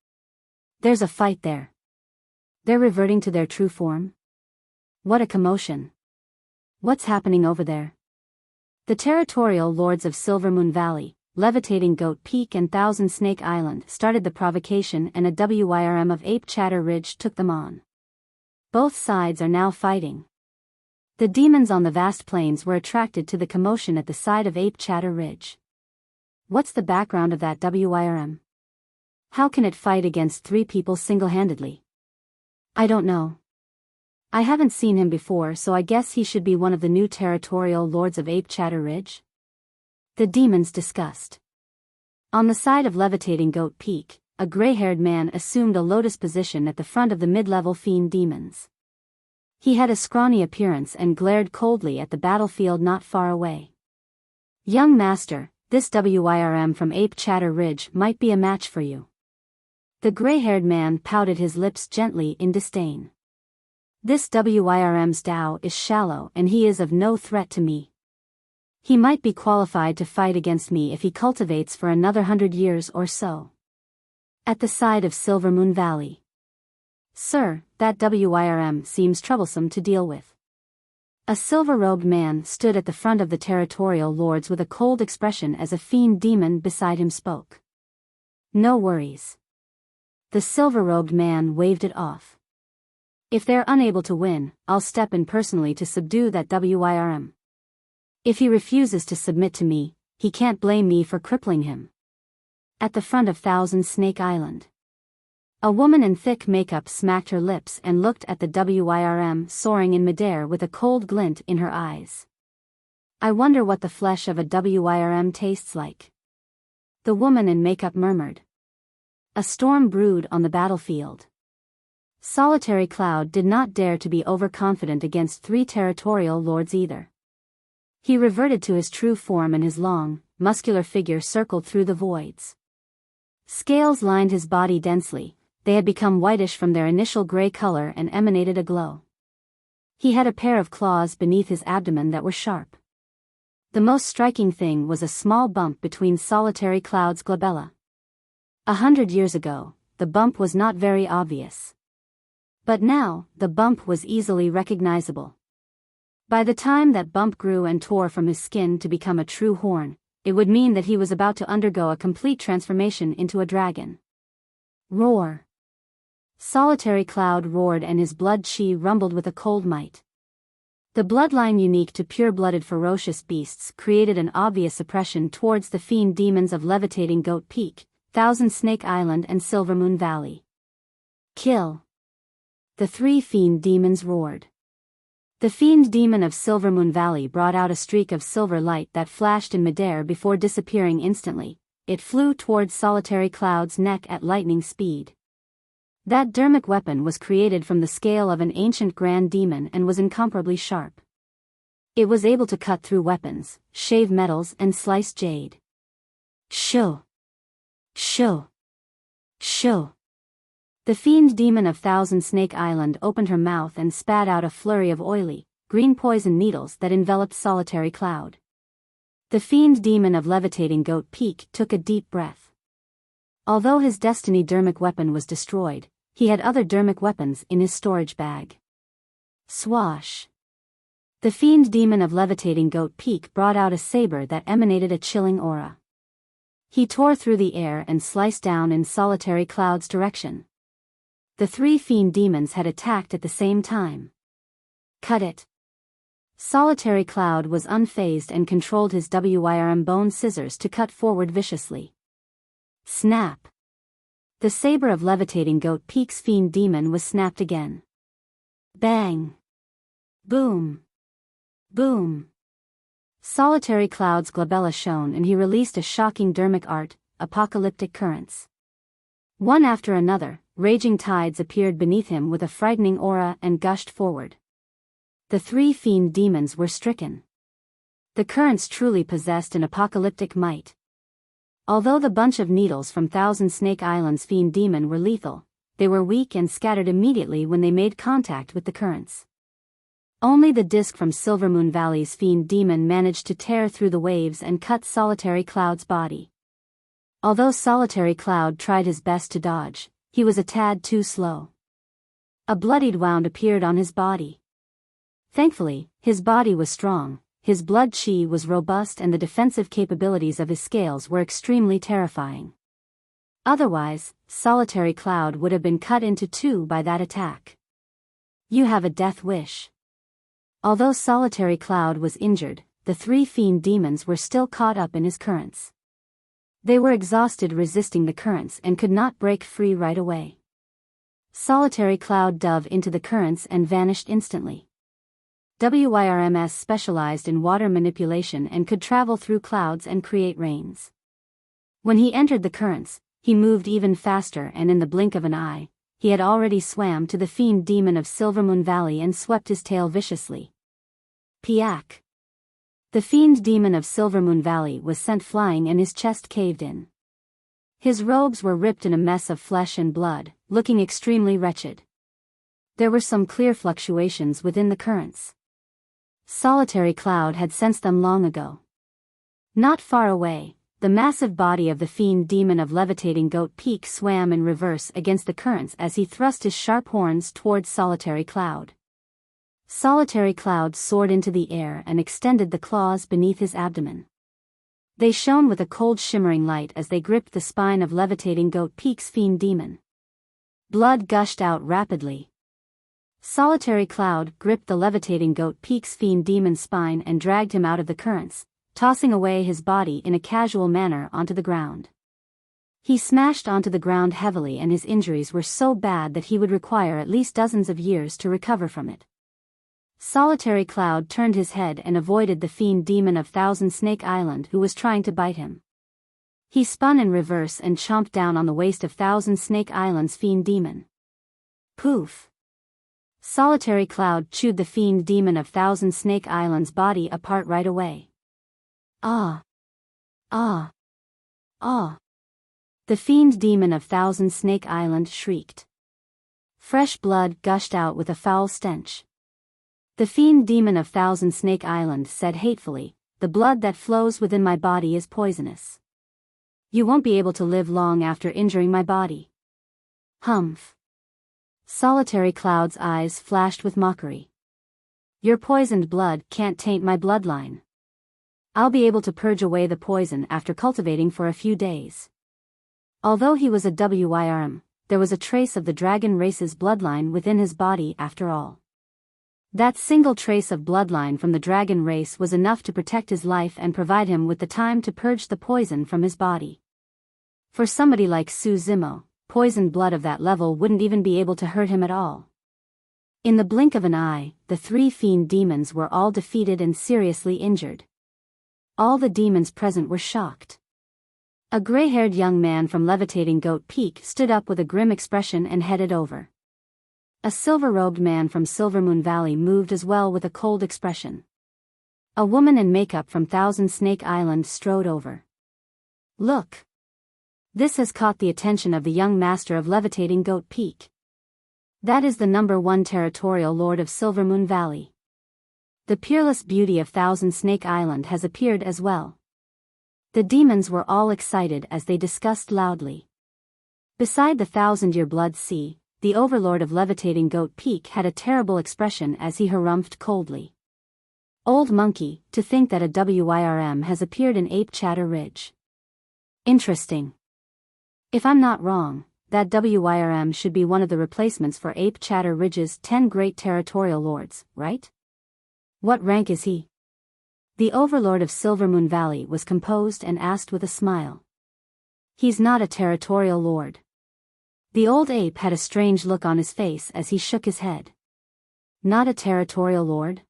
There's a fight there. They're reverting to their true form? What a commotion. What's happening over there? The Territorial Lords of Silvermoon Valley, Levitating Goat Peak and Thousand Snake Island started the Provocation, and a Wyrm of Ape Chatter Ridge took them on. Both sides are now fighting. The demons on the vast plains were attracted to the commotion at the side of Ape Chatter Ridge. What's the background of that Wyrm? How can it fight against three people single-handedly? I don't know. I haven't seen him before, so I guess he should be one of the new Territorial Lords of Ape Chatter Ridge? The demons discussed. On the side of Levitating Goat Peak, a gray-haired man assumed a lotus position at the front of the mid-level fiend demons. He had a scrawny appearance and glared coldly at the battlefield not far away. "Young master, this Wyrm from Ape Chatter Ridge might be a match for you." The gray-haired man pouted his lips gently in disdain. "This Wyrm's Tao is shallow and he is of no threat to me. He might be qualified to fight against me if he cultivates for another 100 years or so." At the side of Silvermoon Valley. "Sir, that Wyrm seems troublesome to deal with." A silver-robed man stood at the front of the Territorial Lords with a cold expression as a fiend demon beside him spoke. "No worries." The silver-robed man waved it off. "If they're unable to win, I'll step in personally to subdue that Wyrm. If he refuses to submit to me, he can't blame me for crippling him." At the front of Thousand Snake Island. A woman in thick makeup smacked her lips and looked at the Wyrm soaring in midair with a cold glint in her eyes. "I wonder what the flesh of a Wyrm tastes like." The woman in makeup murmured. A storm brewed on the battlefield. Solitary Cloud did not dare to be overconfident against three Territorial Lords either. He reverted to his true form and his long, muscular figure circled through the voids. Scales lined his body densely. They had become whitish from their initial gray color and emanated a glow. He had a pair of claws beneath his abdomen that were sharp. The most striking thing was a small bump between Solitary Cloud's glabella. 100 years ago, the bump was not very obvious. But now, the bump was easily recognizable. By the time that bump grew and tore from his skin to become a true horn, it would mean that he was about to undergo a complete transformation into a dragon. Roar. Solitary Cloud roared and his blood chi rumbled with a cold might. The bloodline unique to pure-blooded ferocious beasts created an obvious suppression towards the fiend demons of Levitating Goat Peak, Thousand Snake Island and Silvermoon Valley. Kill. The three fiend demons roared. The fiend demon of Silvermoon Valley brought out a streak of silver light that flashed in midair before disappearing instantly. It flew towards Solitary Cloud's neck at lightning speed. That dermic weapon was created from the scale of an ancient grand demon and was incomparably sharp. It was able to cut through weapons, shave metals and slice jade. Shoo! Shoo! Shoo! The fiend demon of Thousand Snake Island opened her mouth and spat out a flurry of oily, green poison needles that enveloped Solitary Cloud. The fiend demon of Levitating Goat Peak took a deep breath. Although his destiny dermic weapon was destroyed, he had other dermic weapons in his storage bag. Swash! The fiend demon of Levitating Goat Peak brought out a saber that emanated a chilling aura. He tore through the air and sliced down in Solitary Cloud's direction. The three fiend demons had attacked at the same time. Cut it! Solitary Cloud was unfazed and controlled his WYRM bone scissors to cut forward viciously. Snap! The saber of Levitating Goat Peak's fiend demon was snapped again. Bang! Boom! Boom! Solitary Cloud's glabella shone and he released a shocking dermic art, apocalyptic currents. One after another, raging tides appeared beneath him with a frightening aura and gushed forward. The three fiend demons were stricken. The currents truly possessed an apocalyptic might. Although the bunch of needles from Thousand Snake Island's fiend demon were lethal, they were weak and scattered immediately when they made contact with the currents. Only the disc from Silvermoon Valley's fiend demon managed to tear through the waves and cut Solitary Cloud's body. Although Solitary Cloud tried his best to dodge, he was a tad too slow. A bloodied wound appeared on his body. Thankfully, his body was strong, his blood chi was robust and the defensive capabilities of his scales were extremely terrifying. Otherwise, Solitary Cloud would have been cut into two by that attack. You have a death wish. Although Solitary Cloud was injured, the three fiend demons were still caught up in his currents. They were exhausted resisting the currents and could not break free right away. Solitary Cloud dove into the currents and vanished instantly. WYRMS specialized in water manipulation and could travel through clouds and create rains. When he entered the currents, he moved even faster and in the blink of an eye, he had already swam to the fiend demon of Silvermoon Valley and swept his tail viciously. Piak! The fiend demon of Silvermoon Valley was sent flying and his chest caved in. His robes were ripped in a mess of flesh and blood, looking extremely wretched. There were some clear fluctuations within the currents. Solitary Cloud had sensed them long ago. Not far away, the massive body of the fiend demon of Levitating Goat Peak swam in reverse against the currents as he thrust his sharp horns towards Solitary Cloud. Solitary Cloud soared into the air and extended the claws beneath his abdomen. They shone with a cold shimmering light as they gripped the spine of Levitating Goat Peak's fiend demon. Blood gushed out rapidly. Solitary Cloud gripped the Levitating Goat Peak's fiend demon's spine and dragged him out of the currents, tossing away his body in a casual manner onto the ground. He smashed onto the ground heavily and his injuries were so bad that he would require at least dozens of years to recover from it. Solitary Cloud turned his head and avoided the fiend demon of Thousand Snake Island who was trying to bite him. He spun in reverse and chomped down on the waist of Thousand Snake Island's fiend demon. Poof! Solitary Cloud chewed the fiend demon of Thousand Snake Island's body apart right away. Ah! Ah! Ah! The fiend demon of Thousand Snake Island shrieked. Fresh blood gushed out with a foul stench. The fiend demon of Thousand Snake Island said hatefully, "The blood that flows within my body is poisonous. You won't be able to live long after injuring my body." Humph! Solitary Cloud's eyes flashed with mockery. "Your poisoned blood can't taint my bloodline. I'll be able to purge away the poison after cultivating for a few days." Although he was a WYRM, there was a trace of the dragon race's bloodline within his body after all. That single trace of bloodline from the dragon race was enough to protect his life and provide him with the time to purge the poison from his body. For somebody like Su Zimo, poisoned blood of that level wouldn't even be able to hurt him at all. In the blink of an eye, the 3 fiend demons were all defeated and seriously injured. All the demons present were shocked. A gray-haired young man from Levitating Goat Peak stood up with a grim expression and headed over. A silver-robed man from Silvermoon Valley moved as well with a cold expression. A woman in makeup from Thousand Snake Island strode over. Look! This has caught the attention of the young master of Levitating Goat Peak. That is the #1 Territorial Lord of Silvermoon Valley. The peerless beauty of Thousand Snake Island has appeared as well. The demons were all excited as they discussed loudly. Beside the 1,000-year blood sea, the Overlord of Levitating Goat Peak had a terrible expression as he harumphed coldly. Old monkey, to think that a WYRM has appeared in Ape Chatter Ridge. Interesting. If I'm not wrong, that WYRM should be one of the replacements for Ape Chatter Ridge's 10 great territorial lords, right? What rank is he? The Overlord of Silvermoon Valley was composed and asked with a smile. He's not a territorial lord. The old ape had a strange look on his face as he shook his head. Not a territorial lord?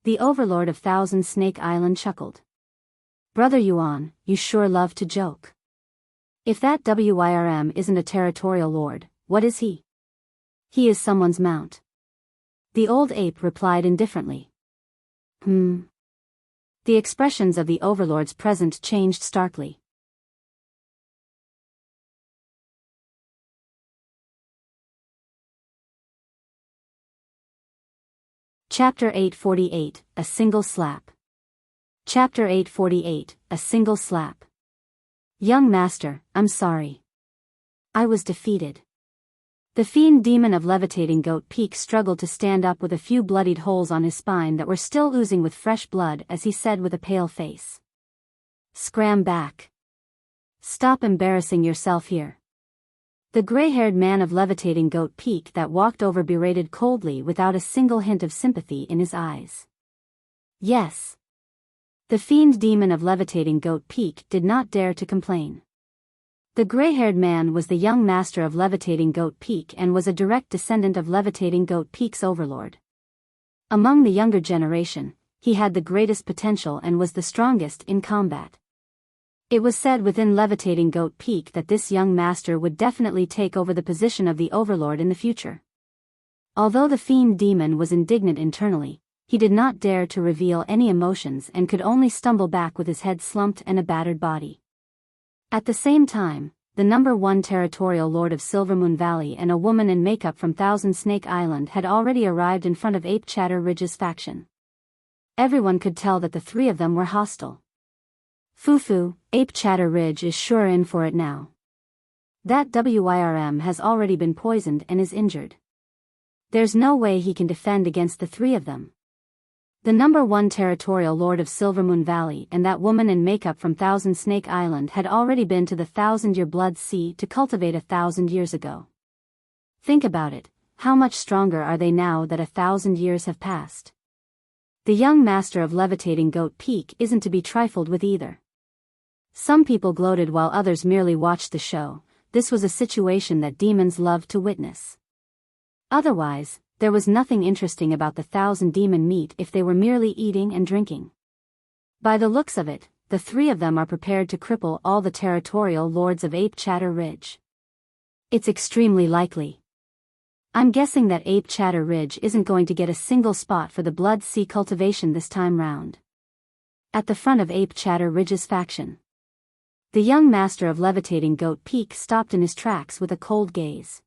The Overlord of Thousand Snake Island chuckled. Brother Yuan, you sure love to joke. If that WYRM isn't a territorial lord, what is he? He is someone's mount. The old ape replied indifferently. The expressions of the overlords present changed starkly. Chapter 848, A Single Slap. Chapter 848, A Single Slap. Young master, I'm sorry. I was defeated. The fiend demon of Levitating Goat Peak struggled to stand up with a few bloodied holes on his spine that were still oozing with fresh blood as he said with a pale face. Scram back. Stop embarrassing yourself here. The gray-haired man of Levitating Goat Peak that walked over berated coldly without a single hint of sympathy in his eyes. Yes. The fiend demon of Levitating Goat Peak did not dare to complain. The gray-haired man was the young master of Levitating Goat Peak and was a direct descendant of Levitating Goat Peak's overlord. Among the younger generation, he had the greatest potential and was the strongest in combat. It was said within Levitating Goat Peak that this young master would definitely take over the position of the overlord in the future. Although the fiend demon was indignant internally, he did not dare to reveal any emotions and could only stumble back with his head slumped and a battered body. At the same time, the #1 Territorial Lord of Silvermoon Valley and a woman in makeup from Thousand Snake Island had already arrived in front of Ape Chatter Ridge's faction. Everyone could tell that the 3 of them were hostile. Fufu, Ape Chatter Ridge is sure in for it now. That WYRM has already been poisoned and is injured. There's no way he can defend against the 3 of them. The #1 Territorial Lord of Silvermoon Valley and that woman in makeup from Thousand Snake Island had already been to the 1,000-year blood sea to cultivate 1,000 years ago. Think about it, how much stronger are they now that 1,000 years have passed? The young master of Levitating Goat Peak isn't to be trifled with either. Some people gloated while others merely watched the show. This was a situation that demons loved to witness. Otherwise, there was nothing interesting about the 1,000 demon meat if they were merely eating and drinking. By the looks of it, the 3 of them are prepared to cripple all the territorial lords of Ape Chatter Ridge. It's extremely likely. I'm guessing that Ape Chatter Ridge isn't going to get a single spot for the blood sea cultivation this time round. At the front of Ape Chatter Ridge's faction, the young master of Levitating Goat Peak stopped in his tracks with a cold gaze.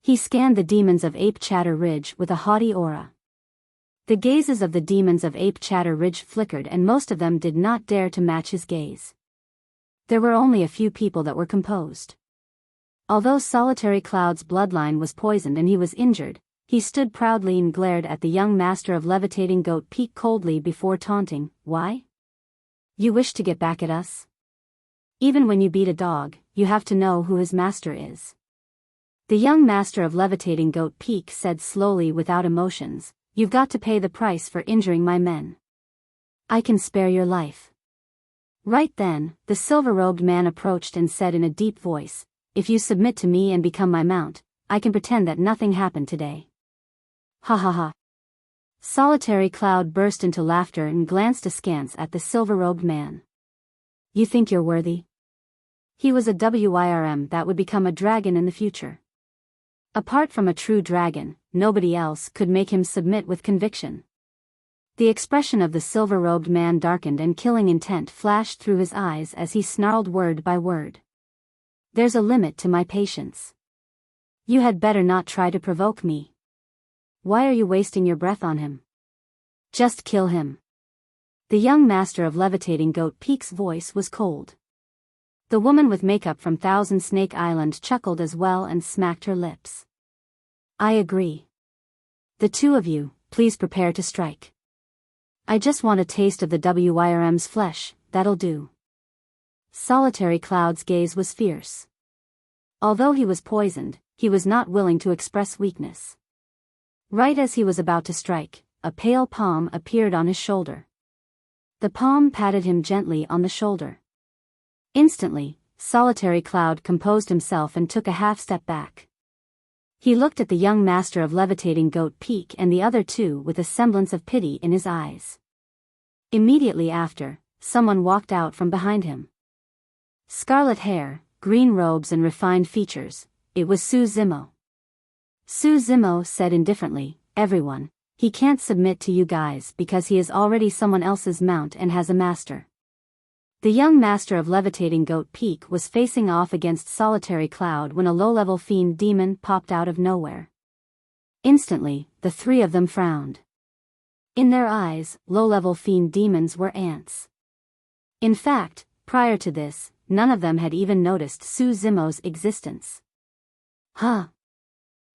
He scanned the demons of Ape Chatter Ridge with a haughty aura. The gazes of the demons of Ape Chatter Ridge flickered and most of them did not dare to match his gaze. There were only a few people that were composed. Although Solitary Cloud's bloodline was poisoned and he was injured, he stood proudly and glared at the young master of Levitating Goat Peak coldly before taunting, "Why? You wish to get back at us? Even when you beat a dog, you have to know who his master is." The young master of Levitating Goat Peak said slowly without emotions, "You've got to pay the price for injuring my men. I can spare your life." Right then, the silver-robed man approached and said in a deep voice, "If you submit to me and become my mount, I can pretend that nothing happened today." Ha ha ha. Solitary Cloud burst into laughter and glanced askance at the silver-robed man. "You think you're worthy?" He was a WIRM that would become a dragon in the future. Apart from a true dragon, nobody else could make him submit with conviction. The expression of the silver-robed man darkened and killing intent flashed through his eyes as he snarled word by word. "There's a limit to my patience. You had better not try to provoke me. Why are you wasting your breath on him? Just kill him." The young master of Levitating Goat Peak's voice was cold. The woman with makeup from Thousand Snake Island chuckled as well and smacked her lips. "I agree. The two of you, please prepare to strike. I just want a taste of the WIRM's flesh, that'll do." Solitary Cloud's gaze was fierce. Although he was poisoned, he was not willing to express weakness. Right as he was about to strike, a pale palm appeared on his shoulder. The palm patted him gently on the shoulder. Instantly, Solitary Cloud composed himself and took a half-step back. He looked at the young master of Levitating Goat Peak and the other two with a semblance of pity in his eyes. Immediately after, someone walked out from behind him. Scarlet hair, green robes and refined features, it was Su Zimo. Su Zimo said indifferently, "Everyone, he can't submit to you guys because he is already someone else's mount and has a master." The young master of Levitating Goat Peak was facing off against Solitary Cloud when a low-level fiend demon popped out of nowhere. Instantly, the three of them frowned. In their eyes, low-level fiend demons were ants. In fact, prior to this, none of them had even noticed Su Zimo's existence. "Huh."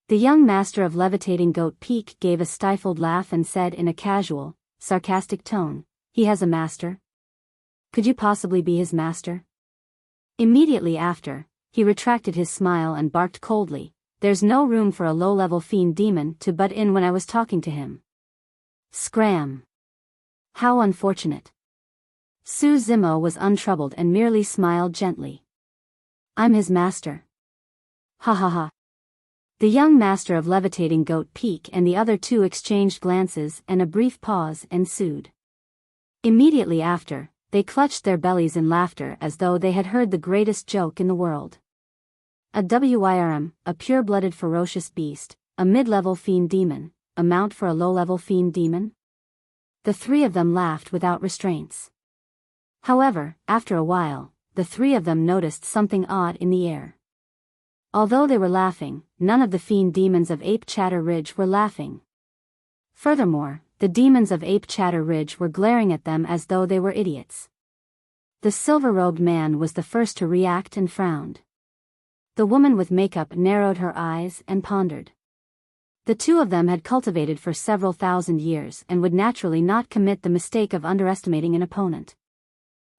The young master of Levitating Goat Peak gave a stifled laugh and said in a casual, sarcastic tone, "He has a master? Could you possibly be his master?" Immediately after, he retracted his smile and barked coldly, "There's no room for a low-level fiend demon to butt in when I was talking to him." Scram! How unfortunate. Su Zimo was untroubled and merely smiled gently. "I'm his master." Ha ha ha. The young master of Levitating Goat Peak and the other two exchanged glances and a brief pause ensued. Immediately after, they clutched their bellies in laughter as though they had heard the greatest joke in the world. A WIRM, a pure-blooded ferocious beast, a mid-level fiend demon, a mount for a low-level fiend demon? The three of them laughed without restraints. However, after a while, the three of them noticed something odd in the air. Although they were laughing, none of the fiend demons of Ape Chatter Ridge were laughing. Furthermore, the demons of Ape Chatter Ridge were glaring at them as though they were idiots. The silver-robed man was the first to react and frowned. The woman with makeup narrowed her eyes and pondered. The two of them had cultivated for several thousand years and would naturally not commit the mistake of underestimating an opponent.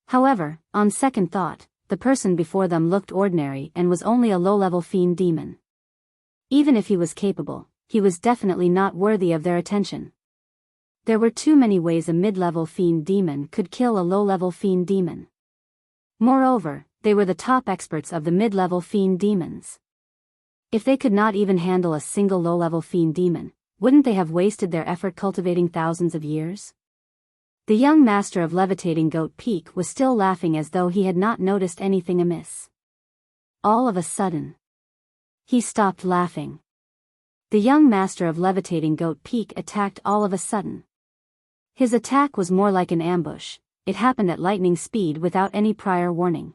However, on second thought, the person before them looked ordinary and was only a low-level fiend demon. Even if he was capable, he was definitely not worthy of their attention. There were too many ways a mid-level fiend demon could kill a low-level fiend demon. Moreover, they were the top experts of the mid-level fiend demons. If they could not even handle a single low-level fiend demon, wouldn't they have wasted their effort cultivating thousands of years? The young master of Levitating Goat Peak was still laughing as though he had not noticed anything amiss. All of a sudden, he stopped laughing. The young master of Levitating Goat Peak attacked all of a sudden. His attack was more like an ambush, it happened at lightning speed without any prior warning.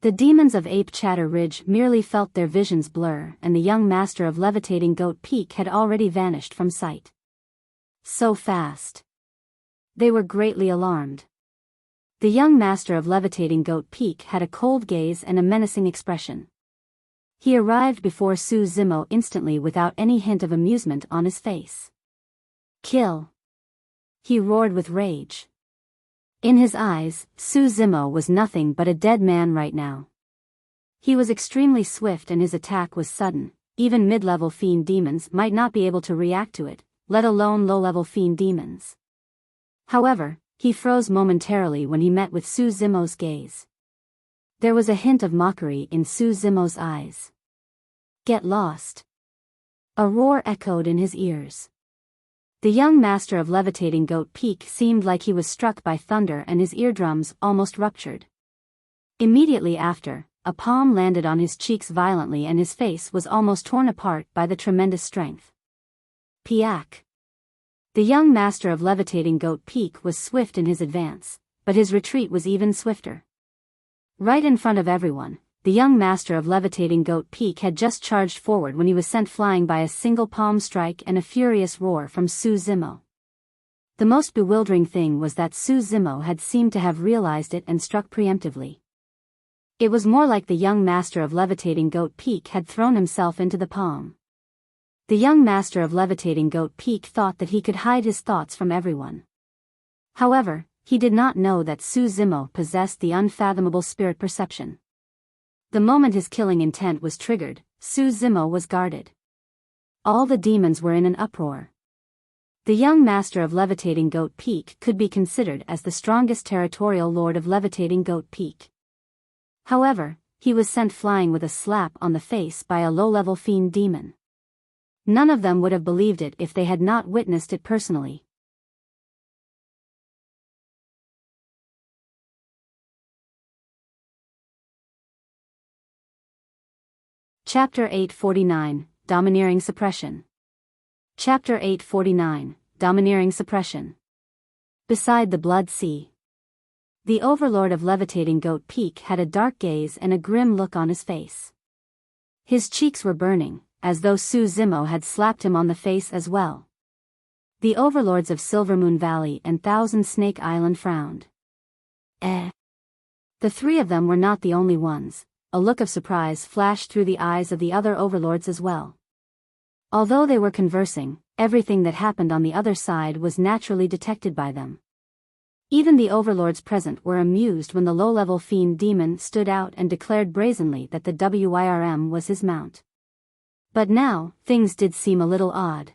The demons of Ape Chatter Ridge merely felt their visions blur and the young master of Levitating Goat Peak had already vanished from sight. So fast. They were greatly alarmed. The young master of Levitating Goat Peak had a cold gaze and a menacing expression. He arrived before Su Zimo instantly without any hint of amusement on his face. "Kill!" He roared with rage. In his eyes, Su Zimo was nothing but a dead man right now. He was extremely swift and his attack was sudden, even mid-level fiend demons might not be able to react to it, let alone low-level fiend demons. However, he froze momentarily when he met with Su Zimo's gaze. There was a hint of mockery in Su Zimo's eyes. "Get lost." A roar echoed in his ears. The young master of Levitating Goat Peak seemed like he was struck by thunder and his eardrums almost ruptured. Immediately after, a palm landed on his cheeks violently and his face was almost torn apart by the tremendous strength. Piak. The young master of Levitating Goat Peak was swift in his advance, but his retreat was even swifter. Right in front of everyone, the young master of Levitating Goat Peak had just charged forward when he was sent flying by a single palm strike and a furious roar from Su Zimo. The most bewildering thing was that Su Zimo had seemed to have realized it and struck preemptively. It was more like the young master of Levitating Goat Peak had thrown himself into the palm. The young master of Levitating Goat Peak thought that he could hide his thoughts from everyone. However, he did not know that Su Zimo possessed the unfathomable spirit perception. The moment his killing intent was triggered, Su Zimo was guarded. All the demons were in an uproar. The young master of Levitating Goat Peak could be considered as the strongest territorial lord of Levitating Goat Peak. However, he was sent flying with a slap on the face by a low-level fiend demon. None of them would have believed it if they had not witnessed it personally. Chapter 849, Domineering Suppression. Chapter 849, Domineering Suppression. Beside the Blood Sea. The Overlord of Levitating Goat Peak had a dark gaze and a grim look on his face. His cheeks were burning, as though Su Zimo had slapped him on the face as well. The Overlords of Silvermoon Valley and Thousand Snake Island frowned. The three of them were not the only ones. A look of surprise flashed through the eyes of the other Overlords as well. Although they were conversing, everything that happened on the other side was naturally detected by them. Even the Overlords present were amused when the low-level fiend demon stood out and declared brazenly that the WIRM was his mount. But now, things did seem a little odd.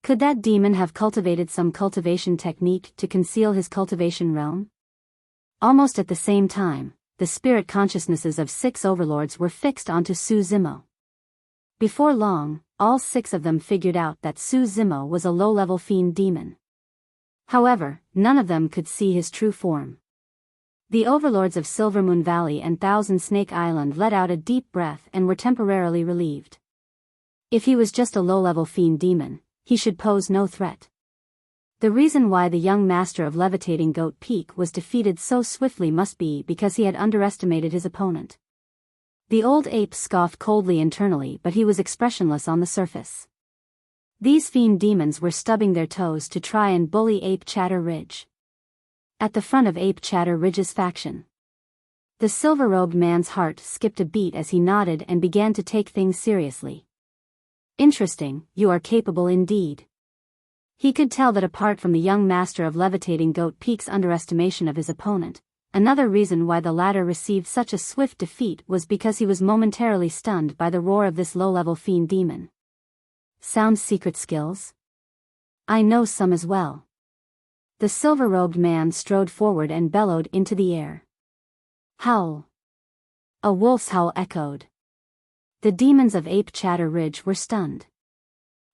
Could that demon have cultivated some cultivation technique to conceal his cultivation realm? Almost at the same time, the spirit consciousnesses of 6 Overlords were fixed onto Su Zimo. Before long, all 6 of them figured out that Su Zimo was a low-level fiend demon. However, none of them could see his true form. The Overlords of Silvermoon Valley and Thousand Snake Island let out a deep breath and were temporarily relieved. If he was just a low-level fiend demon, he should pose no threat. The reason why the young master of Levitating Goat Peak was defeated so swiftly must be because he had underestimated his opponent. The old ape scoffed coldly internally, but he was expressionless on the surface. These fiend demons were stubbing their toes to try and bully Ape Chatter Ridge. At the front of Ape Chatter Ridge's faction, the silver-robed man's heart skipped a beat as he nodded and began to take things seriously. "Interesting, you are capable indeed." He could tell that apart from the young master of Levitating Goat Peak's underestimation of his opponent, another reason why the latter received such a swift defeat was because he was momentarily stunned by the roar of this low-level fiend demon. "Sounds secret skills? I know some as well." The silver-robed man strode forward and bellowed into the air. "Howl!" A wolf's howl echoed. The demons of Ape Chatter Ridge were stunned.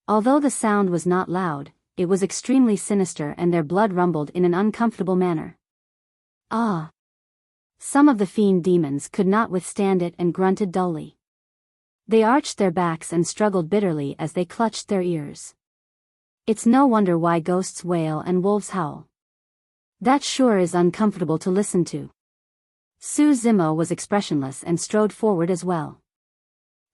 Although the sound was not loud, it was extremely sinister and their blood rumbled in an uncomfortable manner. "Ah!" Some of the fiend demons could not withstand it and grunted dully. They arched their backs and struggled bitterly as they clutched their ears. It's no wonder why ghosts wail and wolves howl. That sure is uncomfortable to listen to. Su Zimo was expressionless and strode forward as well.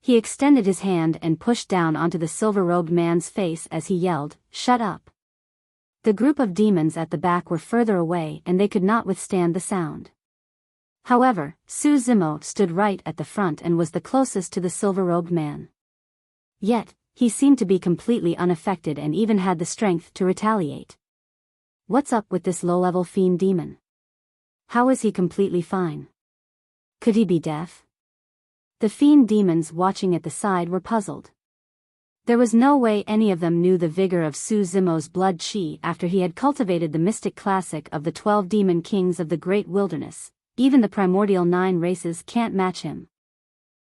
He extended his hand and pushed down onto the silver-robed man's face as he yelled, "Shut up!" The group of demons at the back were further away and they could not withstand the sound. However, Su Zimo stood right at the front and was the closest to the silver-robed man. Yet, he seemed to be completely unaffected and even had the strength to retaliate. What's up with this low-level fiend demon? How is he completely fine? Could he be deaf? The fiend demons watching at the side were puzzled. There was no way any of them knew the vigor of Su Zimo's blood qi after he had cultivated the mystic classic of the 12 demon kings of the great wilderness. Even the primordial 9 races can't match him.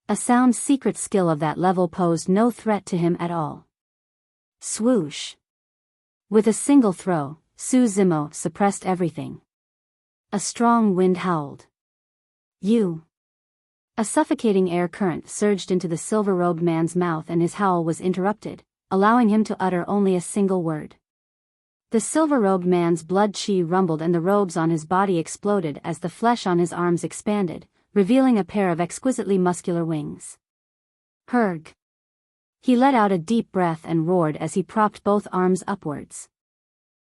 A sound secret skill of that level posed no threat to him at all. Swoosh! With a single throw, Su Zimo suppressed everything. A strong wind howled. A suffocating air current surged into the silver-robed man's mouth and his howl was interrupted, allowing him to utter only a single word. The silver-robed man's blood qi rumbled and the robes on his body exploded as the flesh on his arms expanded, revealing a pair of exquisitely muscular wings. Herg! He let out a deep breath and roared as he propped both arms upwards.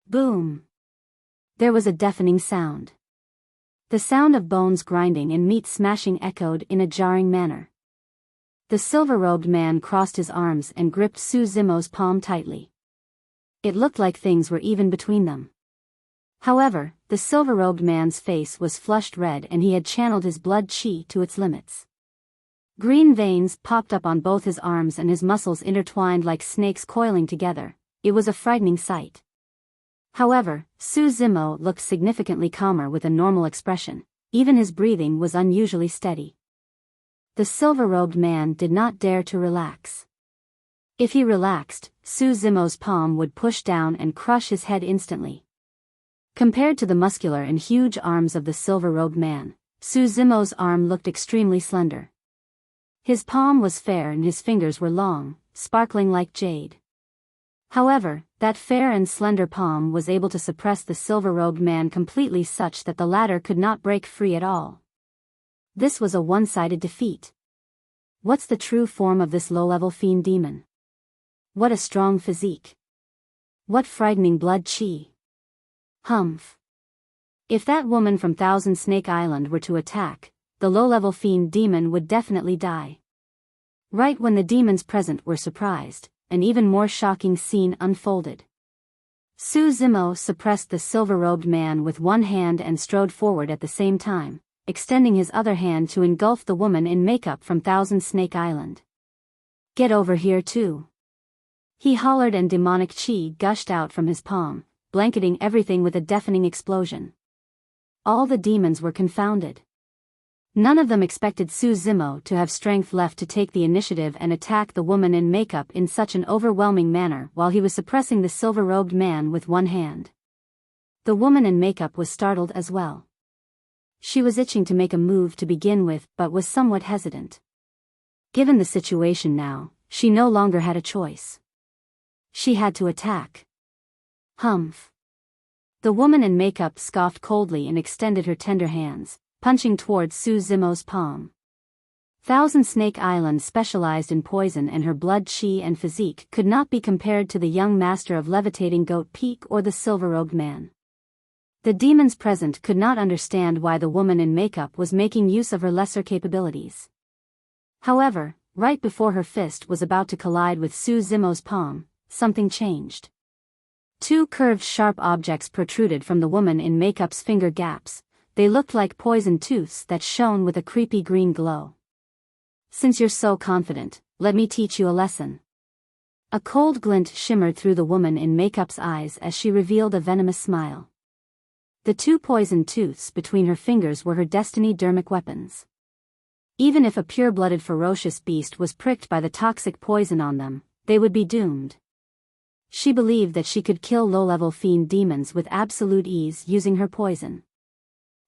Boom! There was a deafening sound. The sound of bones grinding and meat smashing echoed in a jarring manner. The silver-robed man crossed his arms and gripped Su Zimo's palm tightly. It looked like things were even between them. However, the silver-robed man's face was flushed red and he had channeled his blood qi to its limits. Green veins popped up on both his arms and his muscles intertwined like snakes coiling together. It was a frightening sight. However, Su Zimo looked significantly calmer with a normal expression. Even his breathing was unusually steady. The silver-robed man did not dare to relax. If he relaxed, Su Zimo's palm would push down and crush his head instantly. Compared to the muscular and huge arms of the silver-robed man, Su Zimo's arm looked extremely slender. His palm was fair and his fingers were long, sparkling like jade. However, that fair and slender palm was able to suppress the silver-robed man completely such that the latter could not break free at all. This was a one-sided defeat. What's the true form of this low-level fiend demon? What a strong physique. What frightening blood qi. Humph. If that woman from Thousand Snake Island were to attack, the low-level fiend demon would definitely die. Right when the demons present were surprised, an even more shocking scene unfolded. Su Zimo suppressed the silver-robed man with one hand and strode forward at the same time, extending his other hand to engulf the woman in makeup from Thousand Snake Island. Get over here too. He hollered and demonic qi gushed out from his palm, blanketing everything with a deafening explosion. All the demons were confounded. None of them expected Su Zimo to have strength left to take the initiative and attack the woman in makeup in such an overwhelming manner while he was suppressing the silver-robed man with one hand. The woman in makeup was startled as well. She was itching to make a move to begin with but was somewhat hesitant. Given the situation now, she no longer had a choice. She had to attack. Humph. The woman in makeup scoffed coldly and extended her tender hands, punching towards Su Zimo's palm. Thousand Snake Island specialized in poison and her blood qi and physique could not be compared to the young master of Levitating Goat Peak or the silver-robed man. The demons present could not understand why the woman in makeup was making use of her lesser capabilities. However, right before her fist was about to collide with Su Zimo's palm, something changed. Two curved sharp objects protruded from the woman in makeup's finger gaps. They looked like poison tooths that shone with a creepy green glow. Since you're so confident, let me teach you a lesson. A cold glint shimmered through the woman in makeup's eyes as she revealed a venomous smile. The two poison tooths between her fingers were her destiny dermic weapons. Even if a pure-blooded ferocious beast was pricked by the toxic poison on them, they would be doomed. She believed that she could kill low-level fiend demons with absolute ease using her poison.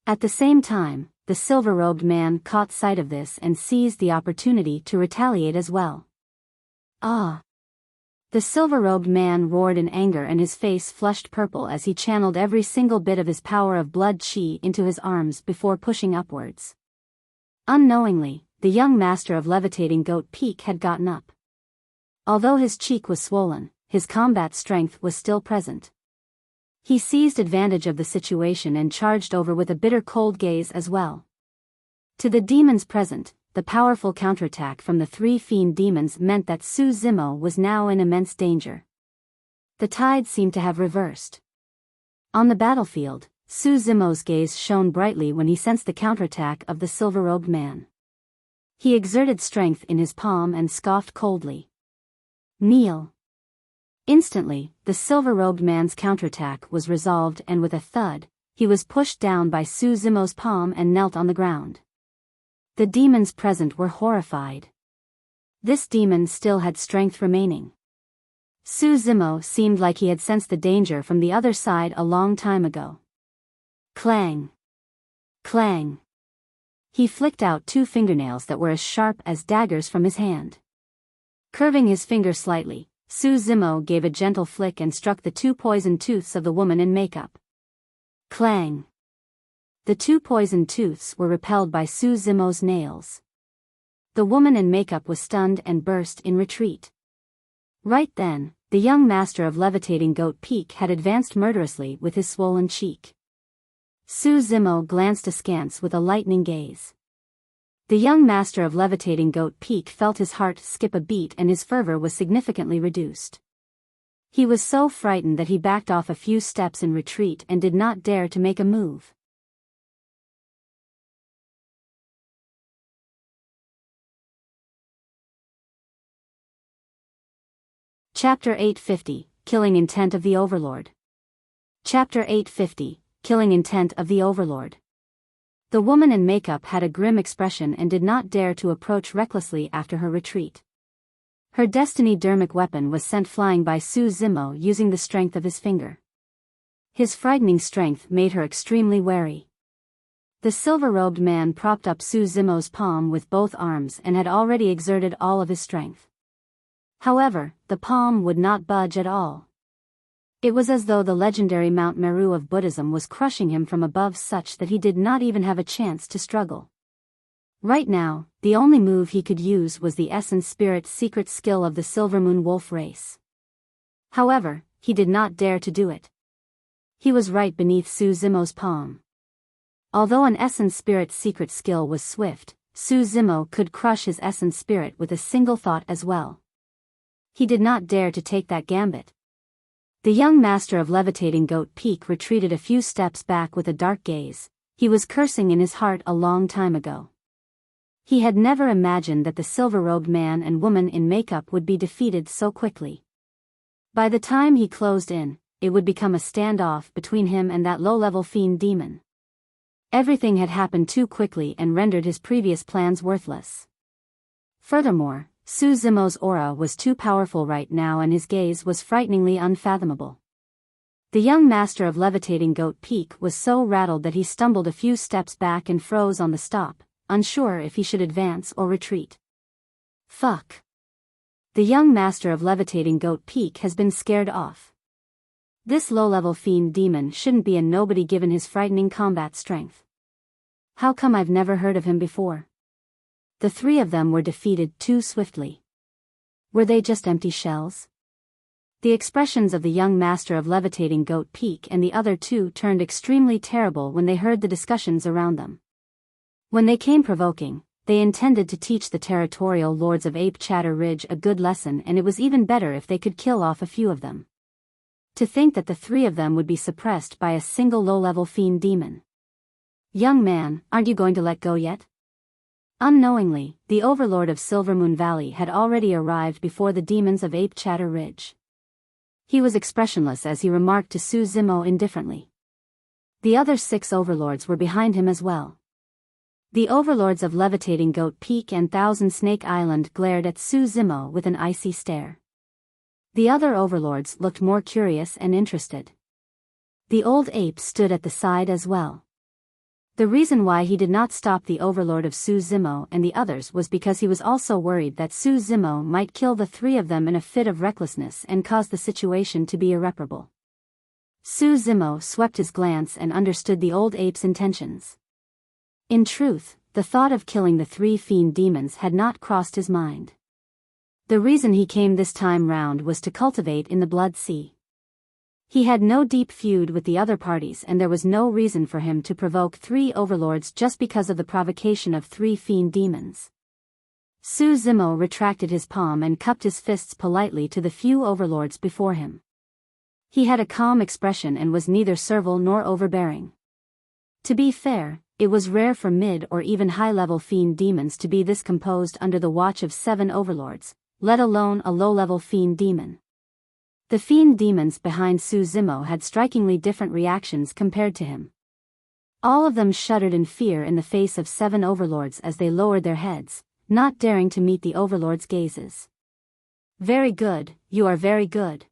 At the same time, the silver-robed man caught sight of this and seized the opportunity to retaliate as well. Ah! The silver-robed man roared in anger and his face flushed purple as he channeled every single bit of his power of blood qi into his arms before pushing upwards. Unknowingly, the young master of Levitating Goat Peak had gotten up. Although his cheek was swollen, his combat strength was still present. He seized advantage of the situation and charged over with a bitter cold gaze as well. To the demons present, the powerful counterattack from the three fiend demons meant that Su Zimo was now in immense danger. The tide seemed to have reversed. On the battlefield, Su Zimo's gaze shone brightly when he sensed the counterattack of the silver-robed man. He exerted strength in his palm and scoffed coldly. Kneel. Instantly, the silver-robed man's counterattack was resolved, and with a thud, he was pushed down by Su Zimo's palm and knelt on the ground. The demons present were horrified. This demon still had strength remaining. Su Zimo seemed like he had sensed the danger from the other side a long time ago. Clang! Clang! He flicked out 2 fingernails that were as sharp as daggers from his hand. Curving his finger slightly, Su Zimo gave a gentle flick and struck the 2 poisoned tooths of the woman in makeup. Clang! The 2 poisoned tooths were repelled by Su Zimo's nails. The woman in makeup was stunned and burst in retreat. Right then, the young master of Levitating Goat Peak had advanced murderously with his swollen cheek. Su Zimo glanced askance with a lightning gaze. The young master of Levitating Goat Peak felt his heart skip a beat and his fervor was significantly reduced. He was so frightened that he backed off a few steps in retreat and did not dare to make a move. Chapter 850, Killing Intent of the Overlord. Chapter 850, Killing Intent of the Overlord. The woman in makeup had a grim expression and did not dare to approach recklessly after her retreat. Her destiny-dermic weapon was sent flying by Su Zimo using the strength of his finger. His frightening strength made her extremely wary. The silver-robed man propped up Su Zimo's palm with both arms and had already exerted all of his strength. However, the palm would not budge at all. It was as though the legendary Mount Meru of Buddhism was crushing him from above such that he did not even have a chance to struggle. Right now, the only move he could use was the essence spirit secret skill of the Silvermoon Wolf race. However, he did not dare to do it. He was right beneath Su Zimo's palm. Although an essence spirit secret skill was swift, Su Zimo could crush his essence spirit with a single thought as well. He did not dare to take that gambit. The young master of Levitating Goat Peak retreated a few steps back with a dark gaze. He was cursing in his heart a long time ago. He had never imagined that the silver-robed man and woman in makeup would be defeated so quickly. By the time he closed in, it would become a standoff between him and that low-level fiend demon. Everything had happened too quickly and rendered his previous plans worthless. Furthermore, Su Zimo's aura was too powerful right now and his gaze was frighteningly unfathomable. The young master of Levitating Goat Peak was so rattled that he stumbled a few steps back and froze on the stop, unsure if he should advance or retreat. Fuck. The young master of Levitating Goat Peak has been scared off. This low-level fiend demon shouldn't be a nobody given his frightening combat strength. How come I've never heard of him before? The 3 of them were defeated too swiftly. Were they just empty shells? The expressions of the young master of Levitating Goat Peak and the other 2 turned extremely terrible when they heard the discussions around them. When they came provoking, they intended to teach the Territorial Lords of Ape Chatter Ridge a good lesson, and it was even better if they could kill off a few of them. To think that the 3 of them would be suppressed by a single low-level fiend demon. Young man, aren't you going to let go yet? Unknowingly, the Overlord of Silvermoon Valley had already arrived before the demons of Ape Chatter Ridge. He was expressionless as he remarked to Su Zimo indifferently. The other 6 Overlords were behind him as well. The Overlords of Levitating Goat Peak and Thousand Snake Island glared at Su Zimo with an icy stare. The other Overlords looked more curious and interested. The old ape stood at the side as well. The reason why he did not stop the Overlord of Su Zimo and the others was because he was also worried that Su Zimo might kill the 3 of them in a fit of recklessness and cause the situation to be irreparable. Su Zimo swept his glance and understood the old ape's intentions. In truth, the thought of killing the 3 fiend demons had not crossed his mind. The reason he came this time round was to cultivate in the Blood Sea. He had no deep feud with the other parties and there was no reason for him to provoke 3 Overlords just because of the provocation of 3 fiend demons. Su Zimo retracted his palm and cupped his fists politely to the few Overlords before him. He had a calm expression and was neither servile nor overbearing. To be fair, it was rare for mid or even high-level fiend demons to be this composed under the watch of 7 overlords, let alone a low-level fiend demon. The fiend demons behind Su Zimo had strikingly different reactions compared to him. All of them shuddered in fear in the face of 7 overlords as they lowered their heads, not daring to meet the overlords' gazes. Very good, you are very good.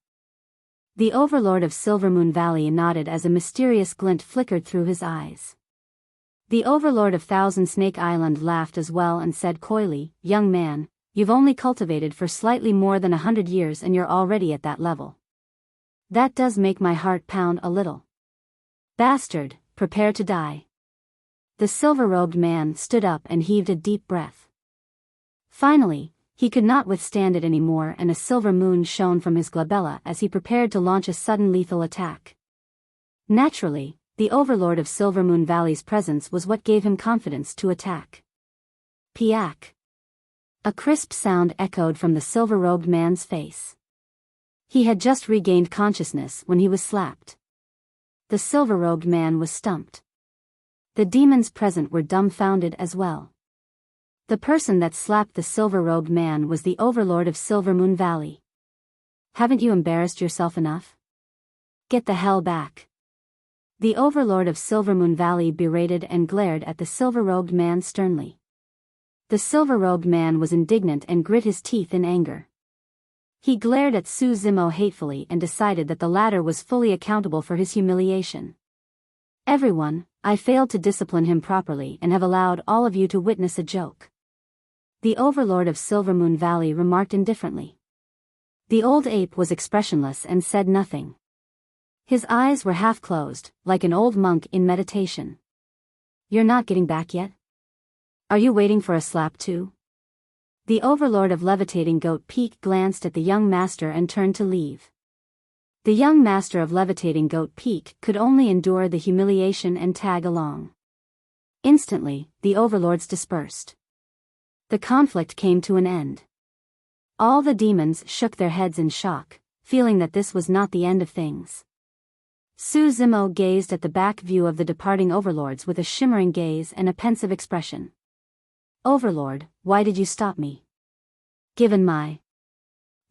The overlord of Silvermoon Valley nodded as a mysterious glint flickered through his eyes. The overlord of Thousand Snake Island laughed as well and said coyly, "Young man, you've only cultivated for slightly more than 100 years and you're already at that level. That does make my heart pound a little. Bastard, prepare to die." The silver-robed man stood up and heaved a deep breath. Finally, he could not withstand it anymore, and a silver moon shone from his glabella as he prepared to launch a sudden lethal attack. Naturally, the overlord of Silvermoon Valley's presence was what gave him confidence to attack. Piak! A crisp sound echoed from the silver-robed man's face. He had just regained consciousness when he was slapped. The silver-robed man was stumped. The demons present were dumbfounded as well. The person that slapped the silver-robed man was the overlord of Silvermoon Valley. "Haven't you embarrassed yourself enough? Get the hell back." The overlord of Silvermoon Valley berated and glared at the silver-robed man sternly. The silver-robed man was indignant and grit his teeth in anger. He glared at Su Zimo hatefully and decided that the latter was fully accountable for his humiliation. "Everyone, I failed to discipline him properly and have allowed all of you to witness a joke." The overlord of Silvermoon Valley remarked indifferently. The old ape was expressionless and said nothing. His eyes were half closed, like an old monk in meditation. "You're not getting back yet? Are you waiting for a slap too?" The overlord of Levitating Goat Peak glanced at the young master and turned to leave. The young master of Levitating Goat Peak could only endure the humiliation and tag along. Instantly, the overlords dispersed. The conflict came to an end. All the demons shook their heads in shock, feeling that this was not the end of things. Su Zimo gazed at the back view of the departing overlords with a shimmering gaze and a pensive expression. "Overlord, why did you stop me?" "Given my..."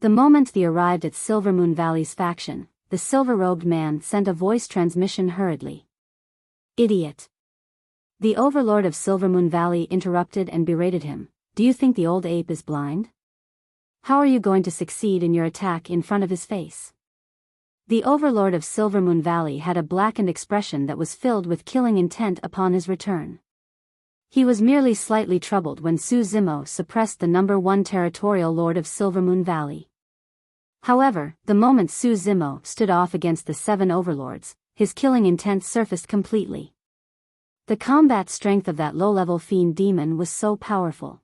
The moment they arrived at Silvermoon Valley's faction, the silver-robed man sent a voice transmission hurriedly. "Idiot!" The overlord of Silvermoon Valley interrupted and berated him. "Do you think the old ape is blind? How are you going to succeed in your attack in front of his face?" The overlord of Silvermoon Valley had a blackened expression that was filled with killing intent upon his return. He was merely slightly troubled when Su Zimo suppressed the #1 territorial lord of Silvermoon Valley. However, the moment Su Zimo stood off against the 7 overlords, his killing intent surfaced completely. The combat strength of that low-level fiend demon was so powerful.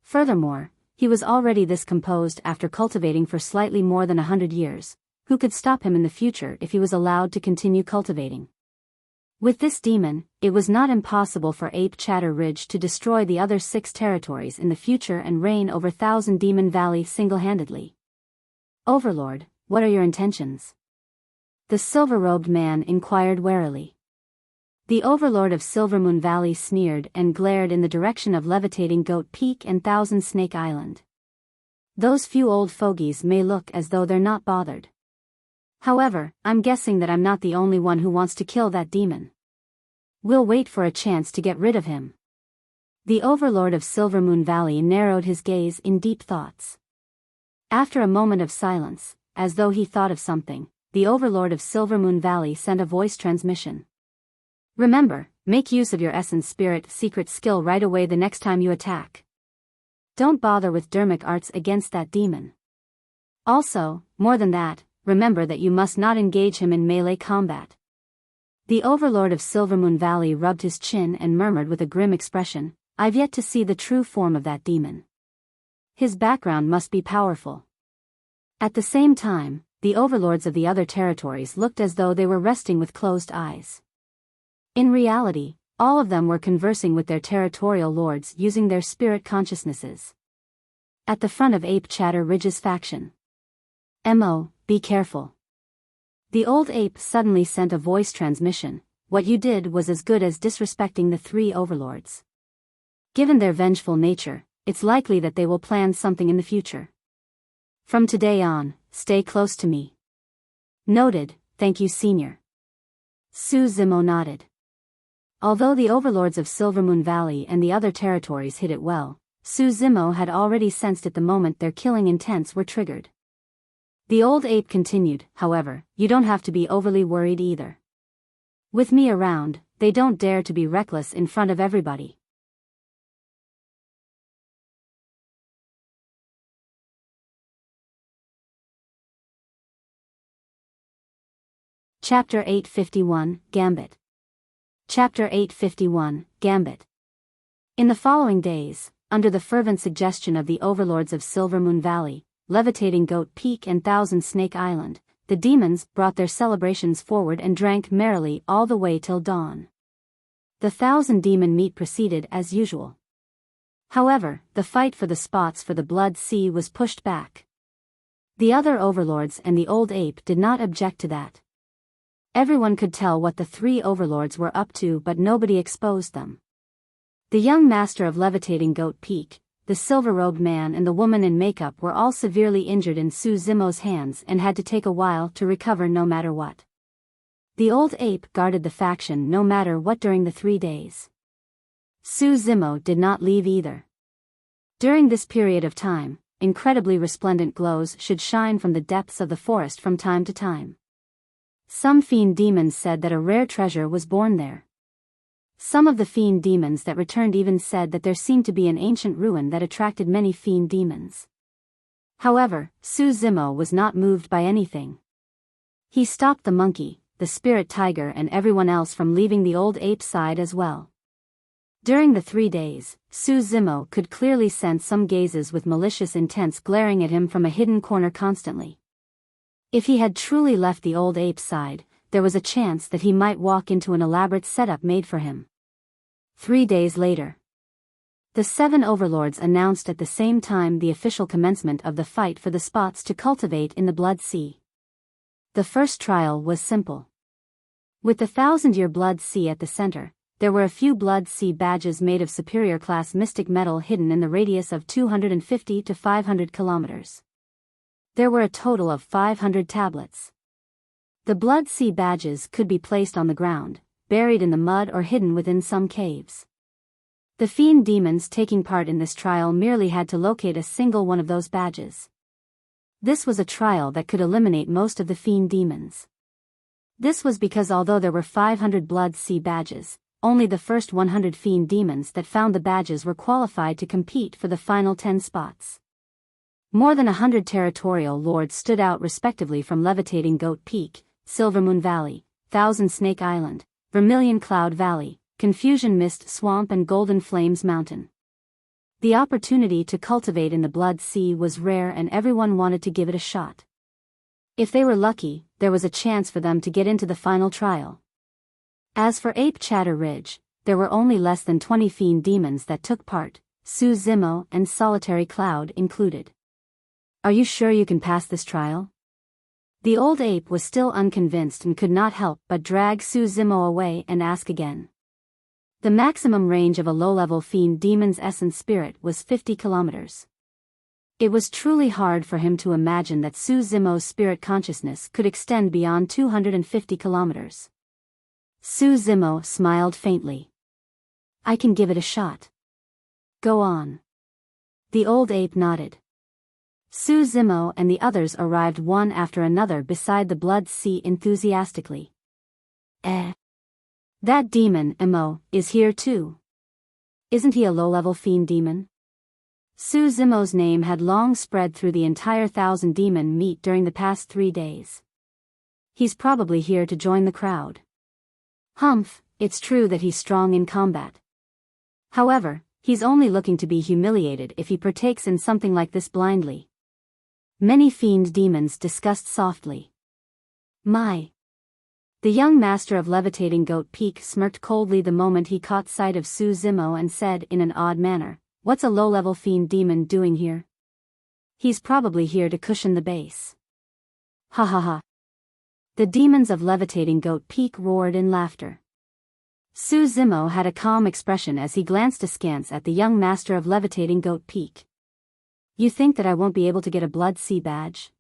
Furthermore, he was already this composed after cultivating for slightly more than 100 years. Who could stop him in the future if he was allowed to continue cultivating? With this demon, it was not impossible for Ape Chatter Ridge to destroy the other 6 territories in the future and reign over Thousand Demon Valley single-handedly. "Overlord, what are your intentions?" The silver-robed man inquired warily. The overlord of Silvermoon Valley sneered and glared in the direction of Levitating Goat Peak and Thousand Snake Island. "Those few old fogies may look as though they're not bothered. However, I'm guessing that I'm not the only one who wants to kill that demon. We'll wait for a chance to get rid of him." The overlord of Silvermoon Valley narrowed his gaze in deep thoughts. After a moment of silence, as though he thought of something, the overlord of Silvermoon Valley sent a voice transmission. "Remember, make use of your essence spirit secret skill right away the next time you attack. Don't bother with dermic arts against that demon. Also, more than that, remember that you must not engage him in melee combat." The overlord of Silvermoon Valley rubbed his chin and murmured with a grim expression, "I've yet to see the true form of that demon. His background must be powerful." At the same time, the overlords of the other territories looked as though they were resting with closed eyes. In reality, all of them were conversing with their territorial lords using their spirit consciousnesses. At the front of Ape Chatter Ridge's faction. "Mo, be careful." The old ape suddenly sent a voice transmission, what you did was as good as disrespecting the three overlords. Given their vengeful nature, it's likely that they will plan something in the future. From today on, stay close to me. Noted, thank you, Senior. Su Zimo nodded. Although the overlords of Silvermoon Valley and the other territories hid it well, Su Zimo had already sensed it the moment their killing intents were triggered. The old ape continued, however, you don't have to be overly worried either. With me around, they don't dare to be reckless in front of everybody. Chapter 851, Gambit. Chapter 851, Gambit. In the following days, under the fervent suggestion of the overlords of Silvermoon Valley, Levitating Goat Peak and Thousand Snake Island, the demons brought their celebrations forward and drank merrily all the way till dawn. The thousand demon meet proceeded as usual. However, the fight for the spots for the Blood Sea was pushed back. The other overlords and the old ape did not object to that. Everyone could tell what the three overlords were up to, but nobody exposed them. The young master of Levitating Goat Peak, the silver-robed man and the woman in makeup were all severely injured in Su Zimo's hands and had to take a while to recover no matter what. The old ape guarded the faction no matter what during the 3 days. Su Zimo did not leave either. During this period of time, incredibly resplendent glows should shine from the depths of the forest from time to time. Some fiend demons said that a rare treasure was born there. Some of the fiend demons that returned even said that there seemed to be an ancient ruin that attracted many fiend demons. However, Su Zimo was not moved by anything. He stopped the monkey, the spirit tiger and everyone else from leaving the old ape's side as well. During the 3 days, Su Zimo could clearly sense some gazes with malicious intents glaring at him from a hidden corner constantly. If he had truly left the old ape's side, there was a chance that he might walk into an elaborate setup made for him. 3 days later, the 7 overlords announced at the same time the official commencement of the fight for the spots to cultivate in the Blood Sea. The first trial was simple. With the 1,000-year Blood Sea at the center, there were a few Blood Sea badges made of superior class mystic metal hidden in the radius of 250 to 500 kilometers. There were a total of 500 tablets. The Blood Sea badges could be placed on the ground, buried in the mud or hidden within some caves. The fiend demons taking part in this trial merely had to locate a single one of those badges. This was a trial that could eliminate most of the fiend demons. This was because although there were 500 Blood Sea badges, only the first 100 fiend demons that found the badges were qualified to compete for the final 10 spots. More than 100 territorial lords stood out respectively from Levitating Goat Peak, Silvermoon Valley, Thousand Snake Island, Vermilion Cloud Valley, Confusion Mist Swamp and Golden Flames Mountain. The opportunity to cultivate in the Blood Sea was rare and everyone wanted to give it a shot. If they were lucky, there was a chance for them to get into the final trial. As for Ape Chatter Ridge, there were only less than 20 fiend demons that took part, Su Zimo and Solitary Cloud included. Are you sure you can pass this trial? The old ape was still unconvinced and could not help but drag Su Zimo away and ask again. The maximum range of a low-level fiend demon's essence spirit was 50 kilometers. It was truly hard for him to imagine that Su Zimo's spirit consciousness could extend beyond 250 kilometers. Su Zimo smiled faintly. I can give it a shot. Go on. The old ape nodded. Su Zimo and the others arrived one after another beside the Blood Sea enthusiastically. That demon, Emo, is here too. Isn't he a low-level fiend demon? Su Zimo's name had long spread through the entire 1,000 demon meet during the past 3 days. He's probably here to join the crowd. Humph, it's true that he's strong in combat. However, he's only looking to be humiliated if he partakes in something like this blindly. Many fiend demons discussed softly. My. The young master of Levitating Goat Peak smirked coldly the moment he caught sight of Su Zimo and said in an odd manner, what's a low-level fiend demon doing here? He's probably here to cushion the base. Ha ha ha. The demons of Levitating Goat Peak roared in laughter. Su Zimo had a calm expression as he glanced askance at the young master of Levitating Goat Peak. You think that I won't be able to get a Blood Sea badge?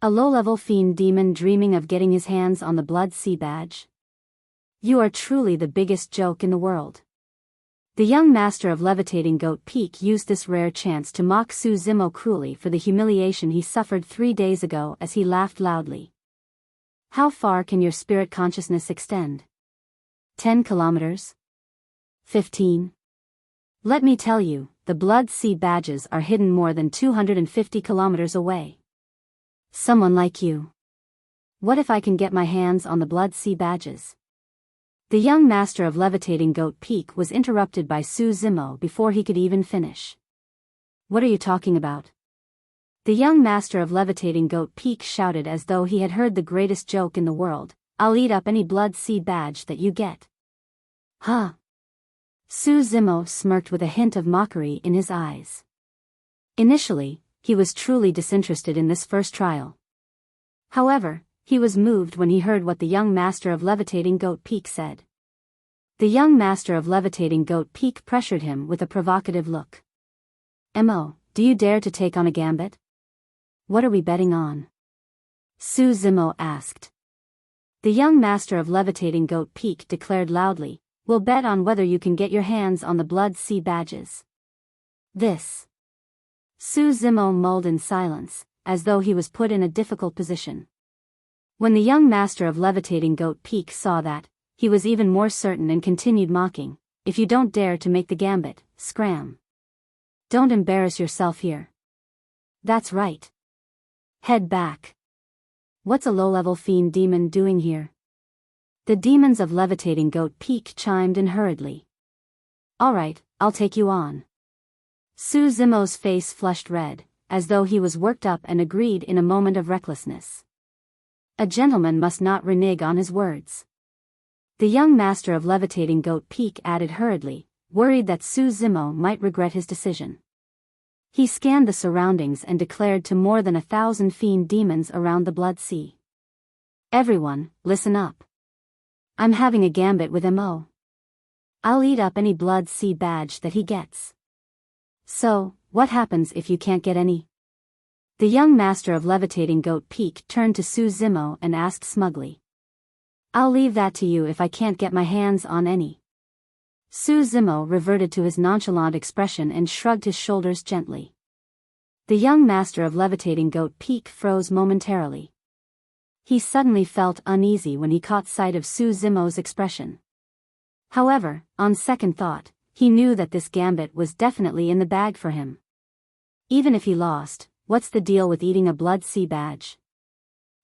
A low-level fiend demon dreaming of getting his hands on the Blood Sea badge? You are truly the biggest joke in the world. The young master of Levitating Goat Peak used this rare chance to mock Su Zimo cruelly for the humiliation he suffered 3 days ago as he laughed loudly. How far can your spirit consciousness extend? 10 kilometers? 15? Let me tell you, the Blood Sea badges are hidden more than 250 kilometers away. Someone like you. What if I can get my hands on the Blood Sea badges? The young master of Levitating Goat Peak was interrupted by Su Zimo before he could even finish. What are you talking about? The young master of Levitating Goat Peak shouted as though he had heard the greatest joke in the world. I'll eat up any Blood Sea badge that you get. Huh? Su Zimo smirked with a hint of mockery in his eyes. Initially, he was truly disinterested in this first trial. However, he was moved when he heard what the young master of Levitating Goat Peak said. The young master of Levitating Goat Peak pressured him with a provocative look. "Mo, do you dare to take on a Gambit? What are we betting on?" Su Zimo asked. The young master of Levitating Goat Peak declared loudly, "We'll bet on whether you can get your hands on the Blood Sea badges." This. Su Zimo mulled in silence, as though he was put in a difficult position. When the young master of Levitating Goat Peak saw that, he was even more certain and continued mocking, "If you don't dare to make the Gambit, scram. Don't embarrass yourself here. That's right. Head back. What's a low-level fiend demon doing here?" The demons of Levitating Goat Peak chimed in hurriedly. "All right, I'll take you on." Su Zimo's face flushed red, as though he was worked up, and agreed in a moment of recklessness. A gentleman must not renege on his words. The young master of Levitating Goat Peak added hurriedly, worried that Su Zimo might regret his decision. He scanned the surroundings and declared to more than 1,000 fiend demons around the Blood Sea. "Everyone, listen up. I'm having a Gambit with Mo. I'll eat up any Blood Sea badge that he gets. So, what happens if you can't get any?" The young master of Levitating Goat Peak turned to Su Zimo and asked smugly. "I'll leave that to you if I can't get my hands on any." Su Zimo reverted to his nonchalant expression and shrugged his shoulders gently. The young master of Levitating Goat Peak froze momentarily. He suddenly felt uneasy when he caught sight of Su Zimo's expression. However, on second thought, he knew that this Gambit was definitely in the bag for him. Even if he lost, what's the deal with eating a Blood Sea badge?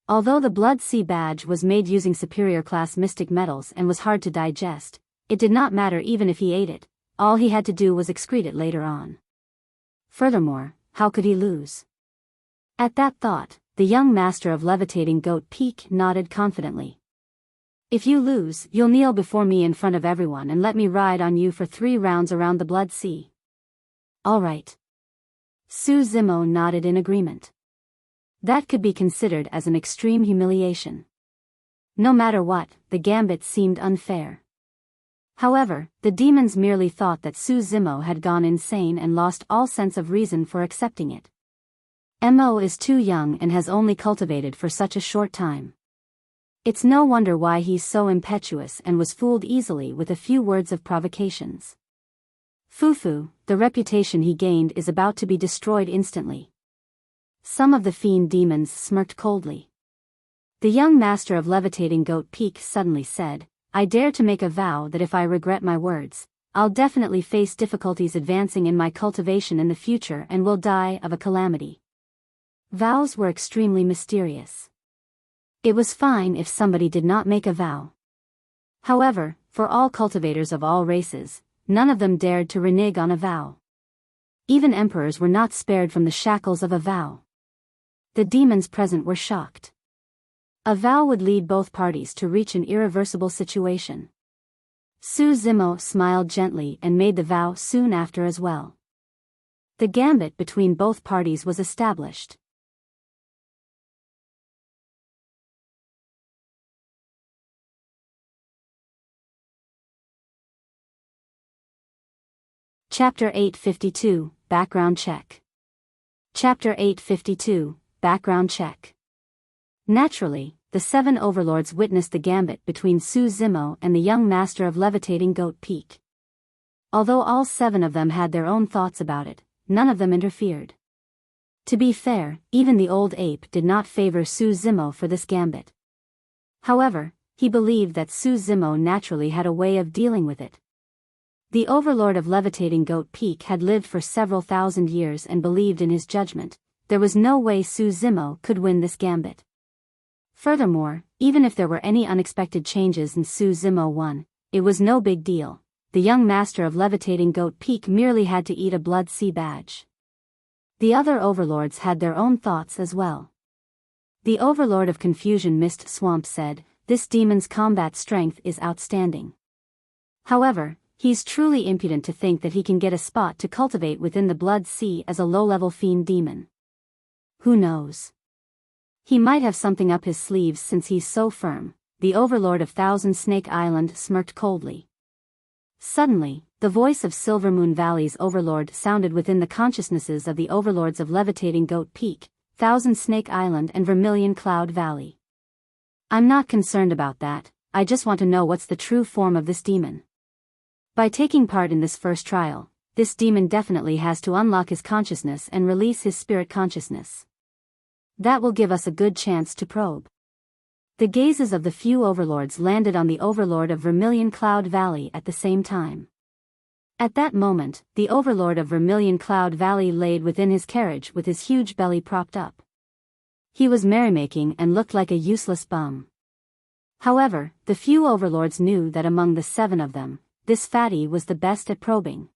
Although the Blood Sea badge was made using superior class mystic metals and was hard to digest, it did not matter even if he ate it. All he had to do was excrete it later on. Furthermore, how could he lose? At that thought, the young master of Levitating Goat Peak nodded confidently. "If you lose, you'll kneel before me in front of everyone and let me ride on you for 3 rounds around the Blood Sea." "All right." Su Zimo nodded in agreement. That could be considered as an extreme humiliation. No matter what, the Gambit seemed unfair. However, the demons merely thought that Su Zimo had gone insane and lost all sense of reason for accepting it. Mo is too young and has only cultivated for such a short time. It's no wonder why he's so impetuous and was fooled easily with a few words of provocations. Fufu, the reputation he gained is about to be destroyed instantly. Some of the fiend demons smirked coldly. The young master of Levitating Goat Peak suddenly said, "I dare to make a vow that if I regret my words, I'll definitely face difficulties advancing in my cultivation in the future and will die of a calamity." Vows were extremely mysterious. It was fine if somebody did not make a vow. However, for all cultivators of all races, none of them dared to renege on a vow. Even emperors were not spared from the shackles of a vow. The demons present were shocked. A vow would lead both parties to reach an irreversible situation. Su Zimo smiled gently and made the vow soon after as well. The Gambit between both parties was established. Chapter 852, Background Check. Chapter 852, Background Check. Naturally, the 7 overlords witnessed the gambit between Su Zimo and the young master of levitating Goat Peak. Although all 7 of them had their own thoughts about it, none of them interfered. To be fair, even the old ape did not favor Su Zimo for this gambit. However, he believed that Su Zimo naturally had a way of dealing with it. The overlord of levitating Goat Peak had lived for several thousand years and believed in his judgment. There was no way Su Zimo could win this gambit. Furthermore, even if there were any unexpected changes in Su Zimo 1, it was no big deal. The young master of levitating Goat Peak merely had to eat a blood sea badge. The other overlords had their own thoughts as well. The overlord of Confusion Mist Swamp said, "This demon's combat strength is outstanding. However, he's truly impudent to think that he can get a spot to cultivate within the Blood Sea as a low-level fiend demon. Who knows? He might have something up his sleeves since he's so firm." The overlord of Thousand Snake Island smirked coldly. Suddenly, the voice of Silvermoon Valley's overlord sounded within the consciousnesses of the overlords of levitating Goat Peak, Thousand Snake Island and Vermilion Cloud Valley. "I'm not concerned about that, I just want to know what's the true form of this demon. By taking part in this first trial, this demon definitely has to unlock his consciousness and release his spirit consciousness. That will give us a good chance to probe." The gazes of the few overlords landed on the overlord of Vermilion Cloud Valley at the same time. At that moment, the overlord of Vermilion Cloud Valley laid within his carriage with his huge belly propped up. He was merrymaking and looked like a useless bum. However, the few overlords knew that among the 7 of them, this fatty was the best at probing.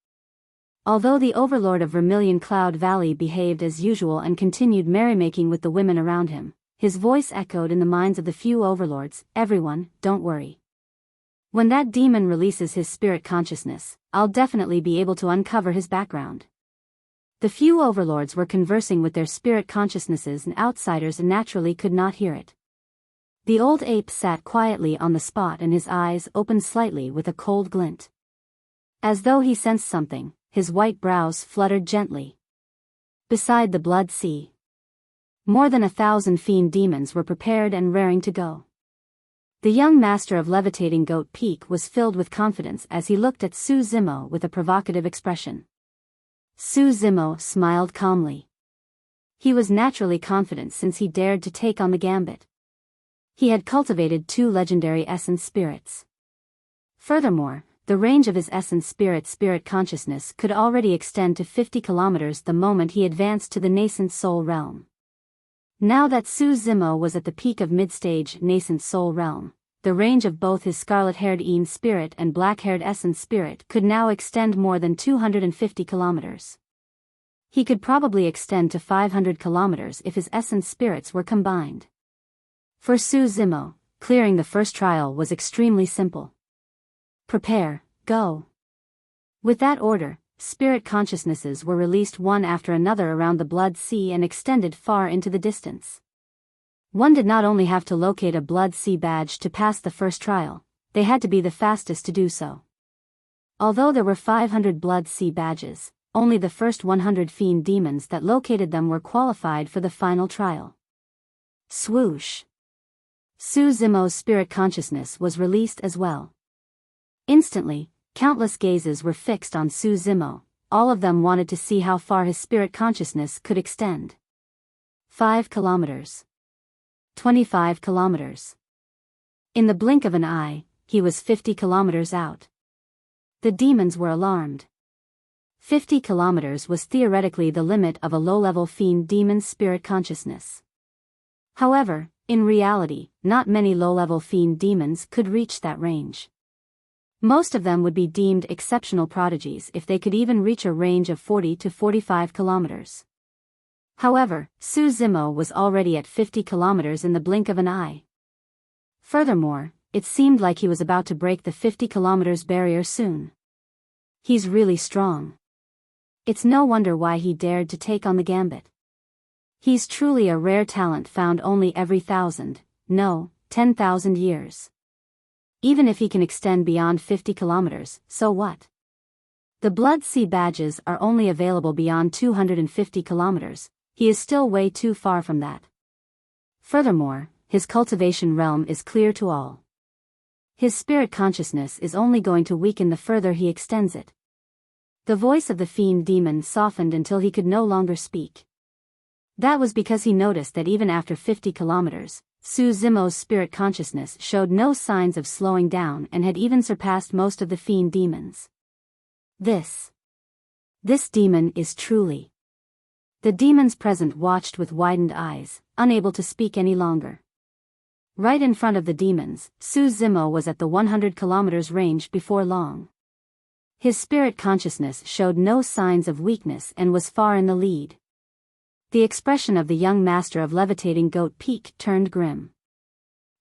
Although the overlord of Vermilion Cloud Valley behaved as usual and continued merrymaking with the women around him, his voice echoed in the minds of the few overlords, "Everyone, don't worry. When that demon releases his spirit consciousness, I'll definitely be able to uncover his background." The few overlords were conversing with their spirit consciousnesses and outsiders naturally could not hear it. The old ape sat quietly on the spot and his eyes opened slightly with a cold glint. As though he sensed something, his white brows fluttered gently. Beside the Blood Sea, more than 1,000 fiend demons were prepared and raring to go. The young master of levitating Goat Peak was filled with confidence as he looked at Su Zimo with a provocative expression. Su Zimo smiled calmly. He was naturally confident since he dared to take on the gambit. He had cultivated 2 legendary essence spirits. Furthermore, the range of his essence spirit consciousness could already extend to 50 kilometers the moment he advanced to the nascent soul realm. Now that Su Zimo was at the peak of mid-stage nascent soul realm, the range of both his scarlet-haired Een spirit and black-haired essence spirit could now extend more than 250 kilometers. He could probably extend to 500 kilometers if his essence spirits were combined. For Su Zimo, clearing the first trial was extremely simple. Prepare, go. With that order, spirit consciousnesses were released one after another around the Blood Sea and extended far into the distance. One did not only have to locate a Blood Sea badge to pass the first trial, they had to be the fastest to do so. Although there were 500 Blood Sea badges, only the first 100 fiend demons that located them were qualified for the final trial. Swoosh! Su Zimo's spirit consciousness was released as well. Instantly, countless gazes were fixed on Su Zimo. All of them wanted to see how far his spirit consciousness could extend. 5 kilometers. 25 kilometers. In the blink of an eye, he was 50 kilometers out. The demons were alarmed. 50 kilometers was theoretically the limit of a low-level fiend demon's spirit consciousness. However, in reality, not many low-level fiend demons could reach that range. Most of them would be deemed exceptional prodigies if they could even reach a range of 40 to 45 kilometers. However, Su Zimo was already at 50 kilometers in the blink of an eye. Furthermore, it seemed like he was about to break the 50 kilometers barrier soon. He's really strong. It's no wonder why he dared to take on the gambit. He's truly a rare talent found only every 10,000 years. Even if he can extend beyond 50 kilometers, so what? The Blood Sea badges are only available beyond 250 kilometers. He is still way too far from that. Furthermore, his cultivation realm is clear to all. His spirit consciousness is only going to weaken the further he extends it. The voice of the fiend demon softened until he could no longer speak. That was because he noticed that even after 50 kilometers, Su Zimo's spirit consciousness showed no signs of slowing down and had even surpassed most of the fiend demons. This demon is truly. The demons present watched with widened eyes, unable to speak any longer. Right in front of the demons, Su Zimo was at the 100 kilometers range before long. His spirit consciousness showed no signs of weakness and was far in the lead. The expression of the young master of levitating Goat Peak turned grim.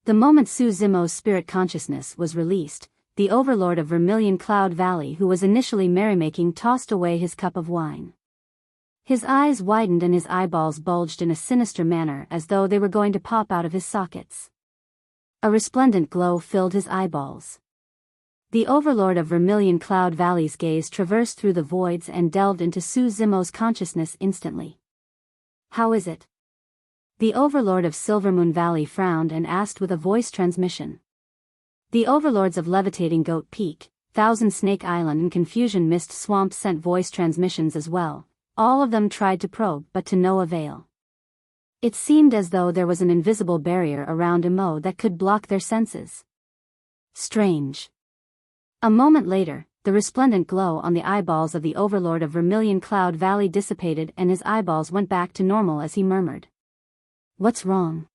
The moment Su Zimo's spirit consciousness was released, the overlord of Vermilion Cloud Valley who was initially merrymaking tossed away his cup of wine. His eyes widened and his eyeballs bulged in a sinister manner as though they were going to pop out of his sockets. A resplendent glow filled his eyeballs. The overlord of Vermilion Cloud Valley's gaze traversed through the voids and delved into Su Zimo's consciousness instantly. How is it? The overlord of Silvermoon Valley frowned and asked with a voice transmission. The overlords of Levitating Goat Peak, Thousand Snake Island and Confusion Mist Swamp sent voice transmissions as well. All of them tried to probe but to no avail. It seemed as though there was an invisible barrier around Imo that could block their senses. Strange. A moment later, the resplendent glow on the eyeballs of the overlord of Vermilion Cloud Valley dissipated and his eyeballs went back to normal as he murmured. What's wrong?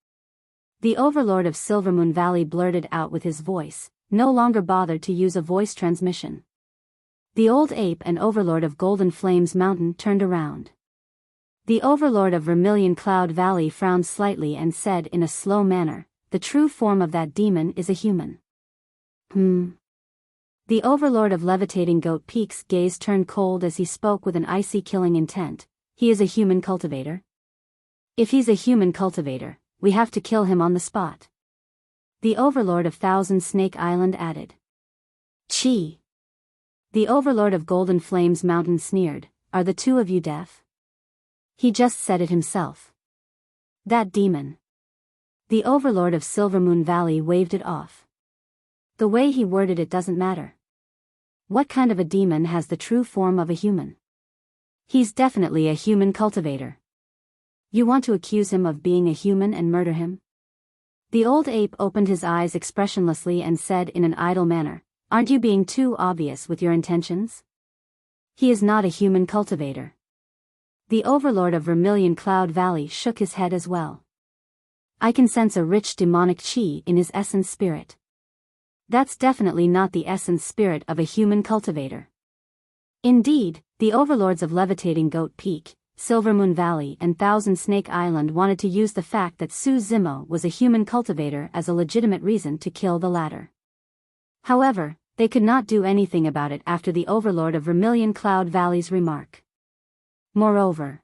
The overlord of Silvermoon Valley blurted out with his voice, no longer bothered to use a voice transmission. The old ape and overlord of Golden Flames Mountain turned around. The overlord of Vermilion Cloud Valley frowned slightly and said in a slow manner, "The true form of that demon is a human." The overlord of Levitating Goat Peak's gaze turned cold as he spoke with an icy killing intent. He is a human cultivator? If he's a human cultivator, we have to kill him on the spot. The overlord of Thousand Snake Island added. Chi. The overlord of Golden Flames Mountain sneered, "Are the two of you deaf?" He just said it himself. That demon. The overlord of Silvermoon Valley waved it off. The way he worded it doesn't matter. What kind of a demon has the true form of a human? He's definitely a human cultivator. You want to accuse him of being a human and murder him? The old ape opened his eyes expressionlessly and said in an idle manner, "Aren't you being too obvious with your intentions? He is not a human cultivator." The overlord of Vermilion Cloud Valley shook his head as well. "I can sense a rich demonic chi in his essence spirit. That's definitely not the essence spirit of a human cultivator." Indeed, the overlords of Levitating Goat Peak, Silvermoon Valley and Thousand Snake Island wanted to use the fact that Su Zimo was a human cultivator as a legitimate reason to kill the latter. However, they could not do anything about it after the overlord of Vermilion Cloud Valley's remark. Moreover,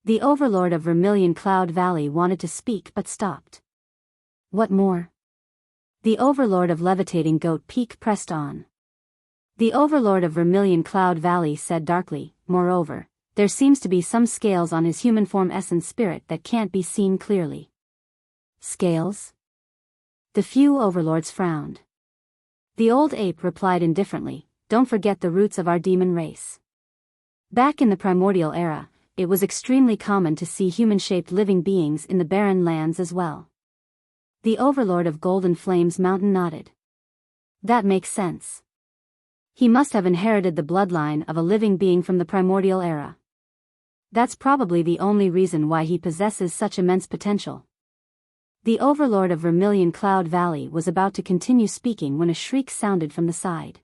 the overlord of Vermilion Cloud Valley wanted to speak but stopped. What more? The overlord of Levitating Goat Peak pressed on. The overlord of Vermilion Cloud Valley said darkly, "Moreover, there seems to be some scales on his human form essence spirit that can't be seen clearly." Scales? The few overlords frowned. The old ape replied indifferently, "Don't forget the roots of our demon race. Back in the primordial era, it was extremely common to see human-shaped living beings in the barren lands as well." The overlord of Golden Flames Mountain nodded. That makes sense. He must have inherited the bloodline of a living being from the primordial era. That's probably the only reason why he possesses such immense potential. The overlord of Vermilion Cloud Valley was about to continue speaking when a shriek sounded from the side.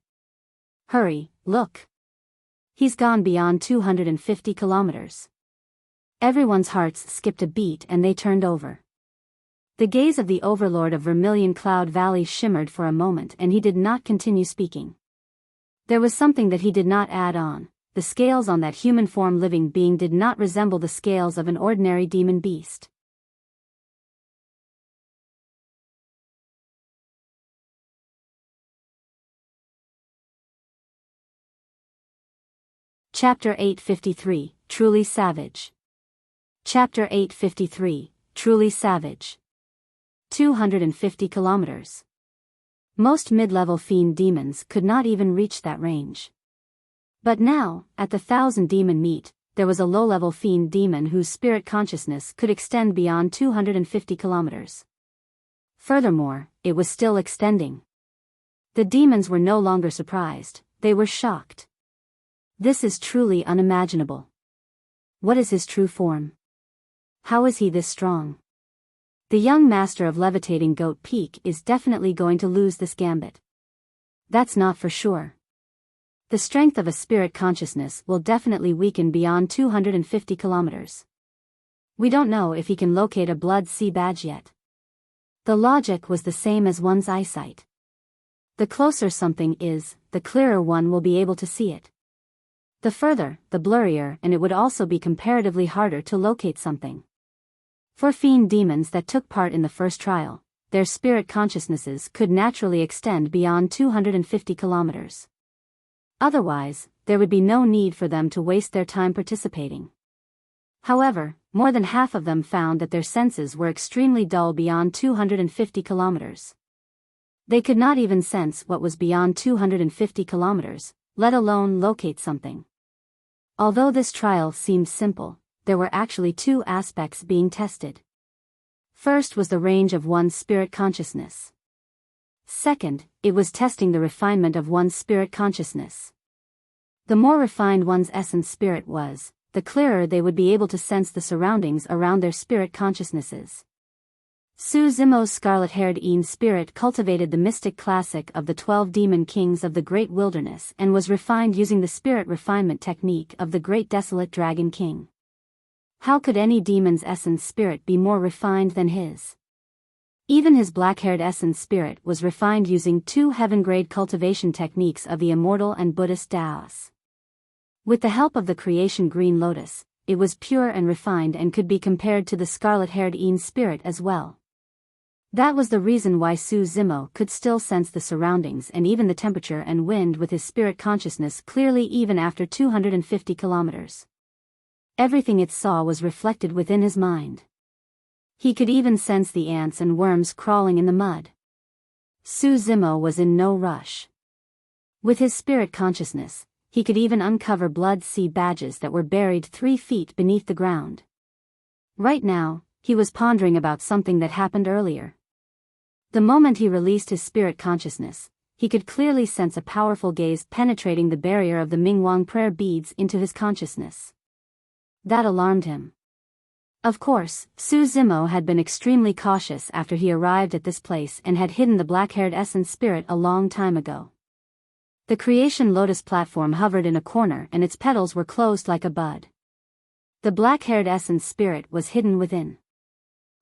"Hurry, look! He's gone beyond 250 kilometers." Everyone's hearts skipped a beat and they turned over. The gaze of the overlord of Vermilion Cloud Valley shimmered for a moment and he did not continue speaking. There was something that he did not add on. The scales on that human form living being did not resemble the scales of an ordinary demon beast. Chapter 853, Truly Savage. Chapter 853, Truly Savage. 250 kilometers. Most mid-level fiend demons could not even reach that range. But now, at the 1,000 demon meet, there was a low-level fiend demon whose spirit consciousness could extend beyond 250 kilometers. Furthermore, it was still extending. The demons were no longer surprised, they were shocked. This is truly unimaginable. What is his true form? How is he this strong? The young master of levitating Goat Peak is definitely going to lose this gambit. That's not for sure. The strength of a spirit consciousness will definitely weaken beyond 250 kilometers. We don't know if he can locate a blood sea badge yet. The logic was the same as one's eyesight. The closer something is, the clearer one will be able to see it. The further, the blurrier, and it would also be comparatively harder to locate something. For fiend demons that took part in the first trial, their spirit consciousnesses could naturally extend beyond 250 kilometers. Otherwise, there would be no need for them to waste their time participating. However, more than half of them found that their senses were extremely dull beyond 250 kilometers. They could not even sense what was beyond 250 kilometers, let alone locate something. Although this trial seemed simple, there were actually two aspects being tested. First was the range of one's spirit consciousness. Second, it was testing the refinement of one's spirit consciousness. The more refined one's essence spirit was, the clearer they would be able to sense the surroundings around their spirit consciousnesses. Su Zimo's scarlet-haired Een spirit cultivated the mystic classic of the 12 demon kings of the Great Wilderness and was refined using the spirit refinement technique of the Great Desolate Dragon King. How could any demon's essence spirit be more refined than his? Even his black-haired essence spirit was refined using 2 heaven-grade cultivation techniques of the immortal and Buddhist Taoists. With the help of the creation green lotus, it was pure and refined and could be compared to the scarlet-haired Een spirit as well. That was the reason why Su Zimo could still sense the surroundings and even the temperature and wind with his spirit consciousness clearly even after 250 kilometers. Everything it saw was reflected within his mind. He could even sense the ants and worms crawling in the mud. Su Zimo was in no rush. With his spirit consciousness, he could even uncover blood sea badges that were buried 3 feet beneath the ground. Right now, he was pondering about something that happened earlier. The moment he released his spirit consciousness, he could clearly sense a powerful gaze penetrating the barrier of the Mingwang prayer beads into his consciousness. That alarmed him. Of course, Su Zimo had been extremely cautious after he arrived at this place and had hidden the black-haired essence spirit a long time ago. The creation lotus platform hovered in a corner and its petals were closed like a bud. The black-haired essence spirit was hidden within.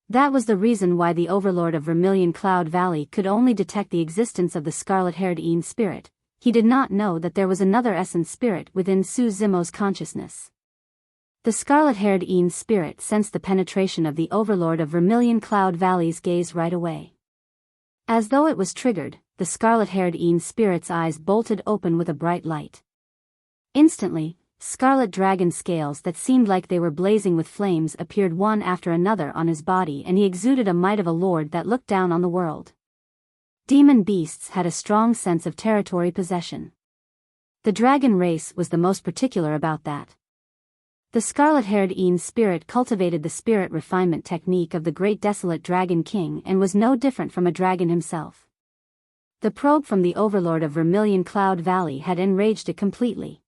That was the reason why the Overlord of Vermilion Cloud Valley could only detect the existence of the scarlet-haired Een spirit. He did not know that there was another essence spirit within Su Zimo's consciousness. The scarlet-haired Een spirit sensed the penetration of the Overlord of Vermilion Cloud Valley's gaze right away. As though it was triggered, the scarlet-haired Een spirit's eyes bolted open with a bright light. Instantly, scarlet dragon scales that seemed like they were blazing with flames appeared one after another on his body, and he exuded a might of a lord that looked down on the world. Demon beasts had a strong sense of territory possession. The dragon race was the most particular about that. The scarlet-haired Een spirit cultivated the spirit refinement technique of the Great Desolate Dragon King and was no different from a dragon himself. The probe from the Overlord of Vermilion Cloud Valley had enraged it completely.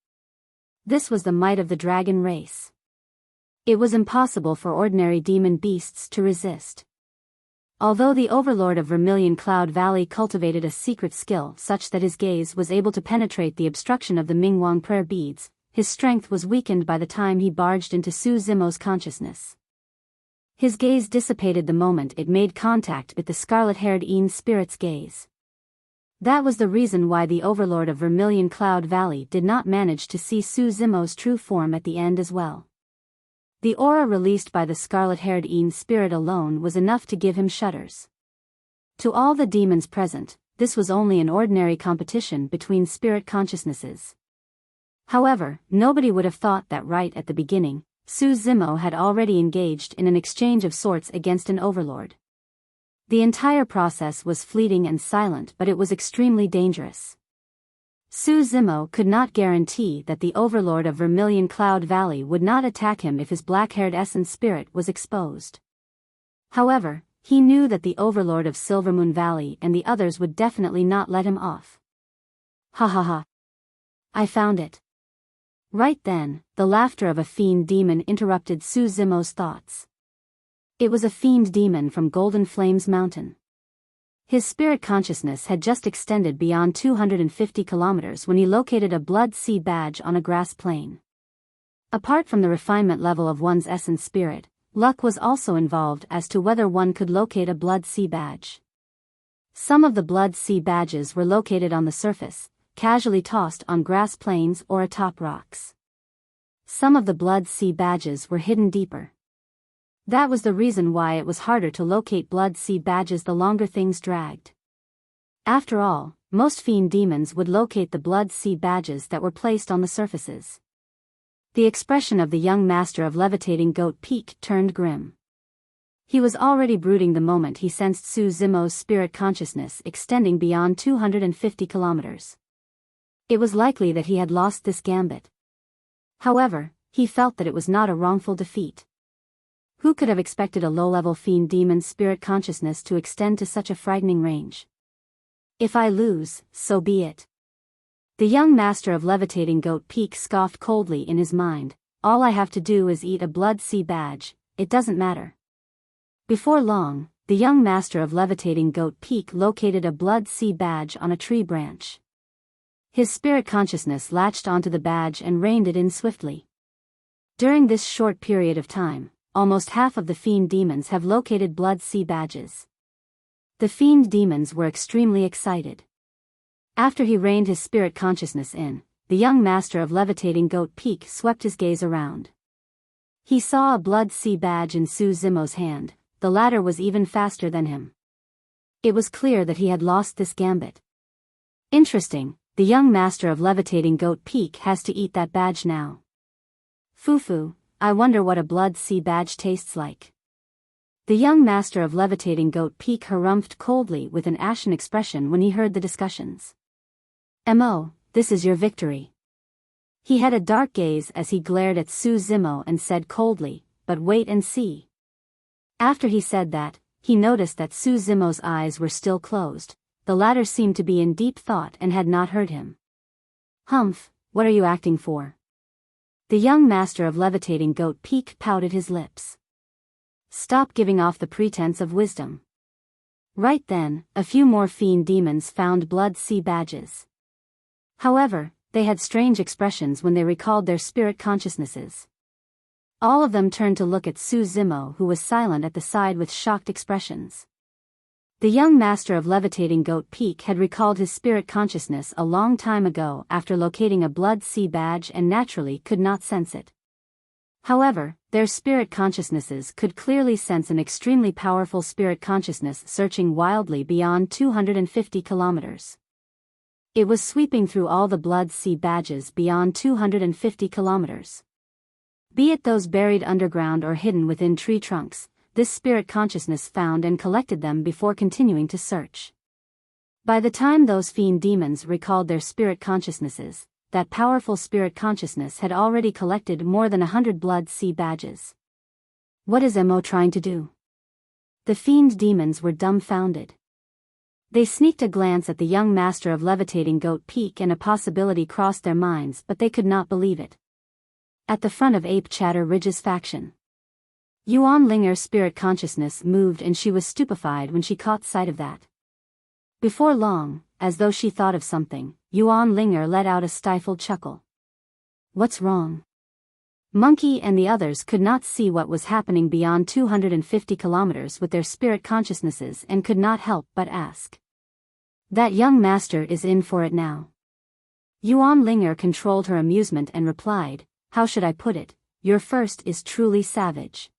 This was the might of the dragon race. It was impossible for ordinary demon beasts to resist. Although the Overlord of Vermilion Cloud Valley cultivated a secret skill such that his gaze was able to penetrate the obstruction of the Mingwang prayer beads, his strength was weakened by the time he barged into Su Zimo's consciousness. His gaze dissipated the moment it made contact with the scarlet-haired Een spirit's gaze. That was the reason why the Overlord of Vermilion Cloud Valley did not manage to see Su Zimo's true form at the end as well. The aura released by the scarlet-haired Een spirit alone was enough to give him shudders. To all the demons present, this was only an ordinary competition between spirit consciousnesses. However, nobody would have thought that right at the beginning, Su Zimo had already engaged in an exchange of sorts against an overlord. The entire process was fleeting and silent, but it was extremely dangerous. Su Zimo could not guarantee that the overlord of Vermilion Cloud Valley would not attack him if his black-haired essence spirit was exposed. However, he knew that the overlord of Silvermoon Valley and the others would definitely not let him off. Ha ha ha. I found it. Right then, the laughter of a fiend demon interrupted Su Zimo's thoughts. It was a fiend demon from Golden Flames Mountain. His spirit consciousness had just extended beyond 250 kilometers when he located a blood sea badge on a grass plain. Apart from the refinement level of one's essence spirit, luck was also involved as to whether one could locate a blood sea badge. Some of the blood sea badges were located on the surface, casually tossed on grass plains or atop rocks. Some of the blood sea badges were hidden deeper. That was the reason why it was harder to locate blood sea badges the longer things dragged. After all, most fiend demons would locate the blood sea badges that were placed on the surfaces. The expression of the young master of Levitating Goat Peak turned grim. He was already brooding the moment he sensed Su Zimo's spirit consciousness extending beyond 250 kilometers. It was likely that he had lost this gambit. However, he felt that it was not a wrongful defeat. Who could have expected a low-level fiend demon's spirit consciousness to extend to such a frightening range? If I lose, so be it. The young master of Levitating Goat Peak scoffed coldly in his mind. All I have to do is eat a blood sea badge, it doesn't matter. Before long, the young master of Levitating Goat Peak located a blood sea badge on a tree branch. His spirit consciousness latched onto the badge and reined it in swiftly. During this short period of time, almost half of the fiend demons have located blood sea badges. The fiend demons were extremely excited. After he reined his spirit consciousness in, the young master of Levitating Goat Peak swept his gaze around. He saw a blood sea badge in Su Zimo's hand. The latter was even faster than him. It was clear that he had lost this gambit. Interesting, the young master of Levitating Goat Peak has to eat that badge now. Fufu, I wonder what a blood sea badge tastes like. The young master of Levitating Goat Peak harumphed coldly with an ashen expression when he heard the discussions. "Mo, this is your victory." He had a dark gaze as he glared at Su Zimo and said coldly, "But wait and see." After he said that, he noticed that Su Zimo's eyes were still closed. The latter seemed to be in deep thought and had not heard him. "Humph, what are you acting for?" The young master of Levitating Goat Peak pouted his lips. "Stop giving off the pretense of wisdom." Right then, a few more fiend demons found blood sea badges. However, they had strange expressions when they recalled their spirit consciousnesses. All of them turned to look at Su Zimo, who was silent at the side with shocked expressions. The young master of Levitating Goat Peak had recalled his spirit consciousness a long time ago after locating a blood sea badge and naturally could not sense it. However, their spirit consciousnesses could clearly sense an extremely powerful spirit consciousness searching wildly beyond 250 kilometers. It was sweeping through all the blood sea badges beyond 250 kilometers. Be it those buried underground or hidden within tree trunks, this spirit consciousness found and collected them before continuing to search. By the time those fiend demons recalled their spirit consciousnesses, that powerful spirit consciousness had already collected more than 100 blood sea badges. What is Mo trying to do? The fiend demons were dumbfounded. They sneaked a glance at the young master of Levitating Goat Peak and a possibility crossed their minds, but they could not believe it. At the front of Ape Chatter Ridge's faction, Yuan Linger's spirit consciousness moved and she was stupefied when she caught sight of that. Before long, as though she thought of something, Yuan Linger let out a stifled chuckle. "What's wrong?" Monkey and the others could not see what was happening beyond 250 kilometers with their spirit consciousnesses and could not help but ask. "That young master is in for it now." Yuan Linger controlled her amusement and replied, "How should I put it? Your first is truly savage."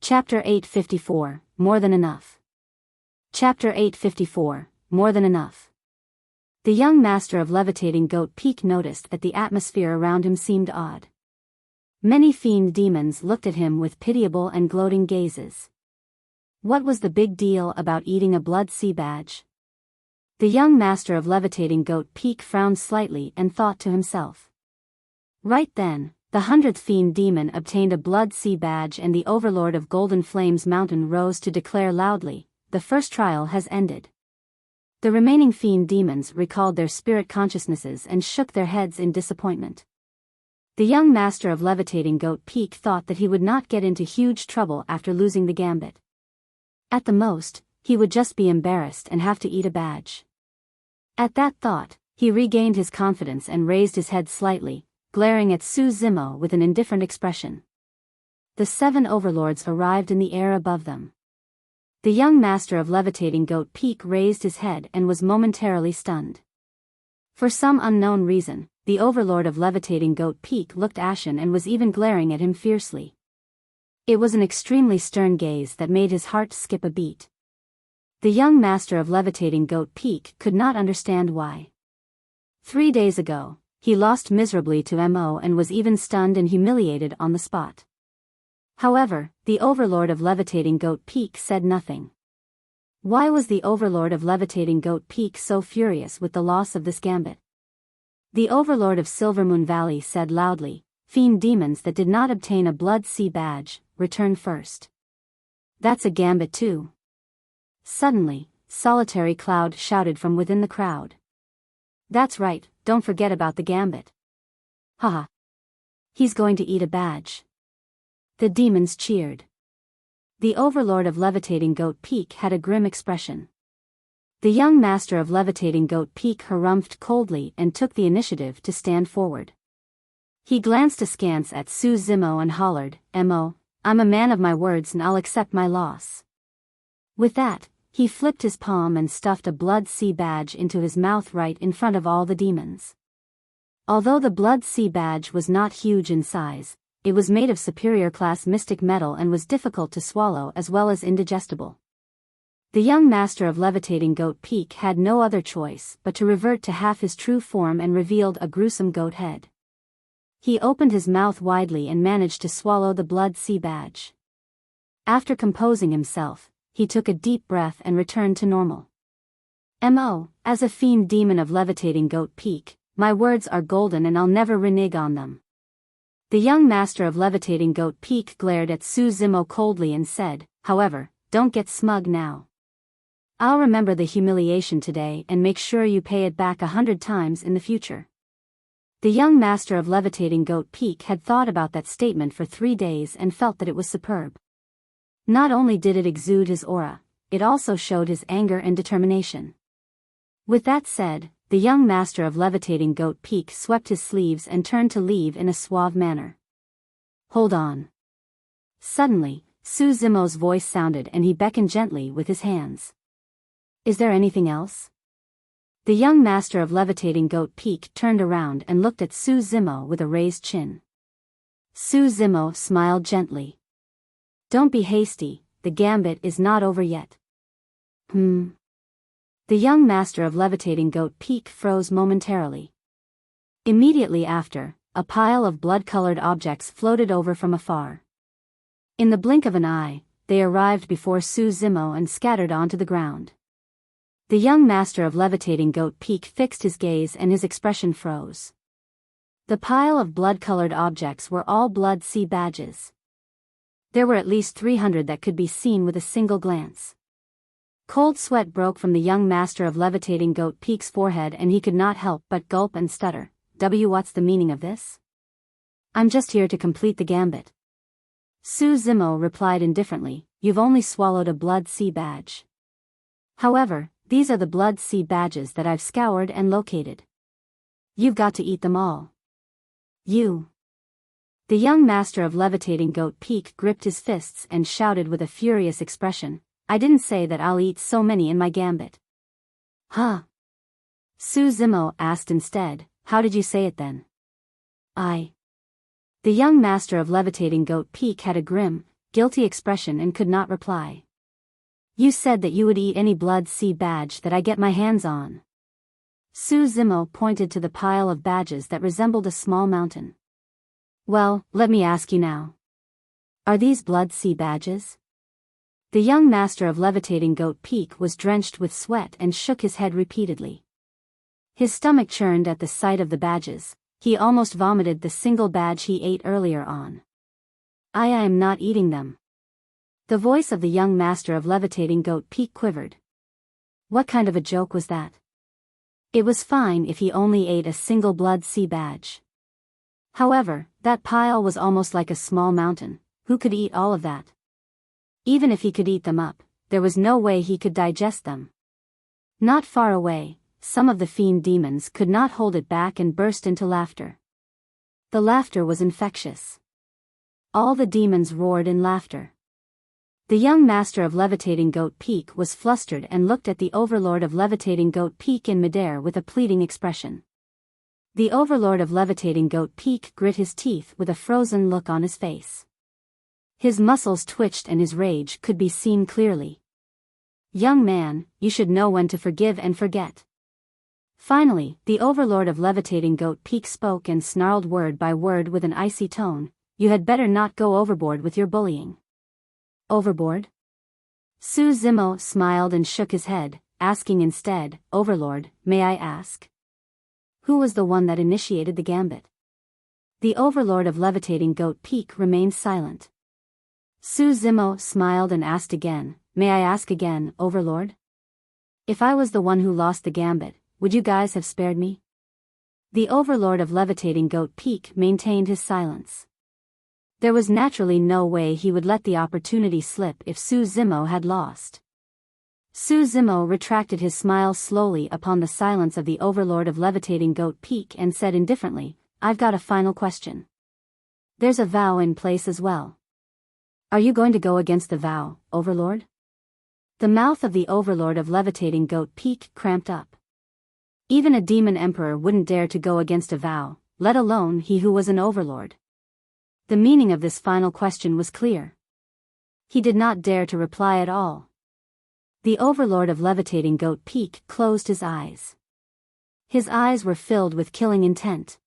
Chapter 854, More Than Enough. Chapter 854, More Than Enough. The young master of levitating Goat Peak noticed that the atmosphere around him seemed odd. Many fiend demons looked at him with pitiable and gloating gazes. What was the big deal about eating a blood sea badge? The young master of levitating Goat Peak frowned slightly and thought to himself. Right then, the 100th fiend demon obtained a blood sea badge and the overlord of Golden Flames Mountain rose to declare loudly, "The first trial has ended." The remaining fiend demons recalled their spirit consciousnesses and shook their heads in disappointment. The young master of levitating Goat Peak thought that he would not get into huge trouble after losing the gambit. At the most, he would just be embarrassed and have to eat a badge. At that thought, he regained his confidence and raised his head slightly, glaring at Su Zimo with an indifferent expression. The 7 overlords arrived in the air above them. The young master of levitating Goat Peak raised his head and was momentarily stunned. For some unknown reason, the overlord of levitating Goat Peak looked ashen and was even glaring at him fiercely. It was an extremely stern gaze that made his heart skip a beat. The young master of levitating Goat Peak could not understand why. 3 days ago, he lost miserably to Mo and was even stunned and humiliated on the spot. However, the overlord of levitating Goat Peak said nothing. Why was the overlord of levitating Goat Peak so furious with the loss of this gambit? The overlord of Silvermoon Valley said loudly, "Fiend demons that did not obtain a blood sea badge, return first." "That's a gambit too." Suddenly, Solitary Cloud shouted from within the crowd. "That's right, don't forget about the gambit." "Haha. He's going to eat a badge." The demons cheered. The overlord of levitating Goat Peak had a grim expression. The young master of levitating Goat Peak harumphed coldly and took the initiative to stand forward. He glanced askance at Su Zimo and hollered, "Mo, I'm a man of my words and I'll accept my loss." With that, he flipped his palm and stuffed a blood sea badge into his mouth right in front of all the demons. Although the blood sea badge was not huge in size, it was made of superior class mystic metal and was difficult to swallow as well as indigestible. The young master of levitating Goat Peak had no other choice but to revert to half his true form and revealed a gruesome goat head. He opened his mouth widely and managed to swallow the blood sea badge. After composing himself, he took a deep breath and returned to normal. "Mo, as a fiend demon of levitating Goat Peak, my words are golden and I'll never renege on them." The young master of levitating Goat Peak glared at Su Zimo coldly and said, "However, don't get smug now. I'll remember the humiliation today and make sure you pay it back 100 times in the future." The young master of levitating Goat Peak had thought about that statement for 3 days and felt that it was superb. Not only did it exude his aura, it also showed his anger and determination. With that said, the young master of levitating Goat Peak swept his sleeves and turned to leave in a suave manner. "Hold on." Suddenly, Su Zimo's voice sounded and he beckoned gently with his hands. "Is there anything else?" The young master of levitating Goat Peak turned around and looked at Su Zimo with a raised chin. Su Zimo smiled gently. "Don't be hasty, the gambit is not over yet." The young master of levitating Goat Peak froze momentarily. Immediately after, a pile of blood-colored objects floated over from afar. In the blink of an eye, they arrived before Su Zimo and scattered onto the ground. The young master of levitating Goat Peak fixed his gaze and his expression froze. The pile of blood-colored objects were all blood sea badges. There were at least 300 that could be seen with a single glance. Cold sweat broke from the young master of levitating Goat Peak's forehead and he could not help but gulp and stutter. What's the meaning of this?" "I'm just here to complete the gambit." Su Zimo replied indifferently, "You've only swallowed a blood sea badge. However, these are the blood sea badges that I've scoured and located. You've got to eat them all." "You." The young master of levitating Goat Peak gripped his fists and shouted with a furious expression, "I didn't say that I'll eat so many in my gambit." "Huh?" Su Zimo asked instead, "How did you say it then?" "I." The young master of levitating Goat Peak had a grim, guilty expression and could not reply. You said that you would eat any Blood Sea badge that I get my hands on. Su Zimo pointed to the pile of badges that resembled a small mountain. Well, let me ask you now. Are these Blood Sea badges? The young master of Levitating Goat Peak was drenched with sweat and shook his head repeatedly. His stomach churned at the sight of the badges. He almost vomited the single badge he ate earlier on. I am not eating them. The voice of the young master of Levitating Goat Peak quivered. What kind of a joke was that? It was fine if he only ate a single Blood Sea badge. However, that pile was almost like a small mountain. Who could eat all of that? Even if he could eat them up, there was no way he could digest them. Not far away, some of the fiend demons could not hold it back and burst into laughter. The laughter was infectious. All the demons roared in laughter. The young master of Levitating Goat Peak was flustered and looked at the Overlord of Levitating Goat Peak in midair with a pleading expression. The Overlord of Levitating Goat Peak grit his teeth with a frozen look on his face. His muscles twitched and his rage could be seen clearly. Young man, you should know when to forgive and forget. Finally, the Overlord of Levitating Goat Peak spoke and snarled word by word with an icy tone. You had better not go overboard with your bullying. Overboard? Su Zimo smiled and shook his head, asking instead, Overlord, may I ask? Who was the one that initiated the Gambit? The Overlord of Levitating Goat Peak remained silent. Su Zimo smiled and asked again, may I ask again, Overlord? If I was the one who lost the Gambit, would you guys have spared me? The Overlord of Levitating Goat Peak maintained his silence. There was naturally no way he would let the opportunity slip if Su Zimo had lost. Su Zimo retracted his smile slowly upon the silence of the Overlord of Levitating Goat Peak and said indifferently, I've got a final question. There's a vow in place as well. Are you going to go against the vow, Overlord? The mouth of the Overlord of Levitating Goat Peak cramped up. Even a demon emperor wouldn't dare to go against a vow, let alone he who was an Overlord. The meaning of this final question was clear. He did not dare to reply at all. The Overlord of Levitating Goat Peak closed his eyes. His eyes were filled with killing intent.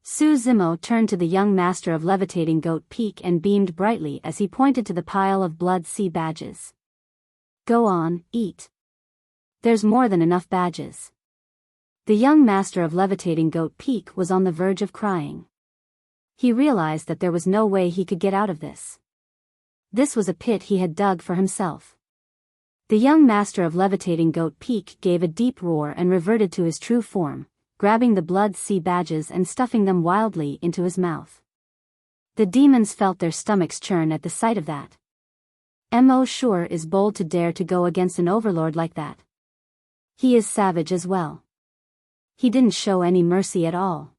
Su Zimo turned to the young master of Levitating Goat Peak and beamed brightly as he pointed to the pile of Blood Sea badges. Go on, eat. There's more than enough badges. The young master of Levitating Goat Peak was on the verge of crying. He realized that there was no way he could get out of this. This was a pit he had dug for himself. The young master of Levitating Goat Peak gave a deep roar and reverted to his true form, grabbing the Blood Sea badges and stuffing them wildly into his mouth. The demons felt their stomachs churn at the sight of that. Mo sure is bold to dare to go against an Overlord like that. He is savage as well. He didn't show any mercy at all.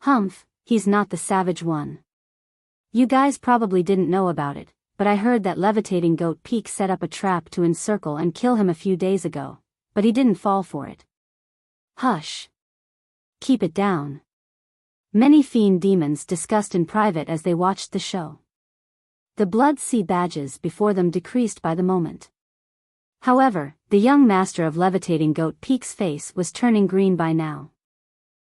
Humph, he's not the savage one. You guys probably didn't know about it, but I heard that Levitating Goat Peak set up a trap to encircle and kill him a few days ago, but he didn't fall for it. Hush. Keep it down. Many fiend demons discussed in private as they watched the show. The Blood Sea badges before them decreased by the moment. However, the young master of Levitating Goat Peak's face was turning green by now.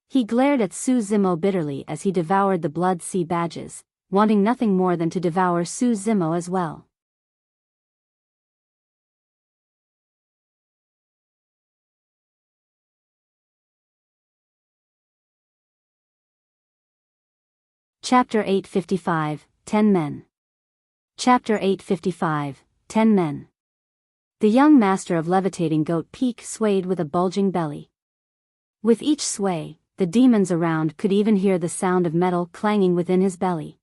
He glared at Su Zimo bitterly as he devoured the Blood Sea badges, wanting nothing more than to devour Su Zimo as well. Chapter 855, 10 Men. Chapter 855, 10 Men. The young master of Levitating Goat Peak swayed with a bulging belly. With each sway, the demons around could even hear the sound of metal clanging within his belly.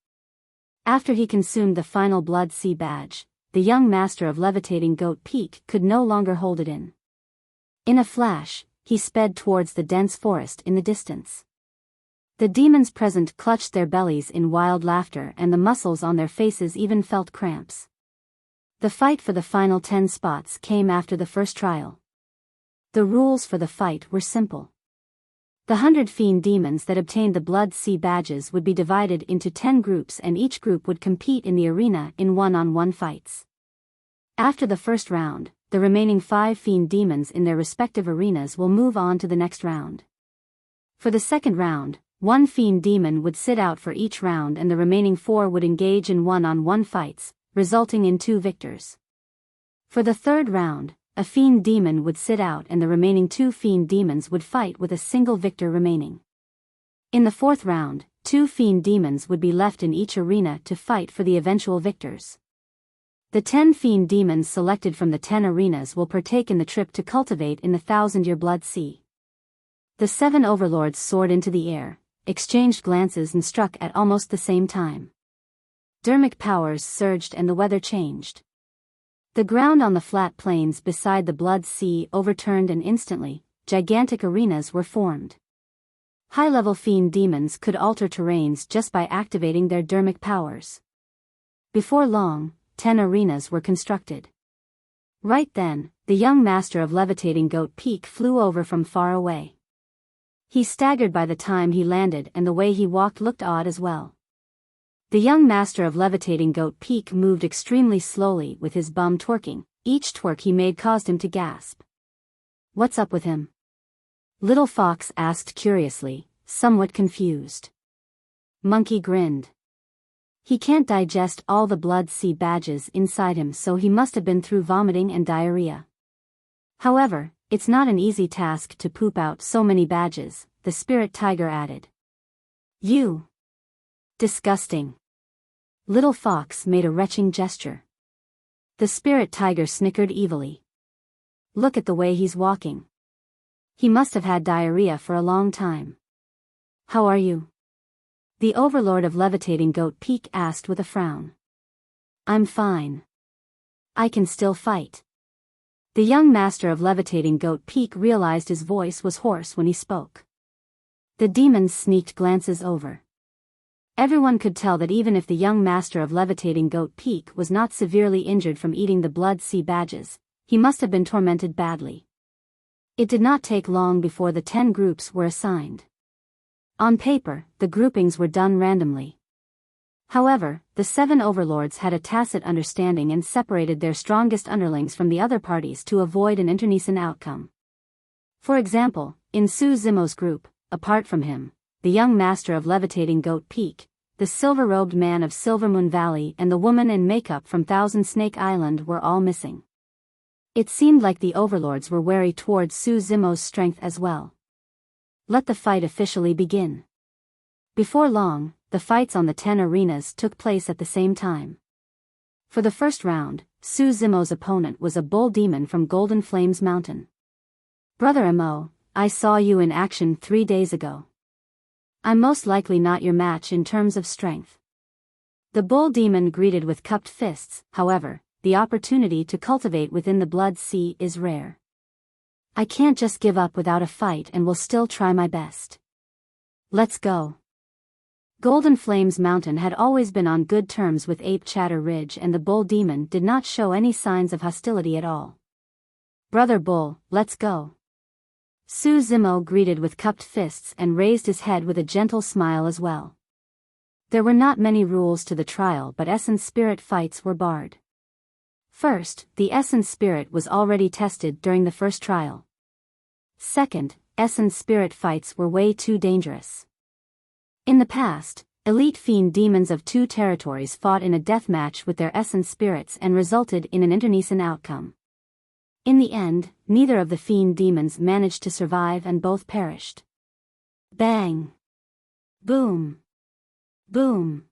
After he consumed the final Blood Sea badge, the young master of Levitating Goat Peak could no longer hold it in. In a flash, he sped towards the dense forest in the distance. The demons present clutched their bellies in wild laughter and the muscles on their faces even felt cramps. The fight for the final 10 spots came after the first trial. The rules for the fight were simple. The 100 fiend demons that obtained the Blood Sea badges would be divided into 10 groups, and each group would compete in the arena in one-on-one fights. After the first round, the remaining 5 fiend demons in their respective arenas will move on to the next round. For the second round, 1 fiend demon would sit out for each round, and the remaining 4 would engage in one-on-one fights, resulting in 2 victors. For the third round, a fiend demon would sit out and the remaining 2 fiend demons would fight with a single victor remaining. In the fourth round, 2 fiend demons would be left in each arena to fight for the eventual victors. The 10 fiend demons selected from the 10 arenas will partake in the trip to cultivate in the 1,000-year Blood Sea. The 7 overlords soared into the air, exchanged glances and struck at almost the same time. Dermic powers surged and the weather changed. The ground on the flat plains beside the Blood Sea overturned, and instantly, gigantic arenas were formed. High-level fiend demons could alter terrains just by activating their dermic powers. Before long, 10 arenas were constructed. Right then, the young master of Levitating Goat Peak flew over from far away. He staggered by the time he landed, and the way he walked looked odd as well. The young master of Levitating Goat Peak moved extremely slowly with his bum twerking. Each twerk he made caused him to gasp. "What's up with him?" Little Fox asked curiously, somewhat confused. Monkey grinned. "He can't digest all the Blood Sea badges inside him, so he must have been through vomiting and diarrhea. However, it's not an easy task to poop out so many badges," the spirit tiger added. "You. Disgusting." Little Fox made a retching gesture. The spirit tiger snickered evilly. "Look at the way he's walking. He must have had diarrhea for a long time." "How are you?" the overlord of Levitating Goat Peak asked with a frown. "I'm fine. I can still fight." The young master of Levitating Goat Peak realized his voice was hoarse when he spoke. The demons sneaked glances over. Everyone could tell that even if the young master of Levitating Goat Peak was not severely injured from eating the Blood Sea badges, he must have been tormented badly. It did not take long before the 10 groups were assigned. On paper, the groupings were done randomly. However, the 7 overlords had a tacit understanding and separated their strongest underlings from the other parties to avoid an internecine outcome. For example, in Su Zimo's group, apart from him, the young master of Levitating Goat Peak, the silver-robed man of Silvermoon Valley and the woman in makeup from Thousand Snake Island were all missing. It seemed like the overlords were wary towards Su Zimo's strength as well. Let the fight officially begin. Before long, the fights on the 10 arenas took place at the same time. For the first round, Su Zimo's opponent was a bull demon from Golden Flames Mountain. "Brother Mo, I saw you in action 3 days ago. I'm most likely not your match in terms of strength." The bull demon greeted with cupped fists. "However, the opportunity to cultivate within the Blood Sea is rare. I can't just give up without a fight and will still try my best. Let's go." Golden Flames Mountain had always been on good terms with Ape Chatter Ridge, and the bull demon did not show any signs of hostility at all. "Brother Bull, let's go." Su Zimo greeted with cupped fists and raised his head with a gentle smile as well. There were not many rules to the trial, but Essence Spirit fights were barred. First, the Essence Spirit was already tested during the first trial. Second, Essence Spirit fights were way too dangerous. In the past, elite fiend demons of 2 territories fought in a death match with their Essence Spirits and resulted in an internecine outcome. In the end, neither of the fiend demons managed to survive and both perished. Bang! Boom! Boom!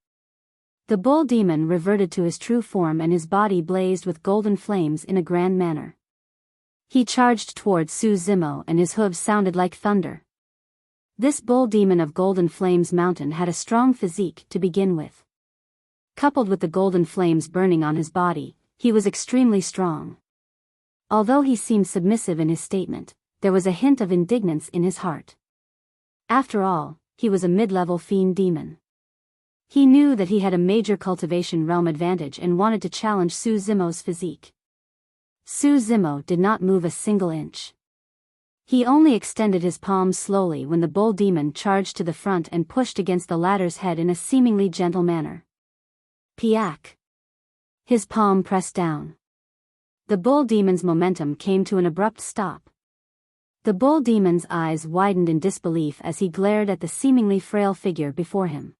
The bull demon reverted to his true form and his body blazed with golden flames in a grand manner. He charged towards Su Zimo and his hooves sounded like thunder. This bull demon of Golden Flames Mountain had a strong physique to begin with. Coupled with the golden flames burning on his body, he was extremely strong. Although he seemed submissive in his statement, there was a hint of indignance in his heart. After all, he was a mid-level fiend demon. He knew that he had a major cultivation realm advantage and wanted to challenge Su Zimo's physique. Su Zimo did not move a single inch. He only extended his palm slowly when the bull demon charged to the front and pushed against the latter's head in a seemingly gentle manner. Piak! His palm pressed down. The bull demon's momentum came to an abrupt stop. The bull demon's eyes widened in disbelief as he glared at the seemingly frail figure before him.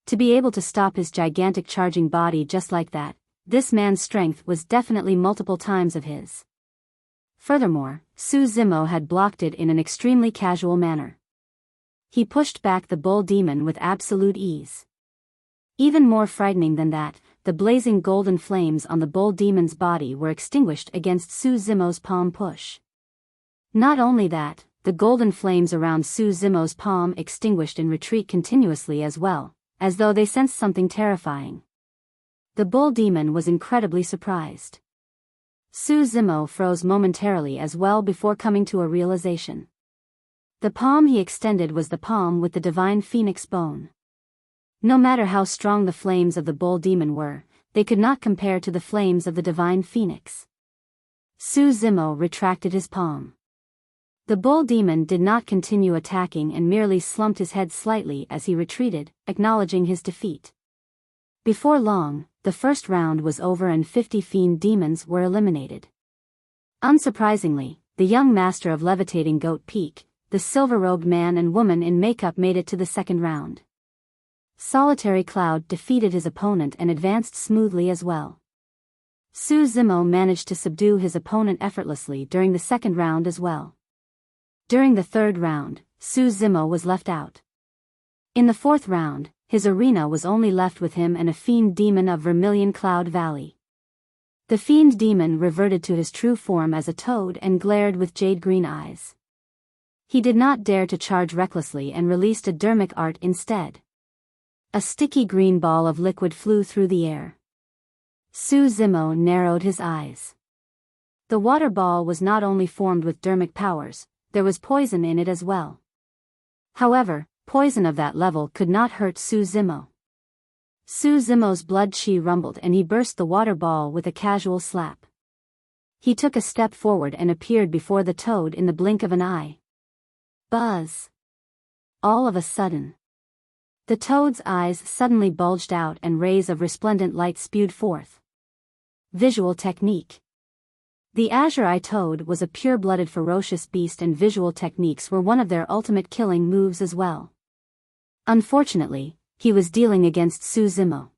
To be able to stop his gigantic charging body just like that, this man's strength was definitely multiple times of his. Furthermore, Su Zimo had blocked it in an extremely casual manner. He pushed back the bull demon with absolute ease. Even more frightening than that, the blazing golden flames on the bull demon's body were extinguished against Su Zimo's palm push. Not only that, the golden flames around Su Zimo's palm extinguished in retreat continuously as well, as though they sensed something terrifying. The bull demon was incredibly surprised. Su Zimo froze momentarily as well before coming to a realization. The palm he extended was the palm with the divine phoenix bone. No matter how strong the flames of the bull demon were, they could not compare to the flames of the divine phoenix. Su Zimo retracted his palm. The bull demon did not continue attacking and merely slumped his head slightly as he retreated, acknowledging his defeat. Before long, the first round was over and 50 fiend demons were eliminated. Unsurprisingly, the young master of Levitating Goat Peak, the silver-robed man and woman in makeup made it to the second round. Solitary Cloud defeated his opponent and advanced smoothly as well. Su Zimo managed to subdue his opponent effortlessly during the second round as well. During the third round, Su Zimo was left out. In the fourth round, his arena was only left with him and a fiend demon of Vermilion Cloud Valley. The fiend demon reverted to his true form as a toad and glared with jade-green eyes. He did not dare to charge recklessly and released a dermic art instead. A sticky green ball of liquid flew through the air. Su Zimo narrowed his eyes. The water ball was not only formed with dermic powers, there was poison in it as well. However, poison of that level could not hurt Su Zimo. Su Zimo's blood chi rumbled and he burst the water ball with a casual slap. He took a step forward and appeared before the toad in the blink of an eye. Buzz! All of a sudden, the toad's eyes suddenly bulged out and rays of resplendent light spewed forth. Visual technique. The Azure Eye Toad was a pure-blooded ferocious beast and visual techniques were one of their ultimate killing moves as well. Unfortunately, he was dealing against Su Zimo.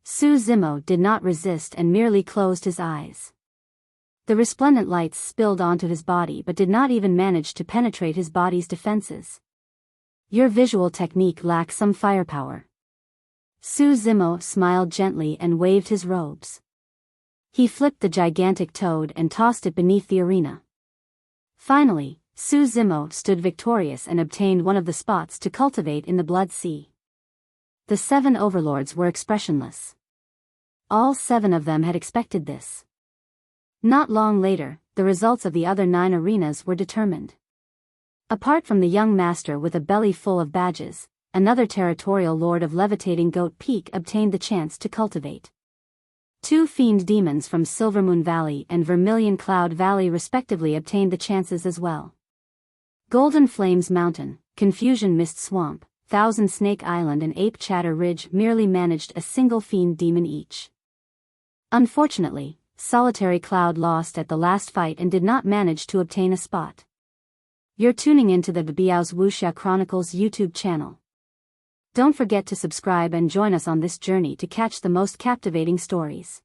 Su Zimo did not resist and merely closed his eyes. The resplendent lights spilled onto his body but did not even manage to penetrate his body's defenses. Your visual technique lacks some firepower. Su Zimo smiled gently and waved his robes. He flipped the gigantic toad and tossed it beneath the arena. Finally, Su Zimo stood victorious and obtained one of the spots to cultivate in the Blood Sea. The 7 overlords were expressionless. All 7 of them had expected this. Not long later, the results of the other 9 arenas were determined. Apart from the young master with a belly full of badges, another territorial lord of Levitating Goat Peak obtained the chance to cultivate. 2 fiend demons from Silvermoon Valley and Vermilion Cloud Valley respectively obtained the chances as well. Golden Flames Mountain, Confusion Mist Swamp, Thousand Snake Island and Ape Chatter Ridge merely managed a single fiend demon each. Unfortunately, Solitary Cloud lost at the last fight and did not manage to obtain a spot. You're tuning into the Biyao's Wuxia Chronicles YouTube channel. Don't forget to subscribe and join us on this journey to catch the most captivating stories.